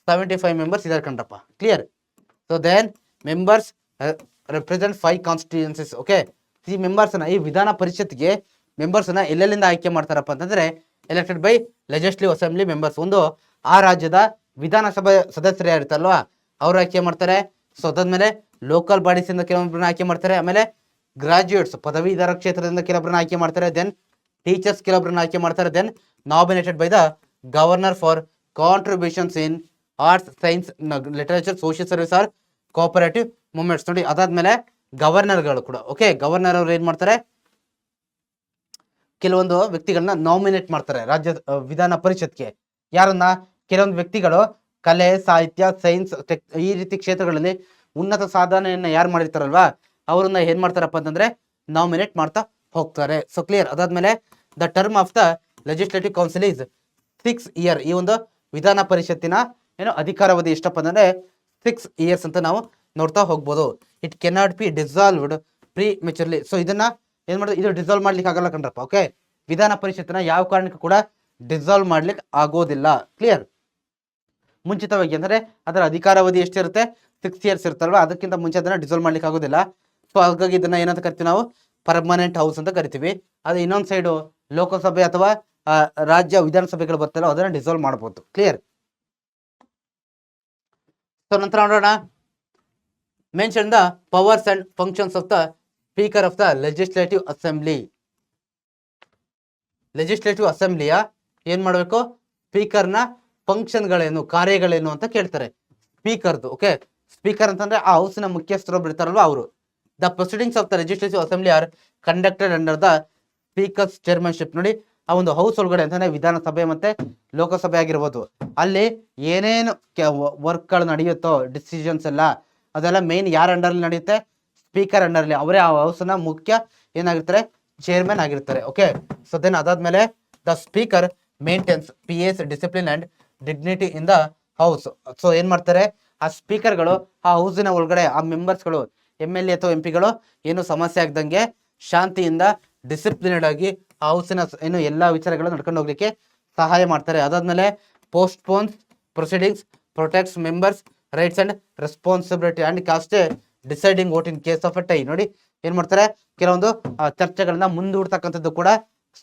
75 ಮೆಂಬರ್ಸ್ ಇದ್ದಾರೆ ಕಣ್ರಪ್ಪ. Clear. So then members represent 5 constituencies. Okay, ಈ ಮೆಂಬರ್ಸ್ನ, ಈ ವಿಧಾನ ಪರಿಷತ್ಗೆ ಮೆಂಬರ್ಸ್ನ ಎಲ್ಲೆಲ್ಲಿಂದ ಆಯ್ಕೆ ಮಾಡ್ತಾರಪ್ಪ ಅಂತಂದ್ರೆ elected by legislative assembly members. ಒಂದು ಆ ರಾಜ್ಯದ ವಿಧಾನಸಭೆ ಸದಸ್ಯರು ಯಾರಿರ್ತಾರಲ್ವಾ ಅವ್ರು ಆಯ್ಕೆ ಮಾಡ್ತಾರೆ. ಸೊ ಅದಾದ್ಮೇಲೆ ಲೋಕಲ್ ಬಾಡೀಸ್ ಇಂದ ಕೆಲವೊಬ್ಬರನ್ನ ಆಯ್ಕೆ ಮಾಡ್ತಾರೆ. ಆಮೇಲೆ ಗ್ರಾಜ್ಯುಯೇಟ್ಸ್ ಪದವೀಧರ ಕ್ಷೇತ್ರದಿಂದ ಕೆಲವೊಬ್ಬರನ್ನ ಆಯ್ಕೆ ಮಾಡ್ತಾರೆ. ದೆನ್ ಟೀಚರ್ಸ್ ಕೆಲವೊಬ್ಬರನ್ನ ಆಯ್ಕೆ ಮಾಡ್ತಾರೆ. Then nominated by the governor for contributions in arts, science, literature, social service or cooperative movements. ನೋಡಿ ಅದಾದ್ಮೇಲೆ ಗವರ್ನರ್ಗಳು ಕೂಡ. ಓಕೆ, ಗವರ್ನರ್ ಅವ್ರು ಏನ್ ಮಾಡ್ತಾರೆ, ಕೆಲವೊಂದು ವ್ಯಕ್ತಿಗಳನ್ನ ನಾಮಿನೇಟ್ ಮಾಡ್ತಾರೆ ರಾಜ್ಯ ವಿಧಾನ ಪರಿಷತ್ಗೆ. ಯಾರನ್ನ, ಕೆಲವೊಂದು ವ್ಯಕ್ತಿಗಳು ಕಲೆ, ಸಾಹಿತ್ಯ, ಸೈನ್ಸ್, ಈ ರೀತಿ ಕ್ಷೇತ್ರಗಳಲ್ಲಿ ಉನ್ನತ ಸಾಧನೆಯನ್ನ ಯಾರು ಮಾಡಿರ್ತಾರಲ್ವಾ ಅವ್ರನ್ನ ಏನ್ ಮಾಡ್ತಾರಪ್ಪ ಅಂತಂದ್ರೆ ನಾಮಿನೇಟ್ ಮಾಡ್ತಾ ಹೋಗ್ತಾರೆ. So clear. ಅದಾದ್ಮೇಲೆ the term of the legislative council is 6 year. ಈ ಒಂದು ವಿಧಾನ ಪರಿಷತ್ತಿನ ಏನು ಅಧಿಕಾರಾವಧಿ ಎಷ್ಟಪ್ಪ ಅಂದ್ರೆ 6 ಇಯರ್ಸ್ ಅಂತ ನಾವು ನೋಡ್ತಾ ಹೋಗ್ಬೋದು. It cannot be dissolved prematurely. So ಇದನ್ನ ಏನ್ ಮಾಡಿದ್ರೆ, ಇದು ಡಿಸಾಲ್ವ್ ಮಾಡ್ಲಿಕ್ಕೆ ಆಗಲ್ಲ ಕಣ್ರಪ್ಪ. ಓಕೆ, ವಿಧಾನ ಪರಿಷತ್ತಿನ ಯಾವ ಕಾರಣಕ್ಕೂ ಕೂಡ ಡಿಸಾಲ್ವ್ ಮಾಡ್ಲಿಕ್ಕೆ ಆಗೋದಿಲ್ಲ. ಕ್ಲಿಯರ್. ಮುಂಚಿತವಾಗಿ ಅಂದ್ರೆ ಅದರ ಅಧಿಕಾರಾವಧಿ ಎಷ್ಟಿರುತ್ತೆ, 6 ಇಯರ್ಸ್ ಇರುತ್ತಲ್ವಾ, ಅದಕ್ಕಿಂತ ಮುಂಚೆ ಅದನ್ನ ಡಿಸಾಲ್ವ್ ಮಾಡ್ಲಿಕ್ಕೆ ಆಗೋದಿಲ್ಲ. ಸೊ ಹಾಗಾಗಿ ಇದನ್ನ ಏನಂತ ಕರಿತೀವಿ ನಾವು, ಪರ್ಮನೆಂಟ್ ಹೌಸ್ ಅಂತ ಕರಿತೀವಿ. ಅದು ಇನ್ನೊಂದು ಸೈಡು ಲೋಕಸಭೆ ಅಥವಾ ರಾಜ್ಯ ವಿಧಾನಸಭೆಗಳು ಬರ್ತಲ್ಲ ಅದನ್ನ ಡಿಸಾಲ್ವ್ ಮಾಡಬಹುದು. ಕ್ಲಿಯರ್. ಸೊ ನಂತರ ನೋಡೋಣ, mention the powers and functions of the speaker of the legislative assembly. Legislative ಅಸೆಂಬ್ಲಿಯ ಏನ್ ಮಾಡಬೇಕು, ಸ್ಪೀಕರ್ನ ಫಂಕ್ಷನ್ಗಳೇನು, ಕಾರ್ಯಗಳೇನು ಅಂತ ಕೇಳ್ತಾರೆ ಸ್ಪೀಕರ್ದು. ಓಕೆ, ಸ್ಪೀಕರ್ ಅಂತಂದ್ರೆ ಆ ಹೌಸ್ನ ಮುಖ್ಯಸ್ಥರು ಬಿಡ್ತಾರಲ್ವಾ ಅವರು. The proceedings of the legislative assembly are conducted under the speaker's chairmanship. ನೋಡಿ ಆ ಒಂದು ಹೌಸ್ ಒಳಗಡೆ ಅಂತಾನೆ ವಿಧಾನಸಭೆ ಮತ್ತೆ ಲೋಕಸಭೆ ಆಗಿರ್ಬೋದು, ಅಲ್ಲಿ ಏನೇನು ವರ್ಕ್ಗಳು ನಡೆಯುತ್ತೋ ಡಿಸಿಷನ್ಸ್ ಎಲ್ಲ ಅದೆಲ್ಲ ಮೇನ್ ಯಾರ ಅಂಡರ್ಲಿ ನಡೆಯುತ್ತೆ, ಸ್ಪೀಕರ್ ಅಂಡರ್ಲಿ. ಅವರೇ ಆ ಹೌಸ್ನ ಮುಖ್ಯ ಏನಾಗಿರ್ತಾರೆ, ಚೇರ್ಮನ್ ಆಗಿರ್ತಾರೆ. ಓಕೆ, ಸೊ ದೆನ್ ಅದಾದ್ಮೇಲೆ the speaker maintains peace, discipline and dignity in the house. So ಏನ್ ಮಾಡ್ತಾರೆ, ಆ ಸ್ಪೀಕರ್ಗಳು ಆ ಹೌಸಿನ ಒಳಗಡೆ ಆ ಮೆಂಬರ್ಸ್ಗಳು, MLA ಅಥವಾ MP ಗಳು ಏನು ಸಮಸ್ಯೆ ಆಗ್ದಂಗೆ ಶಾಂತಿಯಿಂದ ಡಿಸಿಪ್ಲಿನ್ಡ್ ಆಗಿ ಆ ಹೌಸಿನ ಏನು ಎಲ್ಲಾ ವಿಚಾರಗಳು ನಡ್ಕೊಂಡು ಹೋಗ್ಲಿಕ್ಕೆ ಸಹಾಯ ಮಾಡ್ತಾರೆ. ಅದಾದ್ಮೇಲೆ postpones proceedings, protects members rights and responsibility and cast deciding vote in case of a tie. ನೋಡಿ ಏನ್ ಮಾಡ್ತಾರೆ, ಕೆಲವೊಂದು ಚರ್ಚೆಗಳನ್ನ ಮುಂದೂಡ್ತಕ್ಕಂಥದ್ದು ಕೂಡ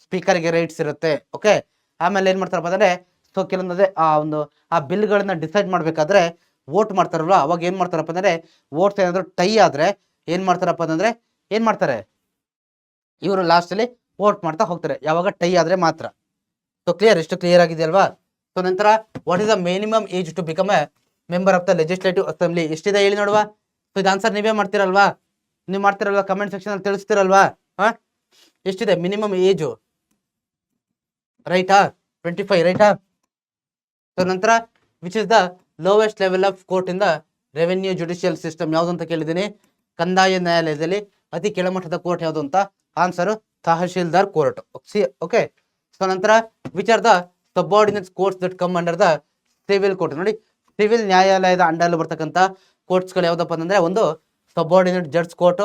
ಸ್ಪೀಕರ್ಗೆ ರೈಟ್ಸ್ ಇರುತ್ತೆ. ಓಕೆ, ಆಮೇಲೆ ಏನ್ ಮಾಡ್ತಾರಪ್ಪ ಅಂದ್ರೆ, ಸೊ ಕೆಲವೊಂದು ಆ ಬಿಲ್ಗಳನ್ನ ಡಿಸೈಡ್ ಮಾಡ್ಬೇಕಾದ್ರೆ ವೋಟ್ ಮಾಡ್ತಾರಲ್ವ, ಅವಾಗ ಏನ್ ಮಾಡ್ತಾರಪ್ಪ ಅಂದ್ರೆ, ವೋಟ್ಸ್ ಏನಾದ್ರು ಟೈ ಆದ್ರೆ ಏನ್ ಮಾಡ್ತಾರಪ್ಪ ಅಂತಂದ್ರೆ ಏನ್ ಮಾಡ್ತಾರೆ, ಇವರು ಲಾಸ್ಟ್ ಅಲ್ಲಿ ವೋಟ್ ಮಾಡ್ತಾ ಹೋಗ್ತಾರೆ, ಯಾವಾಗ ಟೈ ಆದ್ರೆ ಮಾತ್ರ. ಸೊ ಕ್ಲಿಯರ್, ಎಷ್ಟು ಕ್ಲಿಯರ್ ಆಗಿದೆಯಲ್ವಾ. ಸೊ ನಂತರ what is the minimum age to become a member of the legislative assembly. ಎಷ್ಟಿದೆ ಹೇಳಿ ನೋಡುವ. ಸೊ ಇದು ಆನ್ಸರ್ ನೀವೇ ಮಾಡ್ತಿರಲ್ವಾ, ನೀವು ಮಾಡ್ತಿರಲ್ವಾ, ಕಮೆಂಟ್ ಸೆಕ್ಷನ್ ಅಲ್ಲಿ ತಿಳಿಸ್ತಿರಲ್ವಾ. ಎಷ್ಟಿದೆ ಮಿನಿಮಮ್ ಏಜು, ರೈಟಾ? 25, ರೈಟಾ? ಸೊ ನಂತರ which is the lowest level of court in the revenue judicial system ಯಾವುದು ಅಂತ ಕೇಳಿದ್ದೀನಿ. ಕಂದಾಯ ನ್ಯಾಯಾಲಯದಲ್ಲಿ ಅತಿ ಕೆಳಮಟ್ಟದ ಕೋರ್ಟ್ ಯಾವುದು ಅಂತ answer tahsildar court. Okay. So ನಂತರ which are the subordinate courts that come under the civil court. ನೋಡಿ, ಸಿವಿಲ್ ನ್ಯಾಯಾಲಯದ ಅಂಡರ್ ಬರ್ತಕ್ಕಂಥ ಕೋರ್ಟ್ಸ್ಗಳು ಯಾವ್ದಪ್ಪ ಅಂತಂದ್ರೆ ಒಂದು subordinate judge court,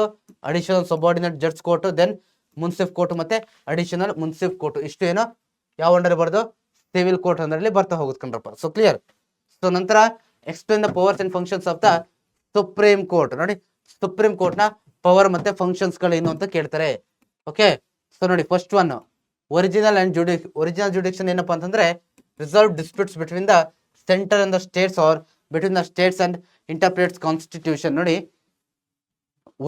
additional subordinate judge court, then munsif court ಮತ್ತೆ ಅಡಿಷನಲ್ ಮುನ್ಸಿಫ್ ಕೋರ್ಟ್. ಇಷ್ಟು ಏನೋ ಯಾವ ಅಂಡರ್ ಬರ್ದು ಸಿವಿಲ್ ಕೋರ್ಟ್ ಅಂದ್ರಲ್ಲಿ ಬರ್ತಾ ಹೋಗುತ್ತೆ ಕಣ್ರಪ್ಪ. So clear. ಸೊ ನಂತರ explain the powers and functions of the supreme court. ನೋಡಿ, ಸುಪ್ರೀಂ ಕೋರ್ಟ್ ನ ಪವರ್ ಮತ್ತೆ ಫಂಕ್ಷನ್ಸ್ ಗಳೇನು ಅಂತ ಕೇಳ್ತಾರೆ. ಓಕೆ. ಸೊ ನೋಡಿ, ಫಸ್ಟ್ ಒನ್ ಒರಿಜಿನಲ್ ಜುಡಿಕ್ಷನ್ ಏನಪ್ಪಾ ಅಂತಂದ್ರೆ resolve disputes between the centre and the states or between the states and interprets constitution. ನೋಡಿ,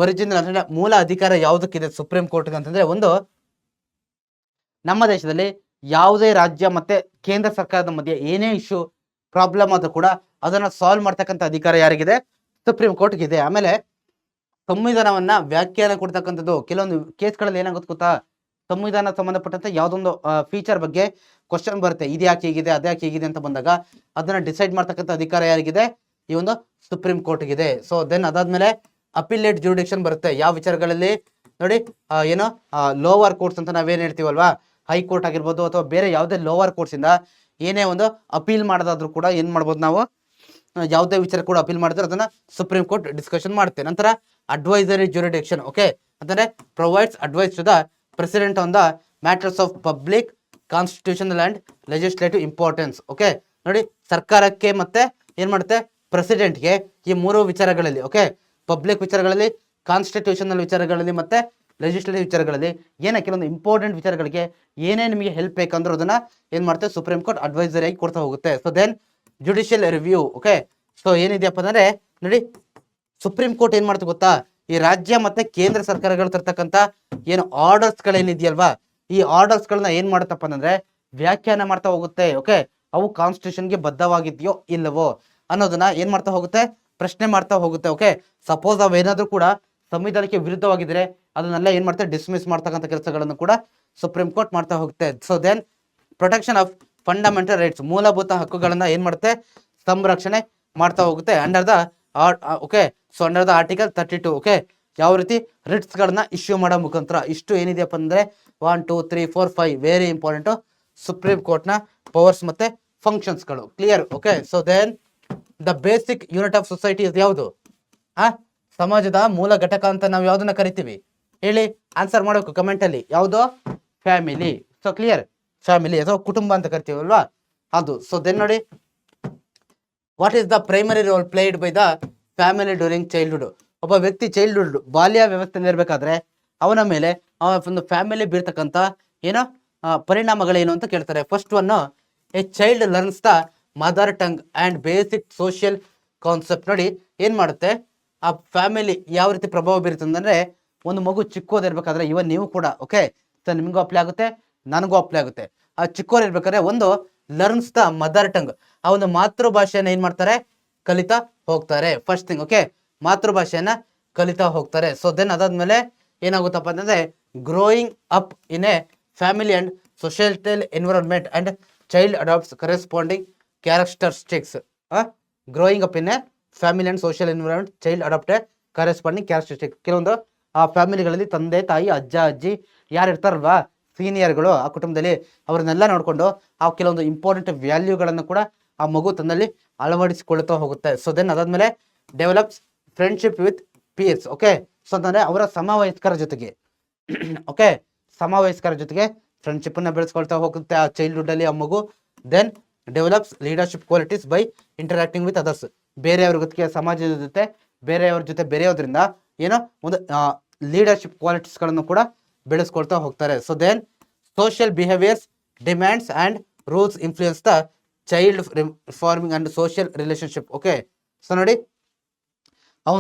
ಒರಿಜಿನಲ್ ಅಂದ್ರೆ ಮೂಲ ಅಧಿಕಾರ ಯಾವುದಕ್ಕಿದೆ ಸುಪ್ರೀಂ ಕೋರ್ಟ್ ಅಂತಂದ್ರೆ ಒಂದು ನಮ್ಮ ದೇಶದಲ್ಲಿ ಯಾವುದೇ ರಾಜ್ಯ ಮತ್ತೆ ಕೇಂದ್ರ ಸರ್ಕಾರದ ಮಧ್ಯೆ ಏನೇ ಇಶ್ಯೂ ಪ್ರಾಬ್ಲಮ್ ಆದ್ರೂ ಕೂಡ ಅದನ್ನ ಸಾಲ್ವ್ ಮಾಡ್ತಕ್ಕಂಥ ಅಧಿಕಾರ ಯಾರಿಗಿದೆ? ಸುಪ್ರೀಂ ಕೋರ್ಟ್ಗೆ ಇದೆ. ಆಮೇಲೆ ಸಂವಿಧಾನವನ್ನ ವ್ಯಾಖ್ಯಾನ ಕೊಡ್ತಕ್ಕಂಥದ್ದು ಕೆಲವೊಂದು ಕೇಸ್ಗಳಲ್ಲಿ ಏನಾಗುತ್ತೆ ಗೊತ್ತಾ, ಸಂವಿಧಾನ ಸಂಬಂಧಪಟ್ಟಂತೆ ಯಾವುದೊಂದು ಫೀಚರ್ ಬಗ್ಗೆ ಕ್ವಶನ್ ಬರುತ್ತೆ, ಇದು ಯಾಕೆ ಹೀಗಿದೆ, ಅದ್ಯಾಕೆ ಹೀಗಿದೆ ಅಂತ ಬಂದಾಗ ಅದನ್ನ ಡಿಸೈಡ್ ಮಾಡ್ತಕ್ಕಂಥ ಅಧಿಕಾರ ಯಾರಿಗಿದೆ? ಈ ಒಂದು ಸುಪ್ರೀಂ ಕೋರ್ಟ್ಗಿದೆ. ಸೊ ದೆನ್ ಅದಾದ್ಮೇಲೆ ಅಪಿಲೇಟ್ ಜುರಿಡಿಕ್ಷನ್ ಬರುತ್ತೆ. ಯಾವ ವಿಚಾರಗಳಲ್ಲಿ? ನೋಡಿ, ಏನೋ ಲೋವರ್ ಕೋರ್ಟ್ಸ್ ಅಂತ ನಾವೇನ್ ಹೇಳ್ತೀವಲ್ವಾ, ಹೈಕೋರ್ಟ್ ಆಗಿರ್ಬೋದು ಅಥವಾ ಬೇರೆ ಯಾವುದೇ ಲೋವರ್ ಕೋರ್ಟ್ಸ್ ಇಂದ ಏನೇ ಒಂದು ಅಪೀಲ್ ಮಾಡೋದಾದ್ರೂ ಕೂಡ ಏನ್ ಮಾಡ್ಬೋದು ನಾವು, ಯಾವುದೇ ವಿಚಾರ ಕೂಡ ಅಪೀಲ್ ಮಾಡಿದ್ರೆ ಅದನ್ನ ಸುಪ್ರೀಂ ಕೋರ್ಟ್ ಡಿಸ್ಕಷನ್ ಮಾಡುತ್ತೆ. ನಂತರ ಅಡ್ವೈಸರಿ ಜುರಿಡಿಕ್ಷನ್. ಓಕೆ, ಅಂತಂದ್ರೆ provides advice to the president on the matters of public constitutional and legislative importance. Okay, ನೋಡಿ, ಸರ್ಕಾರಕ್ಕೆ ಮತ್ತೆ ಏನ್ ಮಾಡುತ್ತೆ, ಪ್ರೆಸಿಡೆಂಟ್ಗೆ ಈ ಮೂರು ವಿಚಾರಗಳಲ್ಲಿ, ಓಕೆ, ಪಬ್ಲಿಕ್ ವಿಚಾರಗಳಲ್ಲಿ, ಕಾನ್ಸ್ಟಿಟ್ಯೂಷನಲ್ ವಿಚಾರಗಳಲ್ಲಿ ಮತ್ತೆ ಲೆಜಿಸ್ಲೇಟಿವ್ ವಿಚಾರಗಳಲ್ಲಿ ಏನೇ ಕೆಲವೊಂದು ಇಂಪಾರ್ಟೆಂಟ್ ವಿಚಾರಗಳಿಗೆ ಏನೇ ನಿಮಗೆ ಹೆಲ್ಪ್ ಬೇಕಂದ್ರೂ ಅದನ್ನ ಏನ್ ಮಾಡುತ್ತೆ ಸುಪ್ರೀಂ ಕೋರ್ಟ್ ಅಡ್ವೈಸರಿ ಆಗಿ ಕೊಡ್ತಾ ಹೋಗುತ್ತೆ. So then judicial review. Okay, so ಏನಿದೆಯಪ್ಪ ಅಂದ್ರೆ ನೋಡಿ, ಸುಪ್ರೀಂ ಕೋರ್ಟ್ ಏನ್ ಮಾಡ್ತಾ ಗೊತ್ತಾ, ಈ ರಾಜ್ಯ ಮತ್ತೆ ಕೇಂದ್ರ ಸರ್ಕಾರಗಳು ತರ್ತಕ್ಕಂಥ ಏನು ಆರ್ಡರ್ಸ್ ಗಳೇನಿದೆಯಲ್ವಾ, ಈ ಆರ್ಡರ್ಸ್ ಗಳನ್ನ ಏನ್ ಮಾಡುತ್ತಪ್ಪ ಅಂದ್ರೆ ವ್ಯಾಖ್ಯಾನ ಮಾಡ್ತಾ ಹೋಗುತ್ತೆ. ಓಕೆ, ಅವು ಕಾನ್ಸ್ಟಿಟ್ಯೂಷನ್ಗೆ ಬದ್ಧವಾಗಿದೆಯೋ ಇಲ್ಲವೋ ಅನ್ನೋದನ್ನ ಏನ್ ಮಾಡ್ತಾ ಹೋಗುತ್ತೆ, ಪ್ರಶ್ನೆ ಮಾಡ್ತಾ ಹೋಗುತ್ತೆ. ಓಕೆ, ಸಪೋಸ್ ಅವೇನಾದ್ರೂ ಕೂಡ ಸಂವಿಧಾನಕ್ಕೆ ವಿರುದ್ಧವಾಗಿದ್ರೆ ಅದನ್ನೆಲ್ಲ ಏನ್ ಮಾಡ್ತಾರೆ, ಡಿಸ್ಮಿಸ್ ಮಾಡ್ತಕ್ಕಂಥ ಕೆಲಸಗಳನ್ನು ಕೂಡ ಸುಪ್ರೀಂ ಕೋರ್ಟ್ ಮಾಡ್ತಾ ಹೋಗುತ್ತೆ. So then protection of fundamental rights, ಮೂಲಭೂತ ಹಕ್ಕುಗಳನ್ನ ಏನ್ ಮಾಡುತ್ತೆ, ಸಂರಕ್ಷಣೆ ಮಾಡ್ತಾ ಹೋಗುತ್ತೆ under the okay. So under the article 32. Okay, ಯಾವ ರೀತಿ ರಿಟ್ಸ್ ಗಳನ್ನ ಇಶ್ಯೂ ಮಾಡೋ ಮುಖಾಂತರ. ಇಷ್ಟು ಏನಿದೆಯಪ್ಪ ಅಂದ್ರೆ 1 2 3 4 5 ವೆರಿ ಇಂಪಾರ್ಟೆಂಟ್ ಸುಪ್ರೀಂ ಕೋರ್ಟ್ ನ ಪವರ್ಸ್ ಮತ್ತೆ ಫಂಕ್ಷನ್ಸ್ ಗಳು. Clear. Okay, so then the basic unit of society ಯಾವುದು? ಸಮಾಜದ ಮೂಲ ಘಟಕ ಅಂತ ನಾವು ಯಾವ್ದನ್ನ ಕರಿತೀವಿ ಹೇಳಿ, ಆನ್ಸರ್ ಮಾಡಬೇಕು ಕಮೆಂಟ್ ಅಲ್ಲಿ. ಯಾವುದು? ಫ್ಯಾಮಿಲಿ. ಸೊ ಕ್ಲಿಯರ್, ಫ್ಯಾಮಿಲಿ ಅಥವಾ ಕುಟುಂಬ ಅಂತ ಕರಿತೀವಲ್ವಾ ಅದು. ಸೊ ದೆನ್ ನೋಡಿ, what is the primary role played by the family during childhood. ಒಬ್ಬ ವ್ಯಕ್ತಿ ಚೈಲ್ಡ್ಹುಡ್ ಬಾಲ್ಯ ವ್ಯವಸ್ಥೆಯಲ್ಲಿ ಇರಬೇಕಾದ್ರೆ ಅವನ ಮೇಲೆ ಒಂದು ಫ್ಯಾಮಿಲಿ ಬೀರ್ತಕ್ಕಂಥ ಏನೋ ಪರಿಣಾಮಗಳೇನು ಅಂತ ಕೇಳ್ತಾರೆ. First one, A child learns the mother tongue and basic social concept. ನೋಡಿ, ಏನ್ ಮಾಡುತ್ತೆ ಆ ಫ್ಯಾಮಿಲಿ ಯಾವ ರೀತಿ ಪ್ರಭಾವ ಬೀರುತ್ತೆ ಅಂದ್ರೆ, ಒಂದು ಮಗು ಚಿಕ್ಕೋದಿರ್ಬೇಕಾದ್ರೆ ಇವನ್ ನೀವು ಕೂಡ, ಓಕೆ, ಸೊ ನಿಮಗೂ ಅಪ್ಲೈ ಆಗುತ್ತೆ, ನನಗೂ ಅಪ್ಲೈ ಆಗುತ್ತೆ. ಆ ಚಿಕ್ಕೋರ್ ಇರ್ಬೇಕಾದ್ರೆ ಒಂದು ಲರ್ನ್ಸ್ ದ ಮದರ್ ಟಂಗ್, ಆ ಒಂದು ಮಾತೃಭಾಷೆಯನ್ನ ಏನ್ ಮಾಡ್ತಾರೆ, ಕಲಿತಾ ಹೋಗ್ತಾರೆ. ಫಸ್ಟ್ ಥಿಂಗ್, ಓಕೆ, ಮಾತೃಭಾಷೆಯನ್ನ ಕಲಿತಾ ಹೋಗ್ತಾರೆ. ಸೊ ದೆನ್ ಅದಾದ್ಮೇಲೆ ಏನಾಗುತ್ತಪ್ಪ ಅಂತಂದ್ರೆ growing up in a family and societal environment and child adapts corresponding characteristics. Growing up in a family and social environment child adapt corresponding characteristics. ಕೆಲವೊಂದು ಆ ಫ್ಯಾಮಿಲಿಗಳಲ್ಲಿ ತಂದೆ ತಾಯಿ ಅಜ್ಜ ಅಜ್ಜಿ ಯಾರು ಇರ್ತಾರಲ್ವಾ, ಸೀನಿಯರ್ಗಳು ಆ ಕುಟುಂಬದಲ್ಲಿ, ಅವ್ರನ್ನೆಲ್ಲ ನೋಡ್ಕೊಂಡು ಆ ಕೆಲವೊಂದು ಇಂಪಾರ್ಟೆಂಟ್ ವ್ಯಾಲ್ಯೂಗಳನ್ನು ಕೂಡ ಆ ಮಗು ತನ್ನಲ್ಲಿ ಅಳವಡಿಸಿಕೊಳ್ತಾ ಹೋಗುತ್ತೆ. ಸೊ ದೆನ್ ಅದಾದ್ಮೇಲೆ develops friendship with pears. Okay, so ಅಂತಂದ್ರೆ ಅವರ ಸಮವಯಸ್ಕರ ಜೊತೆಗೆ, ಓಕೆ, ಸಮವಯಸ್ಕರ ಜೊತೆಗೆ ಫ್ರೆಂಡ್ಶಿಪ್ ಅನ್ನ ಬೆಳೆಸ್ಕೊಳ್ತಾ ಹೋಗುತ್ತೆ ಆ ಚೈಲ್ಡ್ಹುಡ್ ಅಲ್ಲಿ ಆ ಮಗು. Then develops leadership qualities by interacting with others. ಬೇರೆಯವ್ರ ಜೊತೆಗೆ, ಸಮಾಜದ ಜೊತೆ ಬೇರೆಯವ್ರ ಜೊತೆ ಬೆರೆಯೋದ್ರಿಂದ ಏನೋ ಒಂದು ಲೀಡರ್ಶಿಪ್ ಕ್ವಾಲಿಟೀಸ್ ಗಳನ್ನು ಕೂಡ ಬೆಳೆಸ್ಕೊಳ್ತಾ ಹೋಗ್ತಾರೆ. So then social behaviours demands and rules influence the child forming and social relationship. Okay, so ನೋಡಿ, ಆ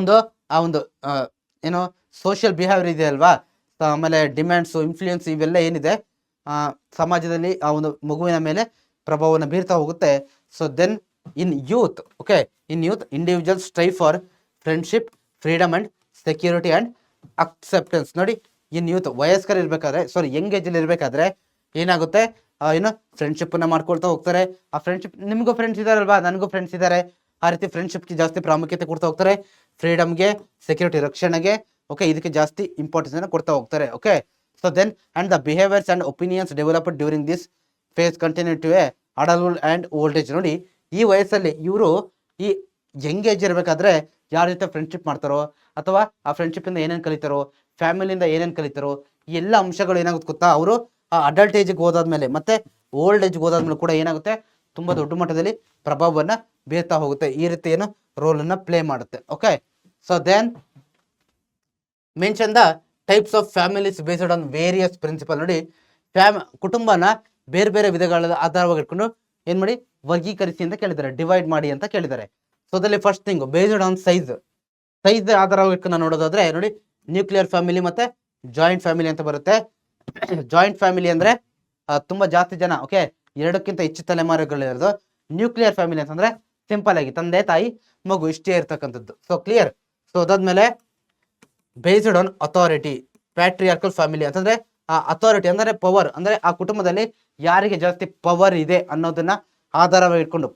ಒಂದು ಏನೋ ಸೋಷಿಯಲ್ ಬಿಹೇವಿಯರ್ ಇದೆ ಅಲ್ವಾ, ಆಮೇಲೆ ಡಿಮ್ಯಾಂಡ್ಸ್, ಇನ್ಫ್ಲೂಯೆನ್ಸ್, ಇವೆಲ್ಲ ಏನಿದೆ ಸಮಾಜದಲ್ಲಿ ಆ ಒಂದು ಮಗುವಿನ ಮೇಲೆ ಪ್ರಭಾವವನ್ನು ಬೀರ್ತಾ ಹೋಗುತ್ತೆ. So then in youth okay in youth individual strive for friendship freedom and security and acceptance. ನೋಡಿ ಇನ್ ಯೂತ್ ವಯಸ್ಕರು ಇರಬೇಕಾದ್ರೆ ಯಂಗ್ ಏಜಲ್ಲಿ ಇರಬೇಕಾದ್ರೆ ಏನಾಗುತ್ತೆ ಏನು ಫ್ರೆಂಡ್ಶಿಪ್ಪನ್ನು ಮಾಡ್ಕೊಳ್ತಾ ಹೋಗ್ತಾರೆ. ಆ ಫ್ರೆಂಡ್ಶಿಪ್ ನಿಮಗೂ ಫ್ರೆಂಡ್ಸ್ ಇದಾರಲ್ವಾ, ನನಗೂ ಫ್ರೆಂಡ್ಸ್ ಇದ್ದಾರೆ, ಆ ರೀತಿ ಫ್ರೆಂಡ್ಶಿಪ್ಗೆ ಜಾಸ್ತಿ ಪ್ರಾಮುಖ್ಯತೆ ಕೊಡ್ತಾ ಹೋಗ್ತಾರೆ. ಫ್ರೀಡಮ್ಗೆ ಸೆಕ್ಯೂರಿಟಿ ರಕ್ಷಣೆಗೆ ಓಕೆ ಇದಕ್ಕೆ ಜಾಸ್ತಿ ಇಂಪಾರ್ಟೆನ್ಸ್ ಕೊಡ್ತಾ ಹೋಗ್ತಾರೆ. Okay so then and the behaviours and opinions developed during this phase continue to a adulthood and old age. ನೋಡಿ ಈ ವಯಸ್ಸಲ್ಲಿ ಇವರು ಈ ಯಂಗ್ ಏಜ್ ಇರಬೇಕಾದ್ರೆ ಯಾರ ಜೊತೆ ಫ್ರೆಂಡ್ಶಿಪ್ ಮಾಡ್ತಾರೋ ಅಥವಾ ಆ ಫ್ರೆಂಡ್ಶಿಪ್ಪಿಂದ ಏನೇನು ಕಲಿತಾರೋ, ಫ್ಯಾಮಿಲಿಯಿಂದ ಏನೇನು ಕಲಿತಾರೋ, ಈ ಎಲ್ಲ ಅಂಶಗಳು ಏನಾಗುತ್ತೆ ಗೊತ್ತಾ, ಅವರು ಆ ಅಡಲ್ಟ್ ಏಜ್ಗೆ ಹೋದಾದ್ಮೇಲೆ ಮತ್ತೆ ಓಲ್ಡ್ ಏಜ್ಗೆ ಹೋದಾದ್ಮೇಲೆ ಕೂಡ ಏನಾಗುತ್ತೆ ತುಂಬ ದೊಡ್ಡ ಮಟ್ಟದಲ್ಲಿ ಪ್ರಭಾವವನ್ನು ಬೀರ್ತಾ ಹೋಗುತ್ತೆ. ಈ ರೀತಿ ಏನು ರೋಲನ್ನು ಪ್ಲೇ ಮಾಡುತ್ತೆ. Okay so then mention the types of families based on various principle. ನೋಡಿ ಕುಟುಂಬನ ಬೇರೆ ಬೇರೆ ವಿಧಗಳ ಆಧಾರವಾಗಿ ಇಟ್ಕೊಂಡು ಏನು ಮಾಡಿ ವರ್ಗೀಕರಿಸಿ ಅಂತ ಕೇಳಿದ್ದಾರೆ, ಡಿವೈಡ್ ಮಾಡಿ ಅಂತ ಕೇಳಿದ್ದಾರೆ. ಸೊ ಅದರಲ್ಲಿ first thing based on size ಆಧಾರವಾಗಿ ಇಟ್ಕೊಂಡು ನೋಡೋದಾದ್ರೆ ನೋಡಿ ನ್ಯೂಕ್ಲಿಯರ್ ಫ್ಯಾಮಿಲಿ ಮತ್ತೆ ಜಾಯಿಂಟ್ ಫ್ಯಾಮಿಲಿ ಅಂತ ಬರುತ್ತೆ. ಜಾಯಿಂಟ್ ಫ್ಯಾಮಿಲಿ ಅಂದ್ರೆ ತುಂಬಾ ಜಾಸ್ತಿ ಜನ ಓಕೆ ಎರಡಕ್ಕಿಂತ ಹೆಚ್ಚು ತಲೆಮಾರುಗಳಿರೋದು. ನ್ಯೂಕ್ಲಿಯರ್ ಫ್ಯಾಮಿಲಿ ಅಂತಂದ್ರೆ ಸಿಂಪಲ್ ಆಗಿ ತಂದೆ ತಾಯಿ ಮಗು ಇಷ್ಟೇ ಇರ್ತಕ್ಕಂಥದ್ದು. So clear. ಸೊ ಅದಾದ್ಮೇಲೆ ಬೇಸ್ಡ್ ಆನ್ ಅಥಾರಿಟಿ ಪ್ಯಾಟ್ರಿಯಾರ್ಕಲ್ ಫ್ಯಾಮಿಲಿ ಅಂತಂದ್ರೆ ಆ ಅಥಾರಿಟಿ ಅಂದ್ರೆ ಪವರ್, ಅಂದ್ರೆ ಆ ಕುಟುಂಬದಲ್ಲಿ ಯಾರಿಗೆ ಜಾಸ್ತಿ ಪವರ್ ಇದೆ ಅನ್ನೋದನ್ನ ಆಧಾರವಾಗಿ ಇಟ್ಕೊಂಡು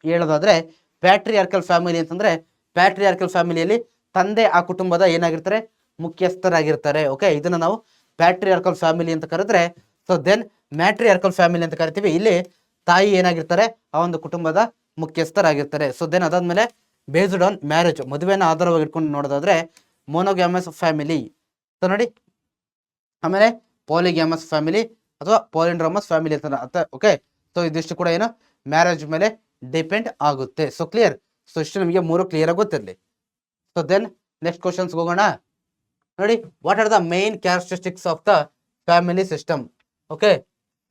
ಹೇಳೋದಾದ್ರೆ ಪ್ಯಾಟ್ರಿಯಾರ್ಕಲ್ ಫ್ಯಾಮಿಲಿ ಅಂತಂದ್ರೆ ಪ್ಯಾಟ್ರಿಯಾರ್ಕಲ್ ಫ್ಯಾಮಿಲಿಯಲ್ಲಿ ತಂದೆ ಆ ಕುಟುಂಬದ ಏನಾಗಿರ್ತಾರೆ ಮುಖ್ಯಸ್ಥರಾಗಿರ್ತಾರೆ. ಓಕೆ ಇದನ್ನ ನಾವು ಪ್ಯಾಟ್ರಿಯಾರ್ಕಲ್ ಫ್ಯಾಮಿಲಿ ಅಂತ ಕರೆದ್ರೆ. ಸೊ ದೆನ್ ಮ್ಯಾಟ್ರಿಯಾರ್ಕಲ್ ಫ್ಯಾಮಿಲಿ ಅಂತ ಕರಿತೀವಿ. ಇಲ್ಲಿ ತಾಯಿ ಏನಾಗಿರ್ತಾರೆ ಆ ಒಂದು ಕುಟುಂಬದ ಮುಖ್ಯಸ್ಥರಾಗಿರ್ತಾರೆ. ಸೊ ದೆನ್ ಅದಾದ್ಮೇಲೆ ಬೇಸ್ಡ್ ಆನ್ ಮ್ಯಾರೇಜ್ ಮದುವೆನ ಆಧಾರವಾಗಿ ಇಟ್ಕೊಂಡು ನೋಡೋದಾದ್ರೆ ಮೋನೋಗ್ಯಾಮಸ್ ಫ್ಯಾಮಿಲಿ. ಸೊ ನೋಡಿ ಆಮೇಲೆ ಪಾಲಿಗ್ಯಾಮಸ್ ಫ್ಯಾಮಿಲಿ ಅಥವಾ ಪಾಲಿಂಡ್ರಮಸ್ ಫ್ಯಾಮಿಲಿ ಅಂತ. ಓಕೆ ಸೊ ಇದಿಷ್ಟು ಕೂಡ ಏನು ಮ್ಯಾರೇಜ್ ಮೇಲೆ ಡಿಪೆಂಡ್ ಆಗುತ್ತೆ. So clear. ಸೊ ಇಷ್ಟು ನಮಗೆ ಮೂರು ಕ್ಲಿಯರ್ ಆಗಿ ಗೊತ್ತಿರಲಿ. ಸೊ ದೆನ್ ನೆಕ್ಸ್ಟ್ ಕ್ವಶನ್ಸ್ ಹೋಗೋಣ. ನೋಡಿ what are the main characteristics of the family system. Okay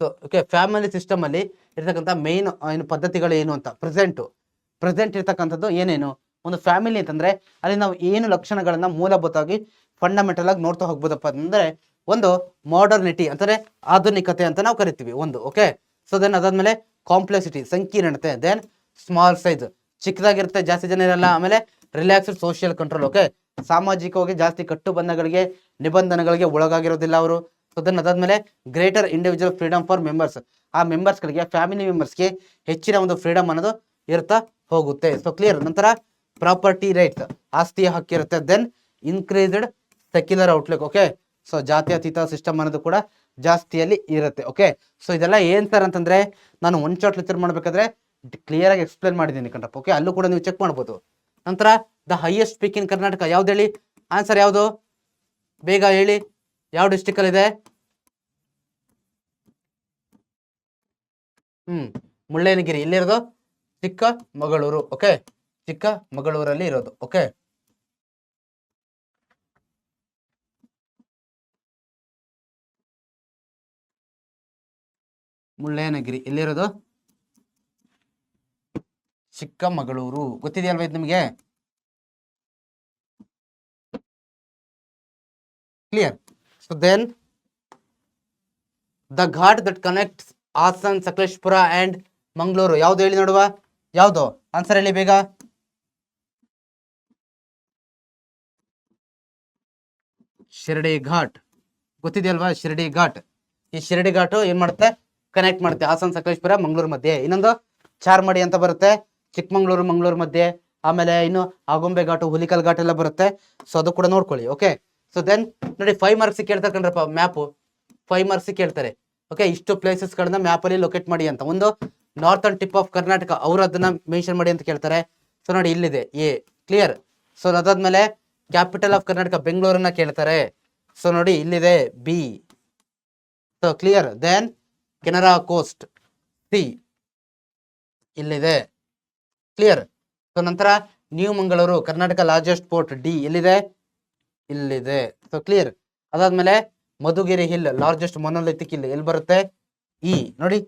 so okay family system ಅಲ್ಲಿ ಇರ್ತಕ್ಕಂಥ ಮೇನ್ ಏನು ಪದ್ಧತಿಗಳು ಏನು ಅಂತ ಪ್ರೆಸೆಂಟ್ ಇರ್ತಕ್ಕಂಥದ್ದು ಏನೇನು ಒಂದು ಫ್ಯಾಮಿಲಿ ಅಂತಂದ್ರೆ ಅಲ್ಲಿ ನಾವು ಏನು ಲಕ್ಷಣಗಳನ್ನ ಮೂಲಭೂತವಾಗಿ ಫಂಡಮೆಂಟಲ್ ಆಗಿ ನೋಡ್ತಾ ಹೋಗ್ಬೋದಪ್ಪ ಅಂದ್ರೆ ಒಂದು ಮಾಡರ್ನಿಟಿ ಅಂತಂದ್ರೆ ಆಧುನಿಕತೆ ಅಂತ ನಾವು ಕರಿತೀವಿ ಒಂದು. ಓಕೆ ಸೊ ದೆನ್ ಅದಾದ್ಮೇಲೆ ಕಾಂಪ್ಲೆಕ್ಸಿಟಿ ಸಂಕೀರ್ಣತೆ, ದೆನ್ ಸ್ಮಾಲ್ ಸೈಜ್ ಚಿಕ್ಕದಾಗಿರುತ್ತೆ ಜಾಸ್ತಿ ಜನ ಇರಲ್ಲ, ಆಮೇಲೆ ರಿಲ್ಯಾಕ್ಸ್ಡ್ ಸೋಷಿಯಲ್ ಕಂಟ್ರೋಲ್. ಓಕೆ ಸಾಮಾಜಿಕವಾಗಿ ಜಾಸ್ತಿ ಕಟ್ಟುಬಂಧಗಳಿಗೆ ನಿಬಂಧನೆಗಳಿಗೆ ಒಳಗಾಗಿರೋದಿಲ್ಲ ಅವರು. ಸೊ ದೆನ್ ಅದಾದ್ಮೇಲೆ greater individual freedom for members, ಆ ಮೆಂಬರ್ಸ್ಗಳಿಗೆ ಫ್ಯಾಮಿಲಿ ಮೆಂಬರ್ಸ್ಗೆ ಹೆಚ್ಚಿನ ಒಂದು ಫ್ರೀಡಮ್ ಅನ್ನೋದು ಇರ್ತಾ ಹೋಗುತ್ತೆ. So clear. ನಂತರ ಪ್ರಾಪರ್ಟಿ ರೈಟ್ ಆಸ್ತಿಯ ಹಕ್ಕಿರುತ್ತೆ. Then increased secular outlook. Okay so ಜಾತ್ಯತೀತ ಸಿಸ್ಟಮ್ ಅನ್ನೋದು ಕೂಡ ಜಾಸ್ತಿಯಲ್ಲಿ ಇರುತ್ತೆ. ಓಕೆ ಸೊ ಇದೆಲ್ಲ ಏನ್ ಸರ್ ಅಂತಂದ್ರೆ ನಾನು ಒನ್ ಶಾಟ್ ಲೆಕ್ಚರ್ ಮಾಡ್ಬೇಕಾದ್ರೆ ಕ್ಲಿಯರ್ ಆಗಿ ಎಕ್ಸ್ಪ್ಲೇನ್ ಮಾಡಿದ್ದೀನಿ ಕಣ್ರಪ್ಪ. ಓಕೆ ಅಲ್ಲೂ ಕೂಡ ನೀವು ಚೆಕ್ ಮಾಡ್ಬೋದು. ನಂತರ ದ ಹೈಯೆಸ್ಟ್ ಪೀಕ್ ಇನ್ ಕರ್ನಾಟಕ ಯಾವ್ದು ಹೇಳಿ? ಆನ್ಸರ್ ಯಾವುದು ಬೇಗ ಹೇಳಿ, ಯಾವ ಡಿಸ್ಟಿಕ್ ಅಲ್ಲಿ ಇದೆ? ಮುಳ್ಳಯ್ಯನಗಿರಿ. ಇಲ್ಲಿರೋದು ಚಿಕ್ಕಮಗಳೂರು. ಓಕೆ ಚಿಕ್ಕಮಗಳೂರಲ್ಲಿ ಇರೋದು. ಓಕೆ ಮುಳ್ಳಯ್ಯನಗಿರಿ ಎಲ್ಲಿರೋದು? ಚಿಕ್ಕಮಗಳೂರು. ಗೊತ್ತಿದೆಯಲ್ವಾ ಇದು ನಿಮಗೆ? Clear. So then the ghat that connects Hassan Sakleshpur and Mangaluru ಯಾವ್ದು ಹೇಳಿ ನೋಡುವ? ಯಾವ್ದು ಆನ್ಸರ್ ಹೇಳಿ ಬೇಗ. ಶಿರಡಿ ಘಾಟ್. ಗೊತ್ತಿದೆಯಲ್ವಾ ಶಿರಡಿ ಘಾಟ್? ಈ ಶಿರಡಿ ಘಾಟು ಏನ್ ಮಾಡುತ್ತೆ ಕನೆಕ್ಟ್ ಮಾಡುತ್ತೆ ಹಾಸನ್ ಸಕಲೇಶ್ಪುರ ಮಂಗಳೂರು ಮಧ್ಯೆ. ಇನ್ನೊಂದು ಚಾರ್ಮಡಿ ಅಂತ ಬರುತ್ತೆ ಚಿಕ್ಕಮಂಗ್ಳೂರು ಮಧ್ಯೆ. ಆಮೇಲೆ ಇನ್ನು ಆಗುಂಬೆ ಘಾಟು ಹುಲಿಕಲ್ ಘಾಟ್ ಎಲ್ಲ ಬರುತ್ತೆ. ಸೊ ಅದು ಕೂಡ ನೋಡ್ಕೊಳ್ಳಿ. ಓಕೆ ಸೊ ದೆನ್ ನೋಡಿ 5 ಮಾರ್ಕ್ಸ್ ಕೇಳ್ತಾರೆ ಕಣ್ರಪ್ಪ ಮ್ಯಾಪು. 5 ಮಾರ್ಕ್ಸ್ ಕೇಳ್ತಾರೆ. ಓಕೆ ಇಷ್ಟು ಪ್ಲೇಸಸ್ ಗಳನ್ನ ಮ್ಯಾಪ್ ಅಲ್ಲಿ ಲೊಕೇಟ್ ಮಾಡಿ ಅಂತ. ಒಂದು ನಾರ್ತನ್ ಟಿಪ್ ಆಫ್ ಕರ್ನಾಟಕ ಅವರು ಅದನ್ನ ಮೆನ್ಷನ್ ಮಾಡಿ ಅಂತ ಕೇಳ್ತಾರೆ. ಸೊ ನೋಡಿ ಇಲ್ಲಿದೆ ಎ. ಕ್ಲಿಯರ್. ಸೊ ಅದಾದ್ಮೇಲೆ ಕ್ಯಾಪಿಟಲ್ ಆಫ್ ಕರ್ನಾಟಕ ಬೆಂಗಳೂರನ್ನ ಕೇಳ್ತಾರೆ. ಸೊ ನೋಡಿ ಇಲ್ಲಿದೆ B. So clear. Then Canara coast C ಇಲ್ಲಿದೆ. ಕ್ಲಿಯರ್. ಸೊ ನಂತರ New Mangaluru Karnataka largest port D ಎಲ್ಲಿದೆ? ಇಲ್ಲಿದೆ. So clear. ಅದಾದ್ಮೇಲೆ Madhugiri hill largest monolithic hill ಎಲ್ಲಿ ಬರುತ್ತೆ? ಇ. ನೋಡಿ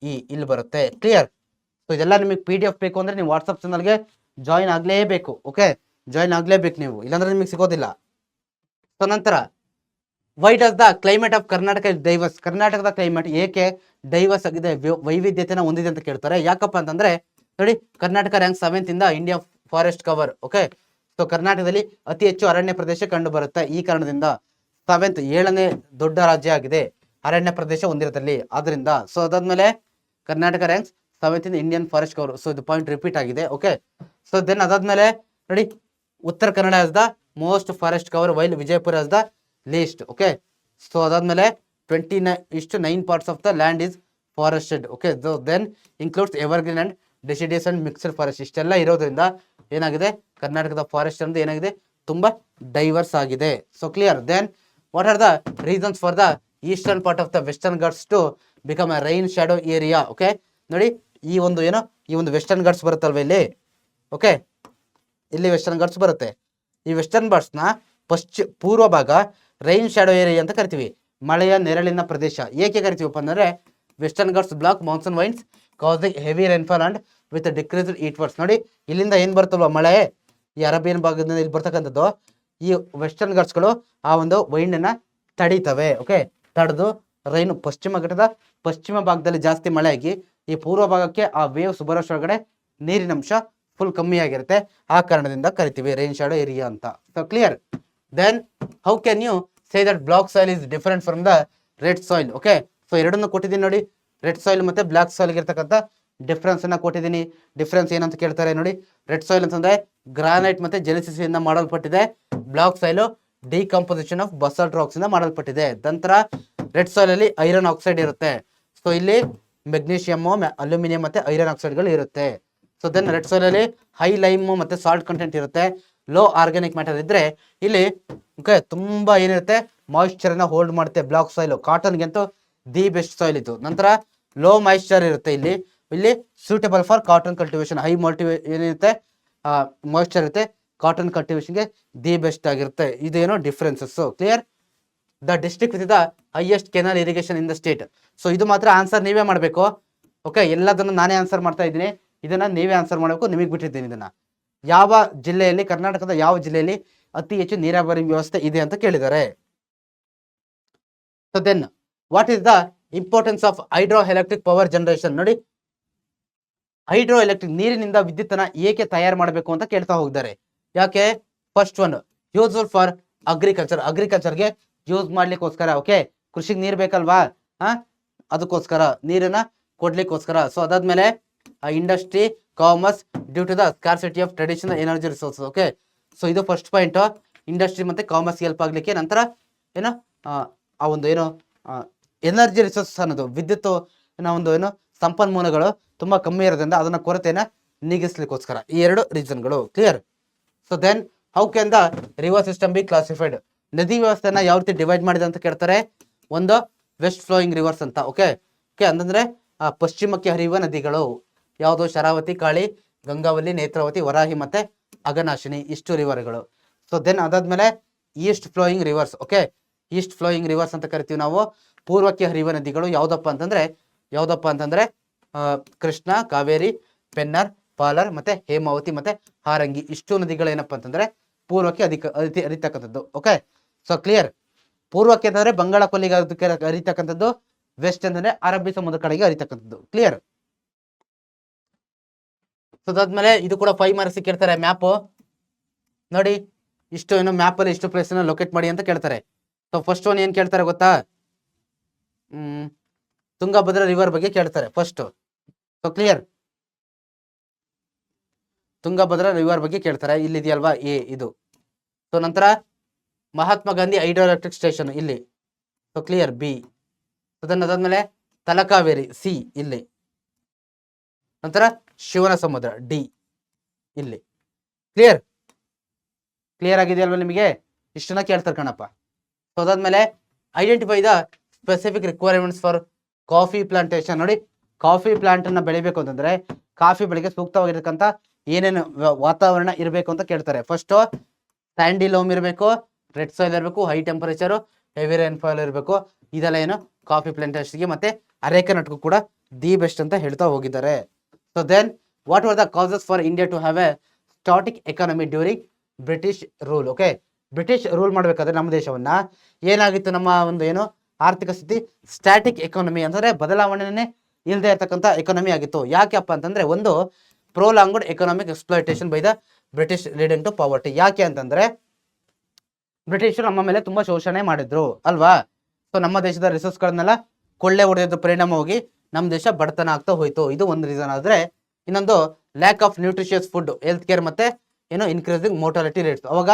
ಇ ಇಲ್ಲಿ ಬರುತ್ತೆ. ಕ್ಲಿಯರ್. ಸೊ ಇದೆಲ್ಲ ನಿಮಗೆ PDF ಬೇಕು ಅಂದ್ರೆ ನೀವು ವಾಟ್ಸಪ್ ಚಾನಲ್ಗೆ ಜಾಯಿನ್ ಆಗ್ಲೇಬೇಕು. ಓಕೆ ಜಾಯಿನ್ ಆಗ್ಲೇಬೇಕು ನೀವು, ಇಲ್ಲಾಂದ್ರೆ ನಿಮಗೆ ಸಿಗೋದಿಲ್ಲ. ಸೊ ನಂತರ why does the climate of Karnataka is diverse. ಕರ್ನಾಟಕದ ಕ್ಲೈಮೇಟ್ ಏಕೆ ಡೈವರ್ಸ್ ಆಗಿದೆ, ವೈವಿಧ್ಯತೆನ ಹೊಂದಿದೆ ಅಂತ ಕೇಳ್ತಾರೆ. ಯಾಕಪ್ಪ ಅಂತಂದ್ರೆ ನೋಡಿ ಕರ್ನಾಟಕ ರ್ಯಾಂಕ್ 7th ಇಂದ India forest cover. Okay, so ಕರ್ನಾಟಕದಲ್ಲಿ ಅತಿ ಹೆಚ್ಚು ಅರಣ್ಯ ಪ್ರದೇಶ ಕಂಡು ಬರುತ್ತೆ. ಈ ಕಾರಣದಿಂದ 7th 7ನೇ ದೊಡ್ಡ ರಾಜ್ಯ ಆಗಿದೆ ಅರಣ್ಯ ಪ್ರದೇಶ ಹೊಂದಿರದಲ್ಲಿ. ಆದ್ರಿಂದ ಸೊ ಅದಾದ್ಮೇಲೆ ಕರ್ನಾಟಕ ರ್ಯಾಂಕ್ಸ್ 7th ಇಂದ ಇಂಡಿಯನ್ ಫಾರೆಸ್ಟ್ ಕವರ್. ಸೊ ಇದು ಪಾಯಿಂಟ್ ರಿಪೀಟ್ ಆಗಿದೆ. ಓಕೆ, ಸೊ ದೆನ್ ಅದಾದ್ಮೇಲೆ ನೋಡಿ Uttara Kannada as the most forest cover while Vijayapura as the least. Okay, so ಅದಾದ್ಮೇಲೆ 29 parts of the land is forested. Okay, so then includes evergreen and deciduous and mixed forest. ಇಷ್ಟೆಲ್ಲ ಇರೋದ್ರಿಂದ ಏನಾಗಿದೆ, ಕರ್ನಾಟಕದ forest ಅಂದ್ರೆ ಏನಾಗಿದೆ, ತುಂಬಾ ಡೈವರ್ಸ್ ಆಗಿದೆ. So clear. Then what are the reasons for the eastern part of the Western Ghats to become a rain shadow area? Okay, ನೋಡಿ ಈ ಒಂದು ವೆಸ್ಟರ್ನ್ ಘಾಟ್ಸ್ ಬರುತ್ತಲ್ವ ಇಲ್ಲಿ. ಓಕೆ, ಇಲ್ಲಿ ವೆಸ್ಟರ್ನ್ ಘಾಟ್ಸ್ ಬರುತ್ತೆ. ಈ ವೆಸ್ಟರ್ನ್ ಘಾಟ್ಸ್ನ ಪೂರ್ವ ಭಾಗ ರೈನ್ ಶಾಡೋ ಏರಿಯಾ ಅಂತ ಕರಿತೀವಿ, ಮಳೆಯ ನೆರಳಿನ ಪ್ರದೇಶ. ಏಕೆ ಕರಿತೀವಪ್ಪ ಅಂದ್ರೆ Western Ghats block monsoon winds causing heavy rainfall and with decreased heat words. ನೋಡಿ ಇಲ್ಲಿಂದ ಏನ್ ಬರ್ತಲ್ವ ಮಳೆ, ಈ ಅರೇಬಿಯನ್ ಭಾಗದಿಂದ ಇಲ್ಲಿ ಬರ್ತಕ್ಕಂಥದ್ದು, ಈ ವೆಸ್ಟರ್ನ್ ಘಾಟ್ಸ್ಗಳು ಆ ಒಂದು ವೈಂಡನ್ನ ತಡೀತವೆ. ಓಕೆ, ತಡೆದು ರೈನು ಪಶ್ಚಿಮ ಭಾಗದಲ್ಲಿ ಜಾಸ್ತಿ ಮಳೆ ಆಗಿ ಈ ಪೂರ್ವ ಭಾಗಕ್ಕೆ ಆ ವೇವ್ಸ್ ಬರೋಷ್ಟೊಳಗಡೆ ನೀರಿನಂಶ ಫುಲ್ ಕಮ್ಮಿ ಆಗಿರುತ್ತೆ. ಆ ಕಾರಣದಿಂದ ಕರಿತೀವಿ ರೈನ್ ಶಾಡೋ ಏರಿಯಾ ಅಂತ. So clear. Then how can you say that black soil is different from the red soil? Okay, so ಎರಡನ್ನು ಕೊಟ್ಟಿದ್ದೀನಿ ನೋಡಿ, ರೆಡ್ ಸಾಯಿಲ್ ಮತ್ತೆ ಬ್ಲಾಕ್ ಸಾಯಿಲ್ ಇರ್ತಕ್ಕಂಥ ಡಿಫ್ರೆನ್ಸ್ ಅನ್ನ ಕೊಟ್ಟಿದ್ದೀನಿ. ಡಿಫ್ರೆನ್ಸ್ ಏನಂತ ಕೇಳ್ತಾರೆ ನೋಡಿ. ರೆಡ್ ಸಾಯಿಲ್ ಅಂತಂದ್ರೆ ಗ್ರಾನೈಟ್ ಮತ್ತೆ ಜೆಲಿಸಿಸ್ ಇಂದ ಮಾಡಲ್ಪಟ್ಟಿದೆ. Black soil decomposition of basalt rocks ಇಂದ ಮಾಡಲ್ಪಟ್ಟಿದೆ. ನಂತರ ರೆಡ್ ಸಾಯಿಲ್ ಅಲ್ಲಿ ಐರನ್ ಆಕ್ಸೈಡ್ ಇರುತ್ತೆ. ಸೊ ಇಲ್ಲಿ ಮೆಗ್ನೀಷಿಯಮ್, ಅಲ್ಯೂಮಿನಿಯಂ ಮತ್ತೆ ಐರನ್ ಆಕ್ಸೈಡ್ಗಳು ಇರುತ್ತೆ. ಸೊ ದೆನ್ ರೆಡ್ ಸಾಯಿಲ್ ಅಲ್ಲಿ ಹೈ ಲೈಮ್ ಮತ್ತೆ ಸಾಲ್ಟ್ ಕಂಟೆಂಟ್ ಇರುತ್ತೆ. ಲೋ ಆರ್ಗ್ಯಾನಿಕ್ ಮ್ಯಾಟರ್ ಇದ್ರೆ ಇಲ್ಲಿ ಓಕೆ ತುಂಬಾ ಏನಿರುತ್ತೆ, ಮಾಯಿಶ್ಚರ್ ಅನ್ನ ಹೋಲ್ಡ್ ಮಾಡುತ್ತೆ. ಬ್ಲಾಕ್ ಸಾಯಿಲ್ ಕಾಟನ್ಗೆಂತೂ ದಿ ಬೆಸ್ಟ್ ಸಾಯಿಲ್ ಇದು. ನಂತರ ಲೋ ಮಾಯಿಶ್ಚರ್ ಇರುತ್ತೆ ಇಲ್ಲಿ suitable for cotton cultivation. High ಏನಿರುತ್ತೆ ಮಾಯಿಶ್ಚರ್ ಇರುತ್ತೆ, ಕಾಟನ್ ಕಲ್ಟಿವೇಶನ್ಗೆ ದಿ ಬೆಸ್ಟ್ ಆಗಿರುತ್ತೆ. ಇದೇನೋ differences. Clear. The district with the highest canal irrigation in the state. So ಇದು ಮಾತ್ರ ಆನ್ಸರ್ ನೀವೇ ಮಾಡಬೇಕು. ಓಕೆ, ಎಲ್ಲದನ್ನು ನಾನೇ ಆನ್ಸರ್ ಮಾಡ್ತಾ ಇದ್ದೀನಿ, ಇದನ್ನ ನೀವೇ ಆನ್ಸರ್ ಮಾಡಬೇಕು. ನಿಮಗೆ ಬಿಟ್ಟಿದ್ದೀನಿ ಇದನ್ನ. ಯಾವ ಜಿಲ್ಲೆಯಲ್ಲಿ, ಕರ್ನಾಟಕದ ಯಾವ ಜಿಲ್ಲೆಯಲ್ಲಿ ಅತಿ ಹೆಚ್ಚು ನೀರಾವರಿ ವ್ಯವಸ್ಥೆ ಇದೆ ಅಂತ ಕೇಳಿದ್ದಾರೆ. So then what is the importance of hydro electric power generation? ನೋಡಿ, ಹೈಡ್ರೋ ಎಲೆಕ್ಟ್ರಿಕ್ ನೀರಿನಿಂದ ವಿದ್ಯುತ್ತನ್ನ ಏಕೆ ತಯಾರು ಮಾಡಬೇಕು ಅಂತ ಕೇಳ್ತಾ ಹೋಗಿದ್ದಾರೆ. ಯಾಕೆ? ಫಸ್ಟ್ ಒನ್ ಯೂಸ್ಫುಲ್ ಫಾರ್ ಅಗ್ರಿಕಲ್ಚರ್ಗೆ ಯೂಸ್ ಮಾಡ್ಲಿಕ್ಕೋಸ್ಕರ. ಓಕೆ, ಕೃಷಿಗೆ ನೀರ್ ಬೇಕಲ್ವಾ, ಅದಕ್ಕೋಸ್ಕರ ನೀರನ್ನ ಕೊಡ್ಲಿಕ್ಕೋಸ್ಕರ. ಸೊ ಅದಾದ್ಮೇಲೆ industry, commerce due to the scarcity of traditional energy resources. Okay, so ಇದು ಫಸ್ಟ್ ಪಾಯಿಂಟ್. ಇಂಡಸ್ಟ್ರಿ ಮತ್ತೆ ಕಾಮರ್ಸ್ ಹೆಲ್ಪ್ ಆಗ್ಲಿಕ್ಕೆ. ನಂತರ ಏನೋ ಆ ಒಂದು ಏನೋ ಎನರ್ಜಿ ರಿಸೋರ್ಸಸ್ ಅನ್ನೋದು ವಿದ್ಯುತ್ ಒಂದು ಸಂಪನ್ಮೂಲಗಳು ತುಂಬಾ ಕಮ್ಮಿ ಇರೋದ್ರಿಂದ ಅದನ್ನ ಕೊರತೆಯನ್ನ ನೀಗಿಸ್ಲಿಕ್ಕೋಸ್ಕರ. ಈ ಎರಡು ರೀಸನ್ಗಳು. Clear. So then how can the river system be classified? ನದಿ ವ್ಯವಸ್ಥೆನ ಯಾವ ರೀತಿ ಡಿವೈಡ್ ಮಾಡಿದೆ ಅಂತ ಕೇಳ್ತಾರೆ. ಒಂದು ವೆಸ್ಟ್ ಫ್ಲೋಯಿಂಗ್ ರಿವರ್ಸ್ ಅಂತ. ಓಕೆ, ಅಂತಂದ್ರೆ ಪಶ್ಚಿಮಕ್ಕೆ ಹರಿಯುವ ನದಿಗಳು ಯಾವುದು? ಶರಾವತಿ, ಕಾಳಿ, ಗಂಗಾವಲಿ, ನೇತ್ರಾವತಿ, ವರಾಹಿ ಮತ್ತೆ ಅಘನಾಶಿನಿ, ಇಷ್ಟು ರಿವರ್ಗಳು. ಸೊ ದೆನ್ ಅದಾದ್ಮೇಲೆ East flowing rivers. Okay, East flowing rivers ಅಂತ ಕರಿತೀವಿ ನಾವು. ಪೂರ್ವಕ್ಕೆ ಹರಿಯುವ ನದಿಗಳು ಯಾವ್ದಪ್ಪ ಅಂತಂದ್ರೆ ಕೃಷ್ಣ, ಕಾವೇರಿ, ಪೆನ್ನರ್, ಪಾಲರ್ ಮತ್ತೆ ಹೇಮಾವತಿ ಮತ್ತೆ ಹಾರಂಗಿ, ಇಷ್ಟು ನದಿಗಳು ಏನಪ್ಪಾ ಅಂತಂದ್ರೆ ಪೂರ್ವಕ್ಕೆ ಹರಿತಕ್ಕಂಥದ್ದು. Okay, so clear. ಪೂರ್ವಕ್ಕೆ ಅಂತಂದ್ರೆ ಬಂಗಾಳ ಕೊಲ್ಲಿಗೆ ಹರಿತಕ್ಕಂಥದ್ದು, ವೆಸ್ಟ್ ಅಂತಂದ್ರೆ ಅರಬ್ಬಿ ಸಮುದ್ರ ಕಡೆಗೆ ಹರಿತಕ್ಕಂಥದ್ದು. ಕ್ಲಿಯರ್. ಸೊ ಅದಾದ್ಮೇಲೆ ಇದು ಕೂಡ 5 ಮಾರ್ಕ್ಸ್ ಕೇಳ್ತಾರೆ. ಮ್ಯಾಪ್ ನೋಡಿ, ಇಷ್ಟು ಮ್ಯಾಪ್ ಅಲ್ಲಿ ಇಷ್ಟು ಪ್ಲೇಸ್ ಲೊಕೇಟ್ ಮಾಡಿ ಅಂತ ಕೇಳ್ತಾರೆ. ಸೊ ಫಸ್ಟ್ ಒನ್ ಏನ್ ಕೇಳ್ತಾರೆ ಗೊತ್ತಾ? ತುಂಗಭದ್ರಾ ರಿವರ್ ಬಗ್ಗೆ ಕೇಳ್ತಾರೆ first. So clear. Tungabhadra river ಬಗ್ಗೆ ಕೇಳ್ತಾರೆ. ಇಲ್ಲಿದೆಯಲ್ವಾ ಎ ಇದು. ಸೊ ನಂತರ Mahatma Gandhi hydro electric station ಇಲ್ಲಿ. So clear B. ಅದಾದ್ಮೇಲೆ ತಲಕಾವೇರಿ ಸಿ ಇಲ್ಲಿ. ನಂತರ ಶಿವನ ಸಮುದ್ರ ಡಿ ಇಲ್ಲಿ. ಕ್ಲಿಯರ್ ಆಗಿದೆಯಲ್ವಾ ನಿಮಗೆ? ಇಷ್ಟನ್ನ ಕೇಳ್ತಾರೆ ಕಣಪ್ಪ. ಸೊ ಅದಾದ್ಮೇಲೆ identify the specific requirements for coffee plantation. ನೋಡಿ, ಕಾಫಿ ಪ್ಲಾಂಟ್ ಅನ್ನ ಬೆಳಿಬೇಕು ಅಂತಂದ್ರೆ ಕಾಫಿ ಬೆಳೆಗೆ ಸೂಕ್ತವಾಗಿರ್ತಕ್ಕಂಥ ಏನೇನು ವಾತಾವರಣ ಇರಬೇಕು ಅಂತ ಕೇಳ್ತಾರೆ. ಫಸ್ಟ್ ಸ್ಯಾಂಡಿ ಲೋಮ್ ಇರಬೇಕು, ರೆಡ್ ಸಾಯಿಲ್ ಇರಬೇಕು, ಹೈ ಟೆಂಪರೇಚರ್, ಹೆವಿ ರೈನ್ಫಾಲ್ ಇರಬೇಕು. ಇದೆಲ್ಲ ಏನು ಕಾಫಿ ಪ್ಲಾಂಟೇಶನ್ಗೆ ಮತ್ತೆ ಅರೇಕ ನಟ್ಗೂ ಕೂಡ ದಿ ಬೆಸ್ಟ್ ಅಂತ ಹೇಳ್ತಾ ಹೋಗಿದ್ದಾರೆ. So then what were the causes for India to have a static economy during British rule? Okay, British rule ಮಾಡಬೇಕಾದ್ರೆ ನಮ್ಮ ದೇಶವನ್ನ ಏನಾಗಿತ್ತು, ನಮ್ಮ ಒಂದು ಆರ್ಥಿಕ ಸ್ಥಿತಿ ಸ್ಟ್ಯಾಟಿಕ್ ಎಕಾನಮಿ ಅಂತಂದ್ರೆ ಬದಲಾವಣೆನೇ ಇಲ್ಲದೆ ಇರತಕ್ಕಂಥ ಎಕಾನಮಿ ಆಗಿತ್ತು. ಯಾಕೆಪ್ಪ ಅಂತಂದ್ರೆ ಒಂದು prolonged economic exploitation by the British leading to poverty. ಯಾಕೆ ಅಂತಂದ್ರೆ ಬ್ರಿಟಿಷರು ನಮ್ಮ ಮೇಲೆ ತುಂಬಾ ಶೋಷಣೆ ಮಾಡಿದ್ರು ಅಲ್ವಾ. ಸೊ ನಮ್ಮ ದೇಶದ ರಿಸೋರ್ಸ್ಗಳನ್ನೆಲ್ಲ ಕೊಳ್ಳೆ ಹೊಡೆಯೋದ್ರ ಪರಿಣಾಮವಾಗಿ ನಮ್ಮ ದೇಶ ಬಡತನ ಆಗ್ತಾ ಹೋಯ್ತು. ಇದು ಒಂದು ರೀಸನ್. ಆದ್ರೆ ಇನ್ನೊಂದು lack of nutritious food, health care ಮತ್ತೆ ಏನು ಇನ್ಕ್ರೀಸಿಂಗ್ ಮೋರ್ಟಾಲಿಟಿ ರೇಟ್ಸ್. ಅವಾಗ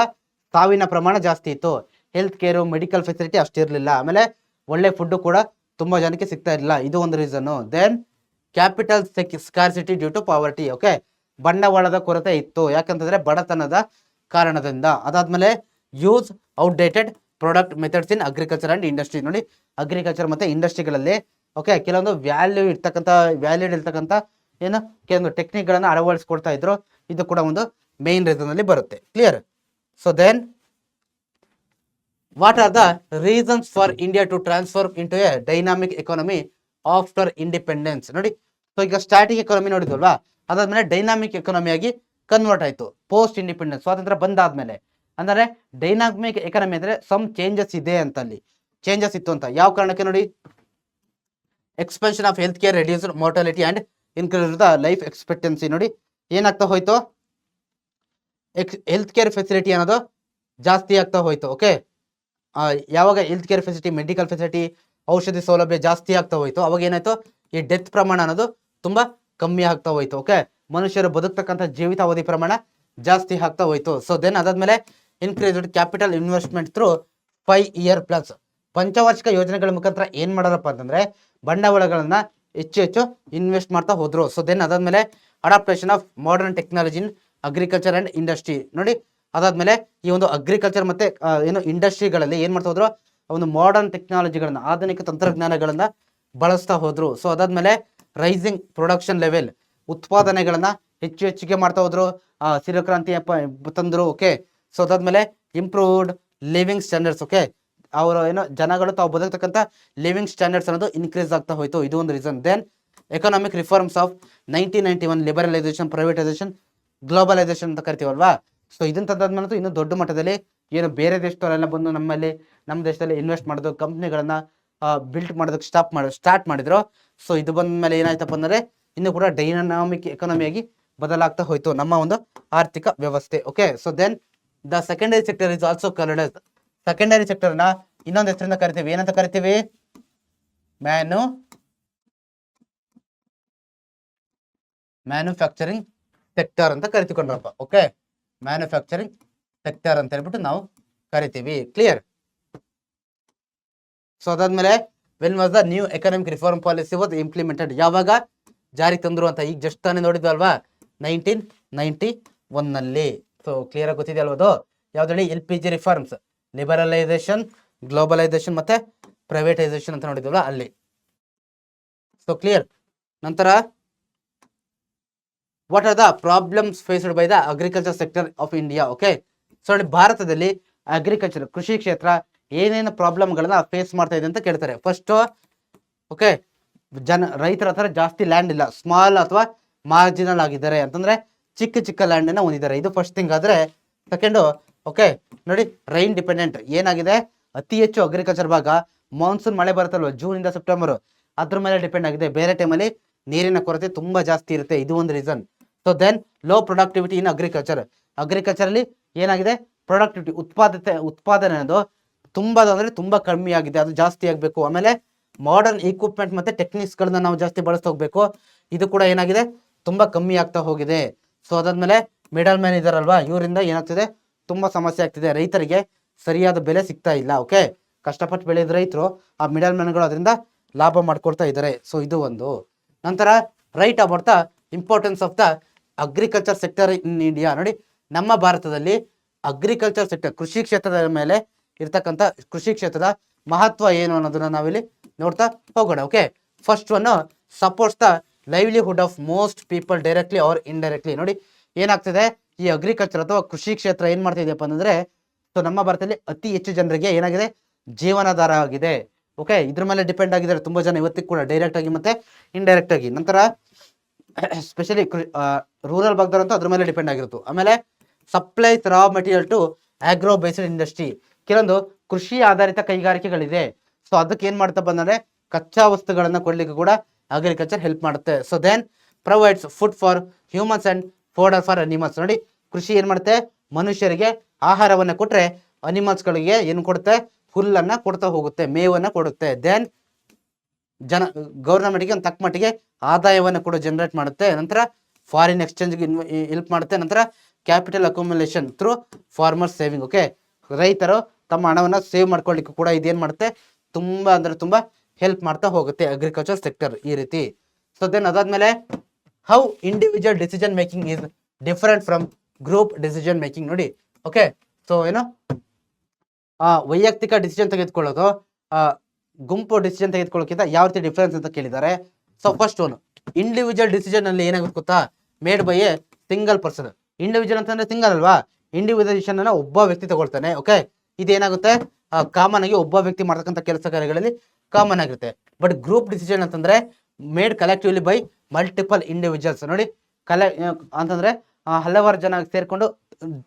ಸಾವಿನ ಪ್ರಮಾಣ ಜಾಸ್ತಿ ಇತ್ತು. ಹೆಲ್ತ್ ಕೇರು ಮೆಡಿಕಲ್ ಫೆಸಿಲಿಟಿ ಅಷ್ಟಿರಲಿಲ್ಲ. ಆಮೇಲೆ ಒಳ್ಳೆ ಫುಡ್ ಕೂಡ ತುಂಬಾ ಜನಕ್ಕೆ ಸಿಗ್ತಾ ಇರಲಿಲ್ಲ. ಇದು ಒಂದು reason. Then capital scarcity due to poverty. Okay, ಬಂಡವಾಳದ ಕೊರತೆ ಇತ್ತು. ಯಾಕಂತಂದ್ರೆ ಬಡತನದ ಕಾರಣದಿಂದ. ಅದಾದ್ಮೇಲೆ use outdated product methods in agriculture and industry. ನೋಡಿ, ಅಗ್ರಿಕಲ್ಚರ್ ಮತ್ತೆ ಇಂಡಸ್ಟ್ರಿಗಳಲ್ಲಿ ಓಕೆ ಕೆಲವೊಂದು ವ್ಯಾಲ್ಯೂಡ್ ಇರ್ತಕ್ಕಂಥ ಏನು ಕೆಲವೊಂದು ಟೆಕ್ನಿಕ್ಗಳನ್ನು ಅಳವಡಿಸ್ಕೊಡ್ತಾ ಇದ್ರು. ಇದು ಕೂಡ ಒಂದು ಮೇನ್ ರೀಸನ್ ಅಲ್ಲಿ ಬರುತ್ತೆ. Clear? So then what are the reasons for India to transfer into a dynamic economy after independence? ನೋಡಿ, ಸೊ ಈಗ ಸ್ಟಾಟಿಕ್ ಎಕಾನಮಿ ನೋಡಿದ್ವಲ್ವಾ, ಅದಾದ್ಮೇಲೆ ಡೈನಾಮಿಕ್ ಎಕಾನಮಿ ಆಗಿ ಕನ್ವರ್ಟ್ ಆಯ್ತು ಪೋಸ್ಟ್ ಇಂಡಿಪೆಂಡೆನ್ಸ್, ಸ್ವಾತಂತ್ರ್ಯ ಬಂದಾದ್ಮೇಲೆ. ಅಂದ್ರೆ ಡೈನಾಮಿಕ್ ಎಕಾನಮಿ ಅಂದ್ರೆ ಸಮ್ ಚೇಂಜಸ್ ಇದೆ ಅಂತ, ಅಲ್ಲಿ ಚೇಂಜಸ್ ಇತ್ತು ಅಂತ. ಯಾವ ಕಾರಣಕ್ಕೆ? ನೋಡಿ, expansion of health care, reduced mortality and increase the life expectancy. ನೋಡಿ ಏನಾಗ್ತಾ ಹೋಯ್ತು, ಹೆಲ್ತ್ ಕೇರ್ ಫೆಸಿಲಿಟಿ ಅನ್ನೋದು ಜಾಸ್ತಿ ಆಗ್ತಾ ಹೋಯ್ತು. ಓಕೆ, ಯಾವಾಗ health care facility, medical facility, ಔಷಧಿ ಸೌಲಭ್ಯ ಜಾಸ್ತಿ ಆಗ್ತಾ ಹೋಯ್ತು, ಅವಾಗ ಏನಾಯ್ತು, ಈ ಡೆತ್ ಪ್ರಮಾಣ ಅನ್ನೋದು ತುಂಬಾ ಕಮ್ಮಿ ಆಗ್ತಾ ಹೋಯ್ತು. ಓಕೆ, ಮನುಷ್ಯರು ಬದುಕ್ತಕ್ಕಂಥ ಜೀವಿತಾವಧಿ ಪ್ರಮಾಣ ಜಾಸ್ತಿ ಆಗ್ತಾ ಹೋಯ್ತು. ಸೊ ದೆನ್ ಅದಾದ್ಮೇಲೆ increased capital investment through 5 year plus ಪಂಚವಾರ್ಷಿಕ ಯೋಜನೆಗಳ ಮುಖಾಂತರ ಏನ್ ಮಾಡೋರಪ್ಪ ಅಂತಂದ್ರೆ ಬಂಡವಾಳಗಳನ್ನ ಹೆಚ್ಚು ಇನ್ವೆಸ್ಟ್ ಮಾಡ್ತಾ ಹೋದ್ರು. ಸೊ ದೆನ್ ಅದಾದ್ಮೇಲೆ adaptation of modern technology in agriculture and industry. ನೋಡಿ, ಅದಾದ್ಮೇಲೆ ಈ ಒಂದು ಅಗ್ರಿಕಲ್ಚರ್ ಮತ್ತೆ ಏನು ಇಂಡಸ್ಟ್ರಿಗಳಲ್ಲಿ ಏನ್ ಮಾಡ್ತಾ ಹೋದ್ರು, ಒಂದು ಮಾಡರ್ನ್ ಟೆಕ್ನಾಲಜಿಗಳನ್ನ, ಆಧುನಿಕ ತಂತ್ರಜ್ಞಾನಗಳನ್ನ ಬಳಸ್ತಾ ಹೋದ್ರು. ಸೊ ಅದಾದ್ಮೇಲೆ ರೈಸಿಂಗ್ ಪ್ರೊಡಕ್ಷನ್ ಲೆವೆಲ್, ಉತ್ಪಾದನೆಗಳನ್ನ ಹೆಚ್ಚಿಗೆ ಮಾಡ್ತಾ ಹೋದ್ರು. ಸಿರಿಕ್ರಾಂತಿ ತಂದ್ರು. ಓಕೆ, ಸೊ ಅದಾದ್ಮೇಲೆ ಇಂಪ್ರೂವ್ಡ್ ಲಿವಿಂಗ್ ಸ್ಟ್ಯಾಂಡರ್ಡ್ಸ್. ಓಕೆ, ಅವರು ಏನೋ ಜನಗಳು ತಾವು ಬದುಕ್ತಕ್ಕಂಥ ಲಿವಿಂಗ್ ಸ್ಟ್ಯಾಂಡರ್ಡ್ಸ್ ಅನ್ನೋದು ಇನ್ಕ್ರೀಸ್ ಆಗ್ತಾ ಹೋಯ್ತು. ಇದು ಒಂದು reason. Then economic reforms of 1991, liberalisation, privatisation, globalisation ಅಂತ ಕರಿತೀವಲ್ವಾ. ಸೊ ಇದನ್ನ ತಂದಾದ್ಮೇಲೆ ಇನ್ನು ದೊಡ್ಡ ಮಟ್ಟದಲ್ಲಿ ಏನು ಬೇರೆ ದೇಶದವರೆಲ್ಲ ಬಂದು ನಮ್ಮ ದೇಶದಲ್ಲಿ ಇನ್ವೆಸ್ಟ್ ಮಾಡೋದು, ಕಂಪ್ನಿಗಳನ್ನ ಬಿಲ್ಟ್ ಮಾಡೋದಕ್ಕೆ ಸ್ಟಾರ್ಟ್ ಮಾಡಿದ್ರು. ಸೊ ಇದು ಬಂದ ಮೇಲೆ ಏನಾಯ್ತಪ್ಪ ಅಂದ್ರೆ ಇನ್ನು ಕೂಡ ಡೈನಾಮಿಕ್ ಎಕಾನಮಿಯಾಗಿ ಬದಲಾಗ್ತಾ ಹೋಯ್ತು ನಮ್ಮ ಒಂದು ಆರ್ಥಿಕ ವ್ಯವಸ್ಥೆ. Okay, so then the secondary sector is also called as, secondary sector ನ ಇನ್ನೊಂದು ಹೆಸರಿಂದ ಕರಿತೀವಿ. ಏನಂತ ಕರಿತೀವಿ? ಮ್ಯಾನುಫ್ಯಾಕ್ಚರಿಂಗ್ ಸೆಕ್ಟರ್ ಅಂತ ಕರಿತಿಕೊಂಡ್ರಪ್ಪ. ಓಕೆ, ಮ್ಯಾನುಫ್ಯಾಕ್ಚರಿಂಗ್ ಸೆಕ್ಟರ್ ಅಂತ ಹೇಳ್ಬಿಟ್ಟು ನಾವು ಕರಿತೀವಿ. ಕ್ಲಿಯರ್? ಸೊ ಅದಾದ್ಮೇಲೆ when was the new economic reform policy was implemented? ಯಾವಾಗ ಜಾರಿಗೆ ತಂದ್ರು ಅಂತ ಈಗ ಜಸ್ಟ್ ತಾನೇ ನೋಡಿದ್ವಲ್ವಾ, 1991 ನಲ್ಲಿ. ಸೊ ಕ್ಲಿಯರ್ ಆಗಿ ಗೊತ್ತಿದೆ ಅಲ್ವದು? ಯಾವ್ದ್ರಲ್ಲಿ? LPG ರಿಫಾರ್ಮ್ಸ್, ಲಿಬರಲೈಸೇಷನ್, ಗ್ಲೋಬಲೈಸೇಷನ್ ಮತ್ತೆ ಪ್ರೈವೇಟೈಸೇಷನ್ ಅಂತ ನೋಡಿದ್ವಲ್ಲ ಅಲ್ಲಿ. So clear? ನಂತರ what are the problems faced by the agriculture sector of India? Okay, so ನೋಡಿ, ಭಾರತದಲ್ಲಿ ಅಗ್ರಿಕಲ್ಚರ್, ಕೃಷಿ ಕ್ಷೇತ್ರ ಏನೇನು ಪ್ರಾಬ್ಲಮ್ಗಳನ್ನ ಫೇಸ್ ಮಾಡ್ತಾ ಇದೆ ಅಂತ ಕೇಳ್ತಾರೆ. ಫಸ್ಟ್, ಓಕೆ, ರೈತರ ಹತ್ರ ಜಾಸ್ತಿ ಲ್ಯಾಂಡ್ ಇಲ್ಲ, ಸ್ಮಾಲ್ ಅಥವಾ ಮಾರ್ಜಿನಲ್ ಆಗಿದ್ದಾರೆ, ಅಂತಂದ್ರೆ ಚಿಕ್ಕ ಲ್ಯಾಂಡ್ ಅನ್ನ ಹೊಂದಿದ್ದಾರೆ. ಇದು ಫಸ್ಟ್ ಥಿಂಗ್. ಆದ್ರೆ ಸೆಕೆಂಡು, ಓಕೆ ನೋಡಿ, ರೈನ್ ಡಿಪೆಂಡೆಂಟ್ ಏನಾಗಿದೆ, ಅತಿ ಹೆಚ್ಚು ಅಗ್ರಿಕಲ್ಚರ್ ಭಾಗ ಮಾನ್ಸೂನ್ ಮಳೆ ಬರುತ್ತಲ್ವ, ಜೂನ್ ಇಂದ ಸೆಪ್ಟೆಂಬರ್, ಅದ್ರ ಮೇಲೆ ಡಿಪೆಂಡ್ ಆಗಿದೆ. ಬೇರೆ ಟೈಮಲ್ಲಿ ನೀರಿನ ಕೊರತೆ ತುಂಬಾ ಜಾಸ್ತಿ ಇರುತ್ತೆ. ಇದು ಒಂದು reason. So then low productivity in agriculture ಅಲ್ಲಿ ಏನಾಗಿದೆ, ಪ್ರೊಡಕ್ಟಿವಿಟಿ, ಉತ್ಪಾದನೆ ಅನ್ನೋದು ತುಂಬಾ ಕಮ್ಮಿ ಆಗಿದೆ, ಅದು ಜಾಸ್ತಿ ಆಗಬೇಕು. ಆಮೇಲೆ ಮಾಡರ್ನ್ ಇಕ್ವಿಪ್ಮೆಂಟ್ ಮತ್ತೆ ಟೆಕ್ನಿಕ್ಸ್ ಗಳನ್ನ ನಾವು ಜಾಸ್ತಿ ಬಳಸ್ತಾ ಹೋಗ್ಬೇಕು, ಇದು ಕೂಡ ಏನಾಗಿದೆ, ತುಂಬಾ ಕಮ್ಮಿ ಆಗ್ತಾ ಹೋಗಿದೆ. ಸೊ ಅದಾದ್ಮೇಲೆ ಮಿಡಲ್ ಮ್ಯಾನ್ ಇದಾರಲ್ವಾ, ಇವರಿಂದ ಏನಾಗ್ತಿದೆ, ತುಂಬಾ ಸಮಸ್ಯೆ ಆಗ್ತಿದೆ. ರೈತರಿಗೆ ಸರಿಯಾದ ಬೆಲೆ ಸಿಗ್ತಾ ಇಲ್ಲ. ಓಕೆ, ಕಷ್ಟಪಟ್ಟು ಬೆಳೆದ ರೈತರು, ಆ ಮಿಡಲ್ ಮ್ಯಾನ್ಗಳು ಅದರಿಂದ ಲಾಭ ಮಾಡ್ಕೊಳ್ತಾ ಇದ್ದಾರೆ. ಸೊ ಇದು ಒಂದು. ನಂತರ write about the importance of the agriculture sector in India. ನೋಡಿ, ನಮ್ಮ ಭಾರತದಲ್ಲಿ ಅಗ್ರಿಕಲ್ಚರ್ ಸೆಕ್ಟರ್, ಕೃಷಿ ಕ್ಷೇತ್ರದ ಮೇಲೆ ಇರ್ತಕ್ಕಂಥ ಕೃಷಿ ಕ್ಷೇತ್ರದ ಮಹತ್ವ ಏನು ಅನ್ನೋದನ್ನ ನಾವಿಲ್ಲಿ ನೋಡ್ತಾ ಹೋಗೋಣ. Okay, first one, supports the livelihood of most people directly R indirectly. ನೋಡಿ, ಏನಾಗ್ತಿದೆ, ಈ ಅಗ್ರಿಕಲ್ಚರ್ ಅಥವಾ ಕೃಷಿ ಕ್ಷೇತ್ರ ಏನ್ ಮಾಡ್ತಾ ಇದೆಯಪ್ಪ ಅಂತಂದ್ರೆ, ಸೊ ನಮ್ಮ ಭಾರತದಲ್ಲಿ ಅತಿ ಹೆಚ್ಚು ಜನರಿಗೆ ಏನಾಗಿದೆ, ಜೀವನಾಧಾರ ಆಗಿದೆ. ಓಕೆ, ಇದ್ರ ಮೇಲೆ ಡಿಪೆಂಡ್ ಆಗಿದ್ದಾರೆ ತುಂಬಾ ಜನ ಇವತ್ತಿಗೆ ಕೂಡ, ಡೈರೆಕ್ಟ್ ಆಗಿ ಮತ್ತೆ ಇಂಡೈರೆಕ್ಟ್ ಆಗಿ. ನಂತರ ಸ್ಪೆಷಲಿ ರೂರಲ್ ಭಾಗದವರಂತೂ ಅದ್ರ ಮೇಲೆ ಡಿಪೆಂಡ್ ಆಗಿರುತ್ತೆ. ಆಮೇಲೆ supplies raw material to agro based industry, ಕೆಲವೊಂದು ಕೃಷಿ ಆಧಾರಿತ ಕೈಗಾರಿಕೆಗಳಿದೆ. ಸೊ ಅದಕ್ಕೆ ಏನ್ ಮಾಡ್ತಾ ಬಂದ್ರೆ ಕಚ್ಚಾ ವಸ್ತುಗಳನ್ನ ಕೊಡ್ಲಿಕ್ಕೆ ಕೂಡ ಅಗ್ರಿಕಲ್ಚರ್ ಹೆಲ್ಪ್ ಮಾಡುತ್ತೆ. So then provides food for humans and fodder for animals. ನೋಡಿ, ಕೃಷಿ ಏನ್ ಮಾಡುತ್ತೆ, ಮನುಷ್ಯರಿಗೆ ಆಹಾರವನ್ನ ಕೊಟ್ರೆ ಅನಿಮಲ್ಸ್ಗಳಿಗೆ ಏನು ಕೊಡುತ್ತೆ, ಹುಲ್ಲನ್ನ ಕೊಡ್ತಾ ಹೋಗುತ್ತೆ, ಮೇವನ್ನ ಕೊಡುತ್ತೆ. ದೆನ್ ಗೌರ್ಮೆಂಟ್ಗೆ ಒಂದು ತಕ್ಕ ಮಟ್ಟಿಗೆ ಆದಾಯವನ್ನು ಕೂಡ ಜನರೇಟ್ ಮಾಡುತ್ತೆ. ನಂತರ ಫಾರಿನ್ ಎಕ್ಸ್ಚೇಂಜ್ಗೆ ಹೆಲ್ಪ್ ಮಾಡುತ್ತೆ. ನಂತರ capital accumulation through farmer saving. Okay, ರೈತರು ತಮ್ಮ ಹಣವನ್ನು ಸೇವ್ ಮಾಡ್ಕೊಳ್ಳಿಕ್ಕೆ ಕೂಡ ಇದೇನು ಮಾಡುತ್ತೆ, ತುಂಬ ಅಂದರೆ ತುಂಬ ಹೆಲ್ಪ್ ಮಾಡ್ತಾ ಹೋಗುತ್ತೆ ಅಗ್ರಿಕಲ್ಚರ್ ಸೆಕ್ಟರ್ ಈ ರೀತಿ. ಸೊ ದೆನ್ ಅದಾದ್ಮೇಲೆ how individual decision making is different from group decision making. ನೋಡಿ, ಓಕೆ, ಸೊ ಏನು ವೈಯಕ್ತಿಕ ಡಿಸಿಷನ್ ತೆಗೆದುಕೊಳ್ಳೋದು ಗುಂಪು ಡಿಸಿಷನ್ ತೆಗೆದುಕೊಳ್ಳೋಕ್ಕಿಂತ ಯಾವ ರೀತಿ ಡಿಫ್ರೆನ್ಸ್ ಅಂತ ಕೇಳಿದ್ದಾರೆ. So first one, individual decision ಅಲ್ಲಿ ಏನಾಗುತ್ತೆ ಗೊತ್ತಾ, made by A single person. Individual ಅಂತಂದ್ರೆ ಸಿಂಗಲ್ ಅಲ್ವಾ, ಇಂಡಿವಿಜುವಲ್ ಡಿಸಿಷನ್ ಅನ್ನ ಒಬ್ಬ ವ್ಯಕ್ತಿ ತಗೊಳ್ತಾನೆ. ಓಕೆ, ಇದೇನಾಗುತ್ತೆ, ಕಾಮನ್ ಆಗಿ ಒಬ್ಬ ವ್ಯಕ್ತಿ ಮಾಡ್ತಕ್ಕಂಥ ಕೆಲಸ ಕಾರ್ಯಗಳಲ್ಲಿ ಕಾಮನ್ ಆಗಿರುತ್ತೆ. ಬಟ್ ಗ್ರೂಪ್ ಡಿಸಿಷನ್ ಅಂತಂದ್ರೆ made collectively by multiple individuals. ನೋಡಿ, ಅಂತಂದ್ರೆ ಹಲವಾರು ಜನ ಸೇರ್ಕೊಂಡು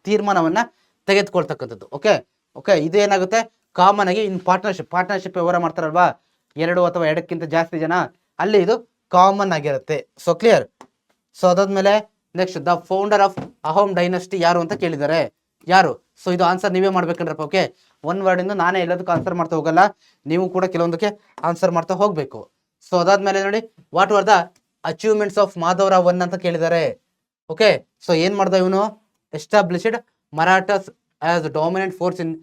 ತೀರ್ಮಾನವನ್ನ ತೆಗೆದುಕೊಳ್ತಕ್ಕಂಥದ್ದು. ಓಕೆ ಓಕೆ, ಇದು ಏನಾಗುತ್ತೆ, ಕಾಮನ್ ಆಗಿ ಇನ್ ಪಾರ್ಟ್ನರ್ಶಿಪ್ ವ್ಯವಹಾರ ಮಾಡ್ತಾರಲ್ವಾ, 2 ಅಥವಾ 2ಕ್ಕಿಂತ ಜಾಸ್ತಿ ಜನ, ಅಲ್ಲಿ ಇದು ಕಾಮನ್ ಆಗಿರುತ್ತೆ. So clear. ಸೊ ಅದಾದ್ಮೇಲೆ next, the founder of Ahom dynasty ಯಾರು ಅಂತ ಕೇಳಿದ್ದಾರೆ. ಯಾರು? ಸೊ ಇದು ಆನ್ಸರ್ ನೀವೇ ಮಾಡ್ಬೇಕಂದ್ರಪ್ಪ. ಓಕೆ, ಒನ್ ವರ್ಡ್ ಇಂದ ನಾನೇ ಎಲ್ಲದಕ್ಕೂ ಆನ್ಸರ್ ಮಾಡ್ತಾ ಹೋಗಲ್ಲ, ನೀವು ಕೂಡ ಕೆಲವೊಂದಕ್ಕೆ ಆನ್ಸರ್ ಮಾಡ್ತಾ ಹೋಗ್ಬೇಕು. ಸೊ ಅದಾದ್ಮೇಲೆ ನೋಡಿ, what are the achievements of Madhavrao one ಅಂತ ಕೇಳಿದ್ದಾರೆ. ಓಕೆ, ಸೊ ಏನ್ ಮಾಡ್ದ ಇವನು, established Marathas as dominant force in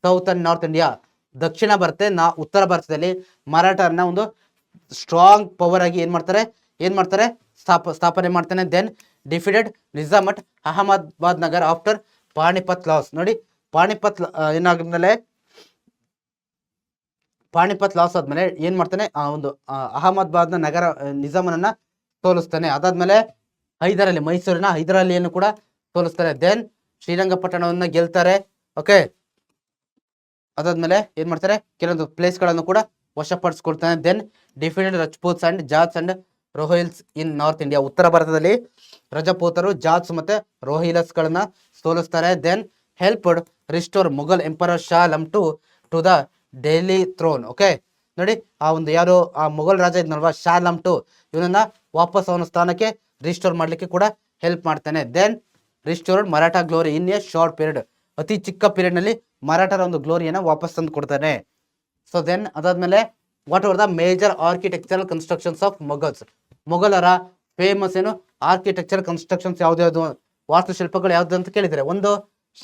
south and north India. ದಕ್ಷಿಣ ಉತ್ತರ ಭಾರತದಲ್ಲಿ ಮರಾಠರನ್ನ ಒಂದು ಸ್ಟ್ರಾಂಗ್ ಪವರ್ ಆಗಿ ಏನ್ ಮಾಡ್ತಾರೆ ಸ್ಥಾಪನೆ ಮಾಡ್ತಾನೆ. Then defeated Nizam at Ahmedabad Nagar after Panipat loss. ನೋಡಿ, ಪಾಣಿಪತ್ ಲಾಸ್ ಆದ್ಮೇಲೆ ಏನ್ ಮಾಡ್ತಾನೆ, ಒಂದು ಅಹಮದಾಬಾದ್ನ ನಗರ ನಿಜಾಮನನ್ನ ಸೋಲಿಸ್ತಾನೆ. ಅದಾದ್ಮೇಲೆ ಮೈಸೂರಿನ ಹೈದರಾಲಿಯನ್ನು ಕೂಡ ಸೋಲಿಸ್ತಾರೆ. ದೆನ್ ಶ್ರೀರಂಗಪಟ್ಟಣವನ್ನ ಗೆಲ್ತಾರೆ. ಓಕೆ, ಅದಾದ್ಮೇಲೆ ಏನ್ ಮಾಡ್ತಾರೆ, ಕೆಲವೊಂದು ಪ್ಲೇಸ್ ಗಳನ್ನು ಕೂಡ ವಶಪಡಿಸ್ಕೊಳ್ತಾನೆ. Then defeated Rajputs and Jats and Rohillas in north India. ಉತ್ತರ ಭಾರತದಲ್ಲಿ ರಜಪೂತರು, ಜಾಟ್ಸ್ ಮತ್ತೆ ರೋಹಿಲ್ಸ್ ಗಳನ್ನ ಸೋಲಿಸ್ತಾರೆ. Then helped restore Mughal emperor Shah Alam to the Delhi throne. Okay, ನೋಡಿ, ಯಾರು ಮುಘಲ್ ರಾಜ ಇದ್ನಲ್ವಾ, ಶಾ ಆಲಂ ಇವನನ್ನ ವಾಪಸ್ ಅವನ ಸ್ಥಾನಕ್ಕೆ ರಿಸ್ಟೋರ್ ಮಾಡ್ಲಿಕ್ಕೆ ಕೂಡ ಹೆಲ್ಪ್ ಮಾಡ್ತಾನೆ. Then restored Maratha glory in a short period. ಅತಿ ಚಿಕ್ಕ ಪೀರಿಯಡ್ ನಲ್ಲಿ ಮರಾಠರ ಒಂದು ಗ್ಲೋರಿಯನ್ನ ವಾಪಸ್ ತಂದು ಕೊಡ್ತಾನೆ. ಸೊ ದೆನ್ ಅದಾದ್ಮೇಲೆ what are the major architectural constructions of ಮೊಘಲರ ಫೇಮಸ್ ಆರ್ಕಿಟೆಕ್ಚರ್ ಕನ್ಸ್ಟ್ರಕ್ಷನ್ಸ್ ಯಾವ್ದು, ವಾಸ್ತುಶಿಲ್ಪಗಳು ಯಾವ್ದು ಅಂತ ಕೇಳಿದರೆ. ಒಂದು,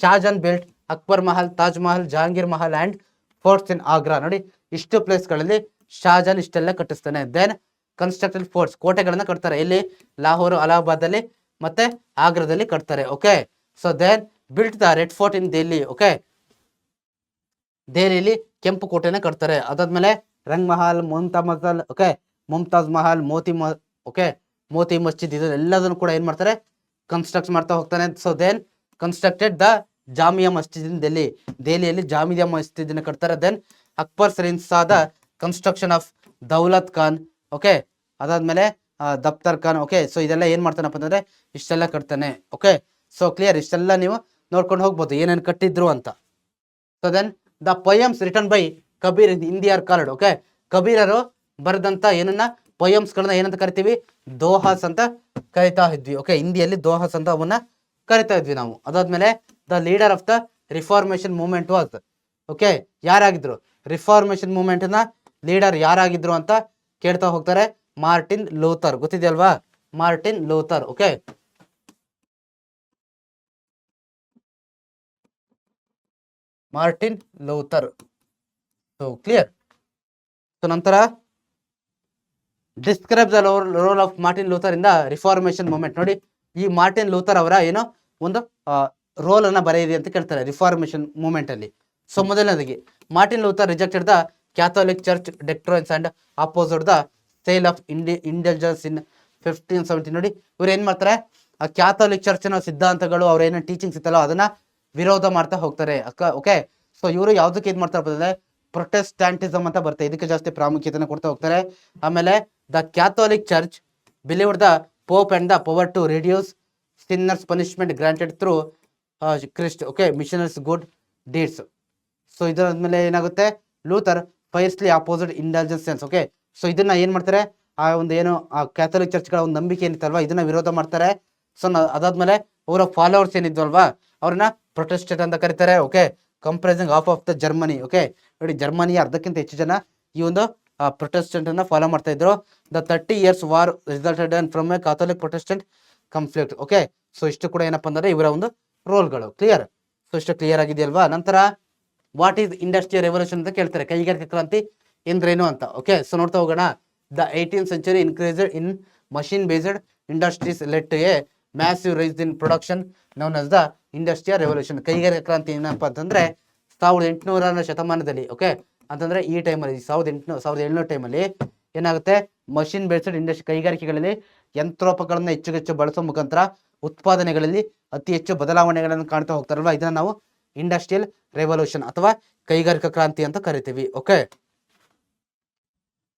Shahjahan built, Akbar Mahal, Taj Mahal, Jahangir Mahal and forts in Agra. ನೋಡಿ, ಇಷ್ಟು ಪ್ಲೇಸ್ಗಳಲ್ಲಿ ಶಾಜಾನ್ ಇಷ್ಟೆಲ್ಲ ಕಟ್ಟಿಸ್ತಾನೆ. ದೆನ್ ಕನ್ಸ್ಟ್ರಕ್ಟೆಡ್ ಫೋರ್ಟ್ಸ್, ಕೋಟೆಗಳನ್ನ ಕಟ್ತಾರೆ. ಇಲ್ಲಿ ಲಾಹೋರ್, ಅಲಹಾಬಾದ್ ಅಲ್ಲಿ ಮತ್ತೆ ಆಗ್ರಾದಲ್ಲಿ ಕಟ್ತಾರೆ. Okay, so then built the red fort in Delhi. Okay, ದೆಹಲಿಯಲ್ಲಿ ಕೆಂಪು ಕೋಟೆನ ಕಟ್ತಾರೆ. ಅದಾದ್ಮೇಲೆ ರಂಗ್ ಮಹಲ್, ಮುಮ್ತಾಜ್ ಮಹಲ್, ಮೋತಿ ಮಸ್ಜಿದ್, ಇದೆಲ್ಲದನ್ನು ಕೂಡ ಏನ್ ಮಾಡ್ತಾರೆ, ಕನ್ಸ್ಟ್ರಕ್ಟ್ ಮಾಡ್ತಾ ಹೋಗ್ತಾನೆ. So then constructed the Jamia Masjid in ದೆಹಲಿಯಲ್ಲಿ ಜಾಮಿಯಾ ಮಸ್ಜಿದ್ ಕಟ್ತಾರೆ. ದೆನ್ ಅಕ್ಬರ್ ಸರಿನ್ಸಾದ construction of Daulat Khan. Okay, ಅದಾದ್ಮೇಲೆ ದಫ್ತರ್ ಖಾನ್. ಓಕೆ, ಸೊ ಇದೆಲ್ಲ ಏನ್ ಮಾಡ್ತಾನಪ್ಪ ಅಂತಂದ್ರೆ ಇಷ್ಟೆಲ್ಲ ಕಟ್ತಾನೆ. Okay, so clear. ಇಷ್ಟೆಲ್ಲ ನೀವು ನೋಡ್ಕೊಂಡು ಹೋಗ್ಬೋದು ಏನೇನು ಕಟ್ಟಿದ್ರು ಅಂತ. So then the poems written by Kabir in Hindi are called. Okay, ಕಬೀರರು ಬರೆದಂತ ಪೊಯಮ್ಸ್ ಗಳನ್ನ ಏನಂತ ಕರಿತೀವಿ, ದೋಹಾಸ್ ಅಂತ ಕರಿತಾ ಇದ್ವಿ. ಓಕೆ, ಹಿಂದಿಯಲ್ಲಿ ದೋಹಾಸ್ ಅಂತ ಅವನ್ನ ಕರಿತಾ ಇದ್ವಿ ನಾವು. ಅದಾದ್ಮೇಲೆ the leader of the reformation movement was. Okay, ಯಾರಾಗಿದ್ರು ರಿಫಾರ್ಮೇಶನ್ ಮೂವ್ಮೆಂಟ್ ನ ಲೀಡರ್ ಯಾರಾಗಿದ್ರು ಅಂತ ಕೇಳ್ತಾ ಹೋಗ್ತಾರೆ. ಮಾರ್ಟಿನ್ ಲೂಥರ್, ಗೊತ್ತಿದೆಯಲ್ವಾ, Martin Luther. Okay, Martin Luther. So clear. So ನಂತರ describe the role of Martin Luther in the reformation movement. ನೋಡಿ, ಈ ಮಾರ್ಟಿನ್ ಲೂಥರ್ ಅವರ ಒಂದು ರೋಲ್ ಅನ್ನ ಬರೆಯಿರಿ ಅಂತ ಕೇಳ್ತಾರೆ ರಿಫಾರ್ಮೇಶನ್ ಮೂವ್ಮೆಂಟ್ ಅಲ್ಲಿ. ಸೊ ಮೊದಲನೇದಾಗಿ Martin Luther rejected the Catholic church doctrines and opposed the sale of indulgences in 1570. ನೋಡಿ, ಇವ್ರು ಏನ್ ಮಾಡ್ತಾರೆ, ಆ ಕ್ಯಾಥೋಲಿಕ್ ಚರ್ಚ್ನ ಸಿದ್ಧಾಂತಗಳು ಅವ್ರ ಏನೋ ಟೀಚಿಂಗ್ಸ್ ಇತ್ತಲ್ಲ ಅದನ್ನ ವಿರೋಧ ಮಾಡ್ತಾ ಹೋಗ್ತಾರೆ. ಓಕೆ, ಸೊ ಇವರು ಯಾವ್ದಕ್ಕೆ ಇದು ಮಾಡ್ತಾ ಇರ್ತಾರೆ, ಪ್ರೊಟೆಸ್ಟಾಂಟಿಸಮ್ ಅಂತ ಬರುತ್ತೆ, ಇದಕ್ಕೆ ಜಾಸ್ತಿ ಪ್ರಾಮುಖ್ಯತೆನ ಕೊಡ್ತಾ ಹೋಗ್ತಾರೆ. ಆಮೇಲೆ the Catholic church believed the pope and the power to reduce sinners punishment granted through Christ. Okay, missionaries good deeds. So ಇದಾದ್ಮೇಲೆ ಏನಾಗುತ್ತೆ, Luther fiercely opposed indulgence. Okay, so ಇದನ್ನ ಏನ್ ಮಾಡ್ತಾರೆ, ಆ ಒಂದು ಏನು ಆ ಕ್ಯಾಥೋಲಿಕ್ ಚರ್ಚ್ಗಳ ಒಂದು ನಂಬಿಕೆ ಏನಿತ್ತಲ್ವಾ ಇದನ್ನ ವಿರೋಧ ಮಾಡ್ತಾರೆ. ಸೊ ಅದಾದ್ಮೇಲೆ ಅವರ ಫಾಲೋವರ್ಸ್ ಏನಿದ್ವಲ್ವಾ ಅವ್ರನ್ನ ಪ್ರೊಟೆಸ್ಟೆಂಟ್ ಅಂತ ಕರೀತಾರೆ. Okay, comprising of the Germany. Okay, ನೋಡಿ ಜರ್ಮನಿಯ ಅರ್ಧಕ್ಕಿಂತ ಹೆಚ್ಚು ಜನ ಈ ಒಂದು ಪ್ರೊಟೆಸ್ಟೆಂಟ್ ಅನ್ನ ಫಾಲೋ ಮಾಡ್ತಾ ಇದ್ರು. The 30 years war resulted from A Catholic Protestant conflict. Okay, so ಇಷ್ಟು ಕೂಡ ಏನಪ್ಪಾ ಅಂದ್ರೆ ಇವರ ಒಂದು ರೋಲ್ಗಳು. ಕ್ಲಿಯರ್? ಸೊ ಇಷ್ಟು ಕ್ಲಿಯರ್ ಆಗಿದೆಯಲ್ವಾ? ನಂತರ ವಾಟ್ ಈಸ್ ಇಂಡಸ್ಟ್ರಿಯಲ್ ರೆವಲ್ಯೂಷನ್ ಅಂತ ಕೇಳ್ತಾರೆ. ಕೈಗಾರಿಕಾ ಕ್ರಾಂತಿ ಎಂದ್ರೇನು ಅಂತ. ಓಕೆ, ಸೊ ನೋಡ್ತಾ ಹೋಗೋಣ. The 18th century increased in machine based industries led to a massive rise in production known as the industrial revolution. ಕೈಗಾರಿಕಾ ಕ್ರಾಂತಿ ಏನಪ್ಪಾ ಅಂತಂದ್ರೆ 1800ರ ಶತಮಾನದಲ್ಲಿ, ಓಕೆ ಅಂತಂದ್ರೆ ಈ ಟೈಮಲ್ಲಿ 1700 ಟೈಮಲ್ಲಿ ಏನಾಗುತ್ತೆ, ಮಷಿನ್ ಬೇಸ್ಡ್ ಇಂಡಸ್ಟ್ರಿ ಕೈಗಾರಿಕೆಗಳಲ್ಲಿ ಯಂತ್ರೋಪಕರಣನ ಹೆಚ್ಚು ಬಳಸೋ ಮುಖಾಂತರ ಉತ್ಪಾದನೆಗಳಲ್ಲಿ ಅತಿ ಹೆಚ್ಚು ಬದಲಾವಣೆಗಳನ್ನು ಕಾಣ್ತಾ ಹೋಗ್ತಾರಲ್ವಾ, ಇದನ್ನ ನಾವು ಇಂಡಸ್ಟ್ರಿಯಲ್ ರೆವಲ್ಯೂಷನ್ ಅಥವಾ ಕೈಗಾರಿಕಾ ಕ್ರಾಂತಿ ಅಂತ ಕರಿತೀವಿ. ಓಕೆ,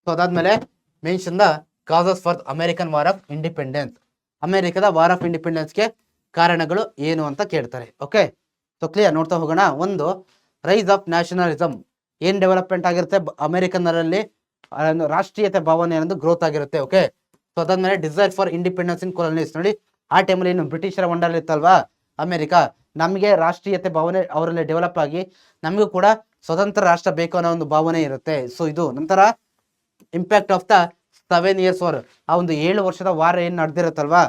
ಸೊ ಅದಾದ್ಮೇಲೆ mention the causes for American war of independence. ಅಮೆರಿಕದ ವಾರ್ ಆಫ್ ಇಂಡಿಪೆಂಡೆನ್ಸ್ಗೆ ಕಾರಣಗಳು ಏನು ಅಂತ ಕೇಳ್ತಾರೆ. Okay, so clear? ನೋಡ್ತಾ ಹೋಗೋಣ. ಒಂದು, ರೈಸ್ ಆಫ್ ನ್ಯಾಷನಲಿಸಮ್. ಏನ್ ಡೆವಲಪ್ಮೆಂಟ್ ಆಗಿರುತ್ತೆ ಅಮೆರಿಕನ್ನರಲ್ಲಿ, ರಾಷ್ಟ್ರೀಯತೆ ಭಾವನೆ ಅನ್ನೋದು ಗ್ರೋತ್ ಆಗಿರುತ್ತೆ. ಓಕೆ, ಸೊ ಅದಾದ್ಮೇಲೆ desire for independence in colonies. ನೋಡಿ ಆ ಟೈಮಲ್ಲಿ ಏನು ಬ್ರಿಟಿಷರ ವಂಡರ್ ಇತ್ತಲ್ವಾ ಅಮೆರಿಕ, ನಮಗೆ ರಾಷ್ಟ್ರೀಯತೆ ಭಾವನೆ ಅವರಲ್ಲಿ ಡೆವಲಪ್ ಆಗಿ ನಮಗೂ ಕೂಡ ಸ್ವತಂತ್ರ ರಾಷ್ಟ್ರ ಬೇಕು ಅನ್ನೋ ಒಂದು ಭಾವನೆ ಇರುತ್ತೆ. ಸೊ ಇದು. ನಂತರ impact of the 7 years war, ಆ ಒಂದು 7 ವರ್ಷದ ವಾರ ಏನ್ ನಡೆದಿರುತ್ತಲ್ವಾ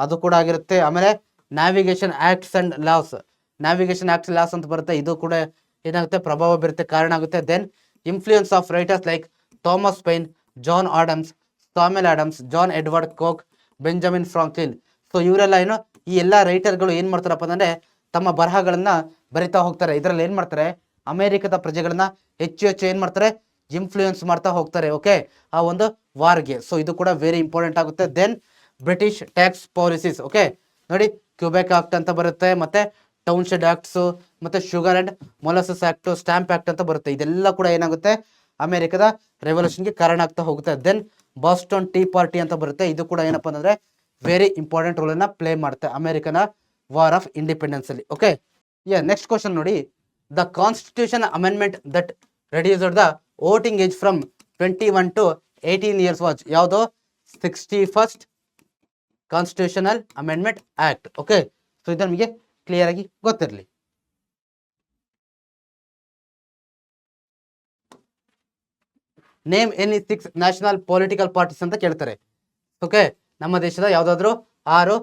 ಅದು ಕೂಡ ಆಗಿರುತ್ತೆ. ಆಮೇಲೆ navigation acts and laws. Navigation act laws ಅಂತ ಬರುತ್ತೆ, ಇದು ಕೂಡ ಏನಾಗುತ್ತೆ, ಪ್ರಭಾವ ಬೀರುತ್ತೆ, ಕಾರಣ ಆಗುತ್ತೆ. Then influence of writers like Thomas Paine, John Adams, Samuel Adams, John Edward Coke, Benjamin Franklin. So ಇವರೆಲ್ಲ ಏನು, ಈ ಎಲ್ಲಾ ರೈಟರ್ಗಳು ಏನ್ ಮಾಡ್ತಾರಪ್ಪ ಅಂದ್ರೆ ತಮ್ಮ ಬರಹಗಳನ್ನ ಬರಿತಾ ಹೋಗ್ತಾರೆ. ಇದರಲ್ಲಿ ಏನ್ ಮಾಡ್ತಾರೆ, ಅಮೆರಿಕದ ಪ್ರಜೆಗಳನ್ನ ಹೆಚ್ಚು ಏನ್ ಮಾಡ್ತಾರೆ, ಇನ್ಫ್ಲೂಯೆನ್ಸ್ ಮಾಡ್ತಾ ಹೋಗ್ತಾರೆ. ಓಕೆ, ಆ ಒಂದು ವಾರ್ಗೆ. ಸೊ ಇದು ಕೂಡ ವೆರಿ ಇಂಪಾರ್ಟೆಂಟ್ ಆಗುತ್ತೆ. Then British tax policies. Okay, ನೋಡಿ ಕ್ಯೂಬೆಕ್ ಆಕ್ಟ್ ಅಂತ ಬರುತ್ತೆ, ಮತ್ತೆ ಟೌನ್ಶೆಡ್ ಆಕ್ಟ್ಸ್, ಮತ್ತೆ sugar and molasses act, stamp act ಅಂತ ಬರುತ್ತೆ. ಇದೆಲ್ಲ ಕೂಡ ಏನಾಗುತ್ತೆ, ಅಮೆರಿಕದ ರೆವಲ್ಯೂಷನ್ಗೆ ಕಾರಣ ಆಗ್ತಾ ಹೋಗುತ್ತೆ. ದೆನ್ ಬಾಸ್ಟನ್ ಟೀ ಪಾರ್ಟಿ ಅಂತ ಬರುತ್ತೆ, ಇದು ಕೂಡ ಏನಪ್ಪಾ ಅಂದ್ರೆ ವೆರಿ ಇಂಪಾರ್ಟೆಂಟ್ ರೋಲ್ ಅನ್ನ ಪ್ಲೇ ಮಾಡುತ್ತೆ ಅಮೆರಿಕನ ವಾರ್ ಆಫ್ ಇಂಡಿಪೆಂಡೆನ್ಸ್ ಅಲ್ಲಿ. ಓಕೆ, ನೆಕ್ಸ್ಟ್ ಕ್ವಶನ್ ನೋಡಿ. The constitution amendment that reduced the voting age from 21 to 18 years watch ಯಾವುದು? 61st constitutional amendment act. Okay, so ಇದು ನಮಗೆ ಕ್ಲಿಯರ್ ಆಗಿ ಗೊತ್ತಿರಲಿ. Name any 6 national political parties ಅಂತ ಕೇಳ್ತಾರೆ. ಓಕೆ, ನಮ್ಮ ದೇಶದ ಯಾವ್ದಾದ್ರು 6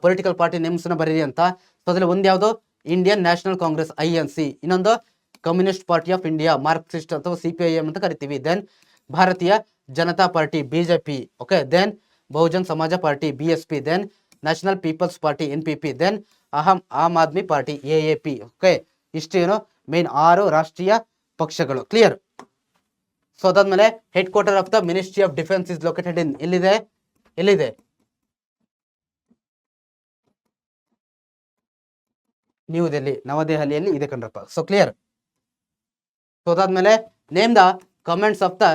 ಪೊಲಿಟಿಕಲ್ ಪಾರ್ಟಿ ನೇಮ್ಸ್ ನ ಬರೀರಿ ಅಂತ. ಸೊ ಅದ್ರಲ್ಲಿ ಒಂದು ಯಾವುದು, ಇಂಡಿಯನ್ ನ್ಯಾಷನಲ್ ಕಾಂಗ್ರೆಸ್ INC, ಇನ್ನೊಂದು Communist Party of India Marxist ಅಥವಾ CPIM ಅಂತ ಕರಿತೀವಿ. Then Bharatiya Janata Party BJP. Okay, then Bahujan Samaj Party BSP, then National People's Party NPP, then Aam Aadmi Party AAP. Okay, ಇಷ್ಟು ಏನು ಮೇನ್ 6 ರಾಷ್ಟ್ರೀಯ ಪಕ್ಷಗಳು. ಕ್ಲಿಯರ್? ಸೊ ಅದಾದ್ಮೇಲೆ head quarter of the ministry of defence is located in ಎಲ್ಲಿದೆ? New Delhi, ನವದೆಹಲಿಯಲ್ಲಿ ಇದೆ ಕಣ್ರಪ್ಪ. So clear? ಸೊ ಅದಾದ್ಮೇಲೆ name the commands of the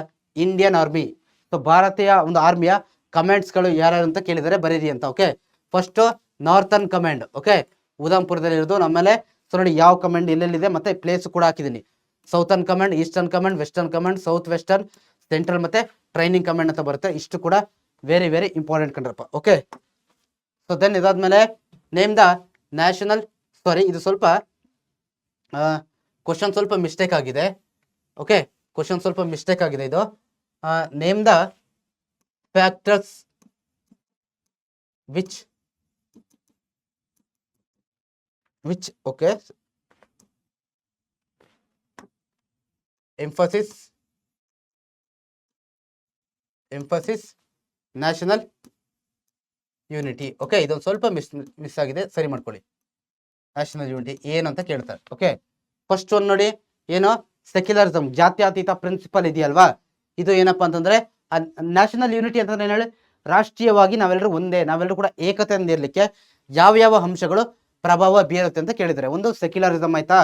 Indian army. So ಭಾರತೀಯ ಒಂದು ಆರ್ಮಿಯ ಕಮಾಂಡ್ಸ್ ಗಳು ಯಾರ್ಯಾರು ಅಂತ ಕೇಳಿದರೆ ಬರೀರಿ ಅಂತ. Okay, first northern command. Okay, ಉದಂಪುರದಲ್ಲಿ ಇರೋದು. ಆಮೇಲೆ ಸೊ ನೋಡಿ ಯಾವ ಕಮಾಂಡ್ ಎಲ್ಲೆಲ್ಲಿದೆ ಮತ್ತೆ ಪ್ಲೇಸ್ ಕೂಡ ಹಾಕಿದ್ದೀನಿ. Southern command, eastern command, western command, south western, central ಮತ್ತೆ ಟ್ರೈನಿಂಗ್ ಕಮಾಂಡ್ ಅಂತ ಬರುತ್ತೆ. ಇಷ್ಟು ಕೂಡ ವೆರಿ ಇಂಪಾರ್ಟೆಂಟ್ ಕಂಡ್ರಪ್ಪ. ಓಕೆ, ಸೊ ದೆನ್ ಇದಾದ್ಮೇಲೆ ನೇಮ್ ದ ನ್ಯಾಷನಲ್, ಸಾರಿ ಇದು ಸ್ವಲ್ಪ ಕ್ವಶನ್ ಸ್ವಲ್ಪ ಮಿಸ್ಟೇಕ್ ಆಗಿದೆ. ಓಕೆ, ಕ್ವಶನ್ ಸ್ವಲ್ಪ ಮಿಸ್ಟೇಕ್ ಆಗಿದೆ ಇದು. Name the factors which okay emphasis national unity. Okay, ಇದೊಂದು ಸ್ವಲ್ಪ ಮಿಸ್ ಆಗಿದೆ, ಸರಿ ಮಾಡ್ಕೊಳ್ಳಿ. ನ್ಯಾಷನಲ್ ಯೂನಿಟಿ ಏನು ಅಂತ ಕೇಳ್ತಾರೆ. ಓಕೆ, ಫಸ್ಟ್ ಒಂದು ನೋಡಿ, ಏನು ಸೆಕ್ಯುಲರಿಸಮ್, ಜಾತ್ಯತೀತ ಪ್ರಿನ್ಸಿಪಲ್ ಇದೆಯಲ್ವಾ, ಇದು ಏನಪ್ಪಾ ಅಂತಂದ್ರೆ ನ್ಯಾಷನಲ್ ಯೂನಿಟಿ ಅಂತಂದ್ರೆ ಏನು ಹೇಳಿ, ರಾಷ್ಟ್ರೀಯವಾಗಿ ನಾವೆಲ್ಲರೂ ಒಂದೇ, ನಾವೆಲ್ಲರೂ ಕೂಡ ಏಕತೆಯಿಂದ ಇರ್ಲಿಕ್ಕೆ ಯಾವ ಅಂಶಗಳು ಪ್ರಭಾವ ಬೀರುತ್ತೆ ಅಂತ ಕೇಳಿದರೆ, ಒಂದು ಸೆಕ್ಯುಲರಿಸಮ್ ಆಯ್ತಾ,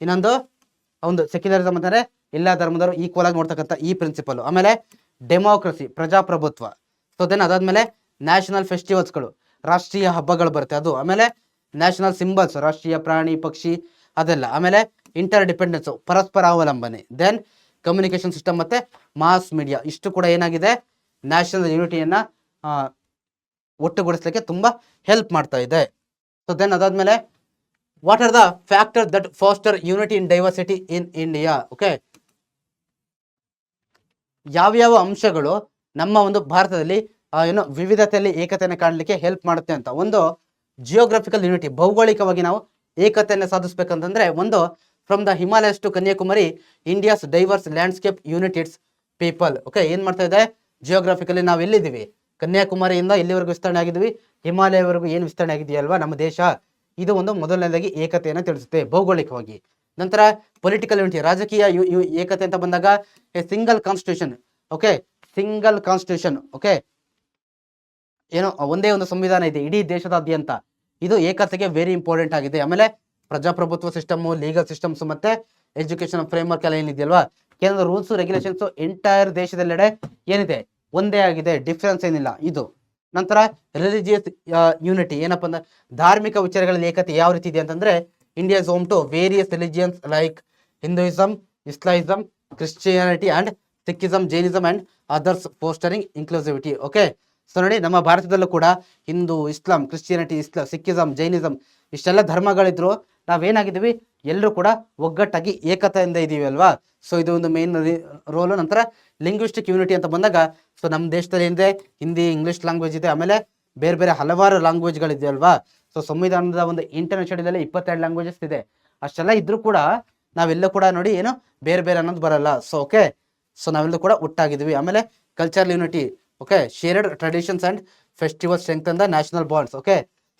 ಇನ್ನೊಂದು ಒಂದು ಸೆಕ್ಯುಲರಿಸಮ್ ಅಂತಂದ್ರೆ ಎಲ್ಲಾ ಧರ್ಮದವರು ಈಕ್ವಲ್ ಆಗಿ ನೋಡ್ತಕ್ಕಂಥ ಈ ಪ್ರಿನ್ಸಿಪಲ್. ಆಮೇಲೆ ಡೆಮೋಕ್ರಸಿ, ಪ್ರಜಾಪ್ರಭುತ್ವ. ಸೊ ದೆನ್ ಅದಾದ್ಮೇಲೆ ನ್ಯಾಷನಲ್ ಫೆಸ್ಟಿವಲ್ಸ್ಗಳು, ರಾಷ್ಟ್ರೀಯ ಹಬ್ಬಗಳು ಬರುತ್ತೆ ಅದು. ಆಮೇಲೆ ನ್ಯಾಷನಲ್ ಸಿಂಬಲ್ಸ್, ರಾಷ್ಟ್ರೀಯ ಪ್ರಾಣಿ ಪಕ್ಷಿ ಅದೆಲ್ಲ. ಆಮೇಲೆ ಇಂಟರ್ ಡಿಪೆಂಡೆನ್ಸ್, ಪರಸ್ಪರ ಅವಲಂಬನೆ. ದೆನ್ ಕಮ್ಯುನಿಕೇಶನ್ ಸಿಸ್ಟಮ್ ಮತ್ತೆ ಮಾಸ್ ಮೀಡಿಯಾ. ಇಷ್ಟು ಕೂಡ ಏನಾಗಿದೆ, ನ್ಯಾಷನಲ್ ಯೂನಿಟಿಯನ್ನ ಒಟ್ಟುಗೂಡಿಸ್ಲಿಕ್ಕೆ ತುಂಬಾ ಹೆಲ್ಪ್ ಮಾಡ್ತಾ ಇದೆ. ಸೊ ದೆನ್ ಅದಾದ್ಮೇಲೆ what are the factor that faster unity in diversity in India. Okay, ಯಾವ್ಯಾವ ಅಂಶಗಳು ನಮ್ಮ ಒಂದು ಭಾರತದಲ್ಲಿ ಏನು ವಿವಿಧತೆಯಲ್ಲಿ ಏಕತೆಯನ್ನು ಕಾಣಲಿಕ್ಕೆ ಹೆಲ್ಪ್ ಮಾಡುತ್ತೆ ಅಂತ. ಒಂದು ಜಿಯೋಗ್ರಫಿಕಲ್ ಯೂನಿಟಿ, ಭೌಗೋಳಿಕವಾಗಿ ನಾವು ಏಕತೆಯನ್ನು ಸಾಧಿಸಬೇಕಂತಂದ್ರೆ ಒಂದು from the Himalayas to Kanyakumari India's diverse landscape unites people. Okay, ಏನ್ ಮಾಡ್ತಾ ಇದೆ, ಜಿಯೋಗ್ರಫಿಕಲಿ ನಾವು ಎಲ್ಲಿದ್ದೀವಿ, ಕನ್ಯಾಕುಮಾರಿಯಿಂದ ಎಲ್ಲಿವರೆಗೂ ವಿಸ್ತರಣೆ ಆಗಿದ್ವಿ, ಹಿಮಾಲಯವರೆಗೂ ಏನು ವಿಸ್ತರಣೆ ಆಗಿದೆಯಲ್ವಾ ನಮ್ಮ ದೇಶ, ಇದು ಒಂದು ಮೊದಲನೇದಾಗಿ ಏಕತೆಯನ್ನು ತಿಳಿಸುತ್ತೆ ಭೌಗೋಳಿಕವಾಗಿ. ನಂತರ ಪೊಲಿಟಿಕಲ್ ಯೂನಿಟಿ, ರಾಜಕೀಯ ಏಕತೆ ಅಂತ ಬಂದಾಗ A single constitution. Okay, single constitution. Okay, ಏನೋ ಒಂದೇ ಒಂದು ಸಂವಿಧಾನ ಇದೆ ಇಡೀ ದೇಶದಾದ್ಯಂತ, ಇದು ಏಕತೆಗೆ ವೆರಿ ಇಂಪಾರ್ಟೆಂಟ್ ಆಗಿದೆ. ಆಮೇಲೆ ಪ್ರಜಾಪ್ರಭುತ್ವ ಸಿಸ್ಟಮ್, ಲೀಗಲ್ ಸಿಸ್ಟಮ್ಸ್ ಮತ್ತೆ ಎಜುಕೇಶನ್ ಫ್ರೇಮ್ವರ್ಕ್ ಎಲ್ಲ ಏನಿದೆಯಲ್ವಾ, ಕೆಲವು ರೂಲ್ಸ್ ರೆಗ್ಯುಲೇಷನ್ಸ್ ಎಂಟೈರ್ ದೇಶದೆಲ್ಲೆಡೆ ಏನಿದೆ ಒಂದೇ ಆಗಿದೆ, ಡಿಫ್ರೆನ್ಸ್ ಏನಿಲ್ಲ ಇದು. ನಂತರ ರಿಲಿಜಿಯಸ್ ಯೂನಿಟಿ, ಏನಪ್ಪ ಅಂದ್ರೆ ಧಾರ್ಮಿಕ ವಿಚಾರಗಳಲ್ಲಿ ಏಕತೆ ಯಾವ ರೀತಿ ಇದೆ ಅಂತಂದ್ರೆ India is home to various religions like Hinduism, Islamism, Christianity and Sikhism, Jainism and others, fostering inclusivity. Okay, so ನೋಡಿ ನಮ್ಮ ಭಾರತದಲ್ಲೂ ಕೂಡ Hindu, Islam, Christianity, Sikhism, Jainism ಇಷ್ಟೆಲ್ಲ ಧರ್ಮಗಳಿದ್ರು ನಾವೇನಾಗಿದ್ದೀವಿ ಎಲ್ಲರೂ ಕೂಡ ಒಗ್ಗಟ್ಟಾಗಿ ಏಕತೆಯಿಂದ ಇದೀವಿ ಅಲ್ವಾ. ಸೊ ಇದು ಒಂದು ಮೇನ್ ರೋಲು. ನಂತರ ಲಿಂಗ್ವಿಸ್ಟಿಕ್ ಯೂನಿಟಿ ಅಂತ ಬಂದಾಗ ಸೊ ನಮ್ಮ ದೇಶದಲ್ಲಿ ಏನಿದೆ ಹಿಂದಿ, ಇಂಗ್ಲಿಷ್ ಲ್ಯಾಂಗ್ವೇಜ್ ಇದೆ, ಆಮೇಲೆ ಬೇರೆ ಬೇರೆ ಹಲವಾರು ಲ್ಯಾಂಗ್ವೇಜ್ಗಳಿದೆ ಅಲ್ವಾ. ಸೊ ಸಂವಿಧಾನದ ಒಂದು ಇಂಟರ್ನೆಟ್ ಶೆಡ್ಯೂಲಲ್ಲಿ 22 ಲ್ಯಾಂಗ್ವೇಜಸ್ ಇದೆ. ಅಷ್ಟೆಲ್ಲ ಇದ್ರೂ ಕೂಡ ನಾವೆಲ್ಲ ಕೂಡ ನೋಡಿ ಏನು ಬೇರೆ ಬೇರೆ ಅನ್ನೋದು ಬರಲ್ಲ. ಸೊ ಓಕೆ, ಸೊ ನಾವೆಲ್ಲರೂ ಕೂಡ ಒಟ್ಟಾಗಿದ್ವಿ. ಆಮೇಲೆ cultural unity, okay, shared traditions and festival strength and national bonds. Okay,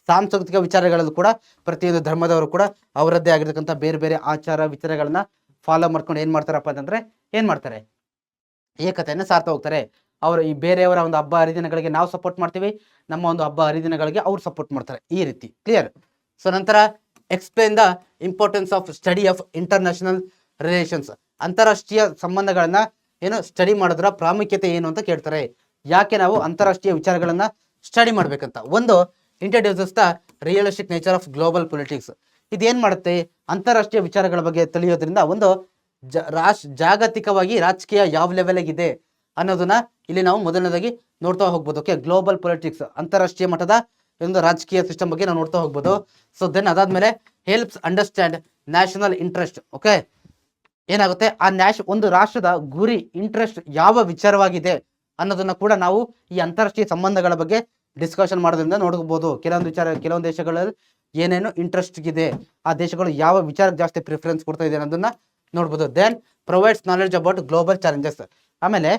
ಸಾಂಸ್ಕೃತಿಕ ವಿಚಾರಗಳಲ್ಲೂ ಕೂಡ ಪ್ರತಿಯೊಂದು ಧರ್ಮದವರು ಕೂಡ ಅವರದ್ದೇ ಆಗಿರ್ತಕ್ಕಂಥ ಬೇರೆ ಬೇರೆ ಆಚಾರ ವಿಚಾರಗಳನ್ನ ಫಾಲೋ ಮಾಡ್ಕೊಂಡು ಏನ್ ಮಾಡ್ತಾರಪ್ಪ ಅಂತಂದ್ರೆ ಏನ್ ಮಾಡ್ತಾರೆ, ಏಕತೆಯನ್ನು ಸಾರ್ತಾ ಹೋಗ್ತಾರೆ. ಅವರು ಈ ಬೇರೆಯವರ ಒಂದು ಹಬ್ಬ ಹರಿದಿನಗಳಿಗೆ ನಾವು ಸಪೋರ್ಟ್ ಮಾಡ್ತೀವಿ, ನಮ್ಮ ಒಂದು ಹಬ್ಬ ಹರಿದಿನಗಳಿಗೆ ಅವ್ರು ಸಪೋರ್ಟ್ ಮಾಡ್ತಾರೆ, ಈ ರೀತಿ. ಕ್ಲಿಯರ್? ಸೊ ನಂತರ explain the importance of study of international relations. ಅಂತಾರಾಷ್ಟ್ರೀಯ ಸಂಬಂಧಗಳನ್ನ ಏನು ಸ್ಟಡಿ ಮಾಡೋದ್ರ ಪ್ರಾಮುಖ್ಯತೆ ಏನು ಅಂತ ಕೇಳ್ತಾರೆ. ಯಾಕೆ ನಾವು ಅಂತಾರಾಷ್ಟ್ರೀಯ ವಿಚಾರಗಳನ್ನ ಸ್ಟಡಿ ಮಾಡ್ಬೇಕಂತ. ಒಂದು, introduces the realistic nature of global politics. ಇದೇನ್ ಮಾಡುತ್ತೆ, ಅಂತಾರಾಷ್ಟ್ರೀಯ ವಿಚಾರಗಳ ಬಗ್ಗೆ ತಿಳಿಯೋದ್ರಿಂದ ಒಂದು ಜಾಗತಿಕವಾಗಿ ರಾಜಕೀಯ ಯಾವ ಲೆವೆಲ್ಗಿದೆ ಅನ್ನೋದನ್ನ ಇಲ್ಲಿ ನಾವು ಮೊದಲನೇದಾಗಿ ನೋಡ್ತಾ ಹೋಗ್ಬೋದು. ಓಕೆ, ಗ್ಲೋಬಲ್ ಪೊಲಿಟಿಕ್ಸ್, ಅಂತಾರಾಷ್ಟ್ರೀಯ ಮಟ್ಟದ ಒಂದು ರಾಜಕೀಯ ಸಿಸ್ಟಮ್ ಬಗ್ಗೆ ನಾವು ನೋಡ್ತಾ ಹೋಗ್ಬೋದು. ಸೊ ದೆನ್ ಅದಾದ್ಮೇಲೆ helps understand national interest. Okay, ಏನಾಗುತ್ತೆ ಆ ಒಂದು ರಾಷ್ಟ್ರದ ಗುರಿ, ಇಂಟ್ರೆಸ್ಟ್ ಯಾವ ವಿಚಾರವಾಗಿದೆ ಅನ್ನೋದನ್ನ ಕೂಡ ನಾವು ಈ ಅಂತಾರಾಷ್ಟ್ರೀಯ ಸಂಬಂಧಗಳ ಬಗ್ಗೆ ಡಿಸ್ಕಷನ್ ಮಾಡೋದ್ರಿಂದ ನೋಡ್ಬೋದು. ಕೆಲವೊಂದು ದೇಶಗಳಲ್ಲಿ ಏನೇನು ಇಂಟ್ರೆಸ್ಟ್ ಇದೆ, ಆ ದೇಶಗಳು ಯಾವ ವಿಚಾರಕ್ಕೆ ಜಾಸ್ತಿ ಪ್ರಿಫರೆನ್ಸ್ ಕೊಡ್ತಾ ಇದೆ ಅನ್ನೋದನ್ನ ನೋಡ್ಬೋದು. Then provides knowledge about global challenges. ಆಮೇಲೆ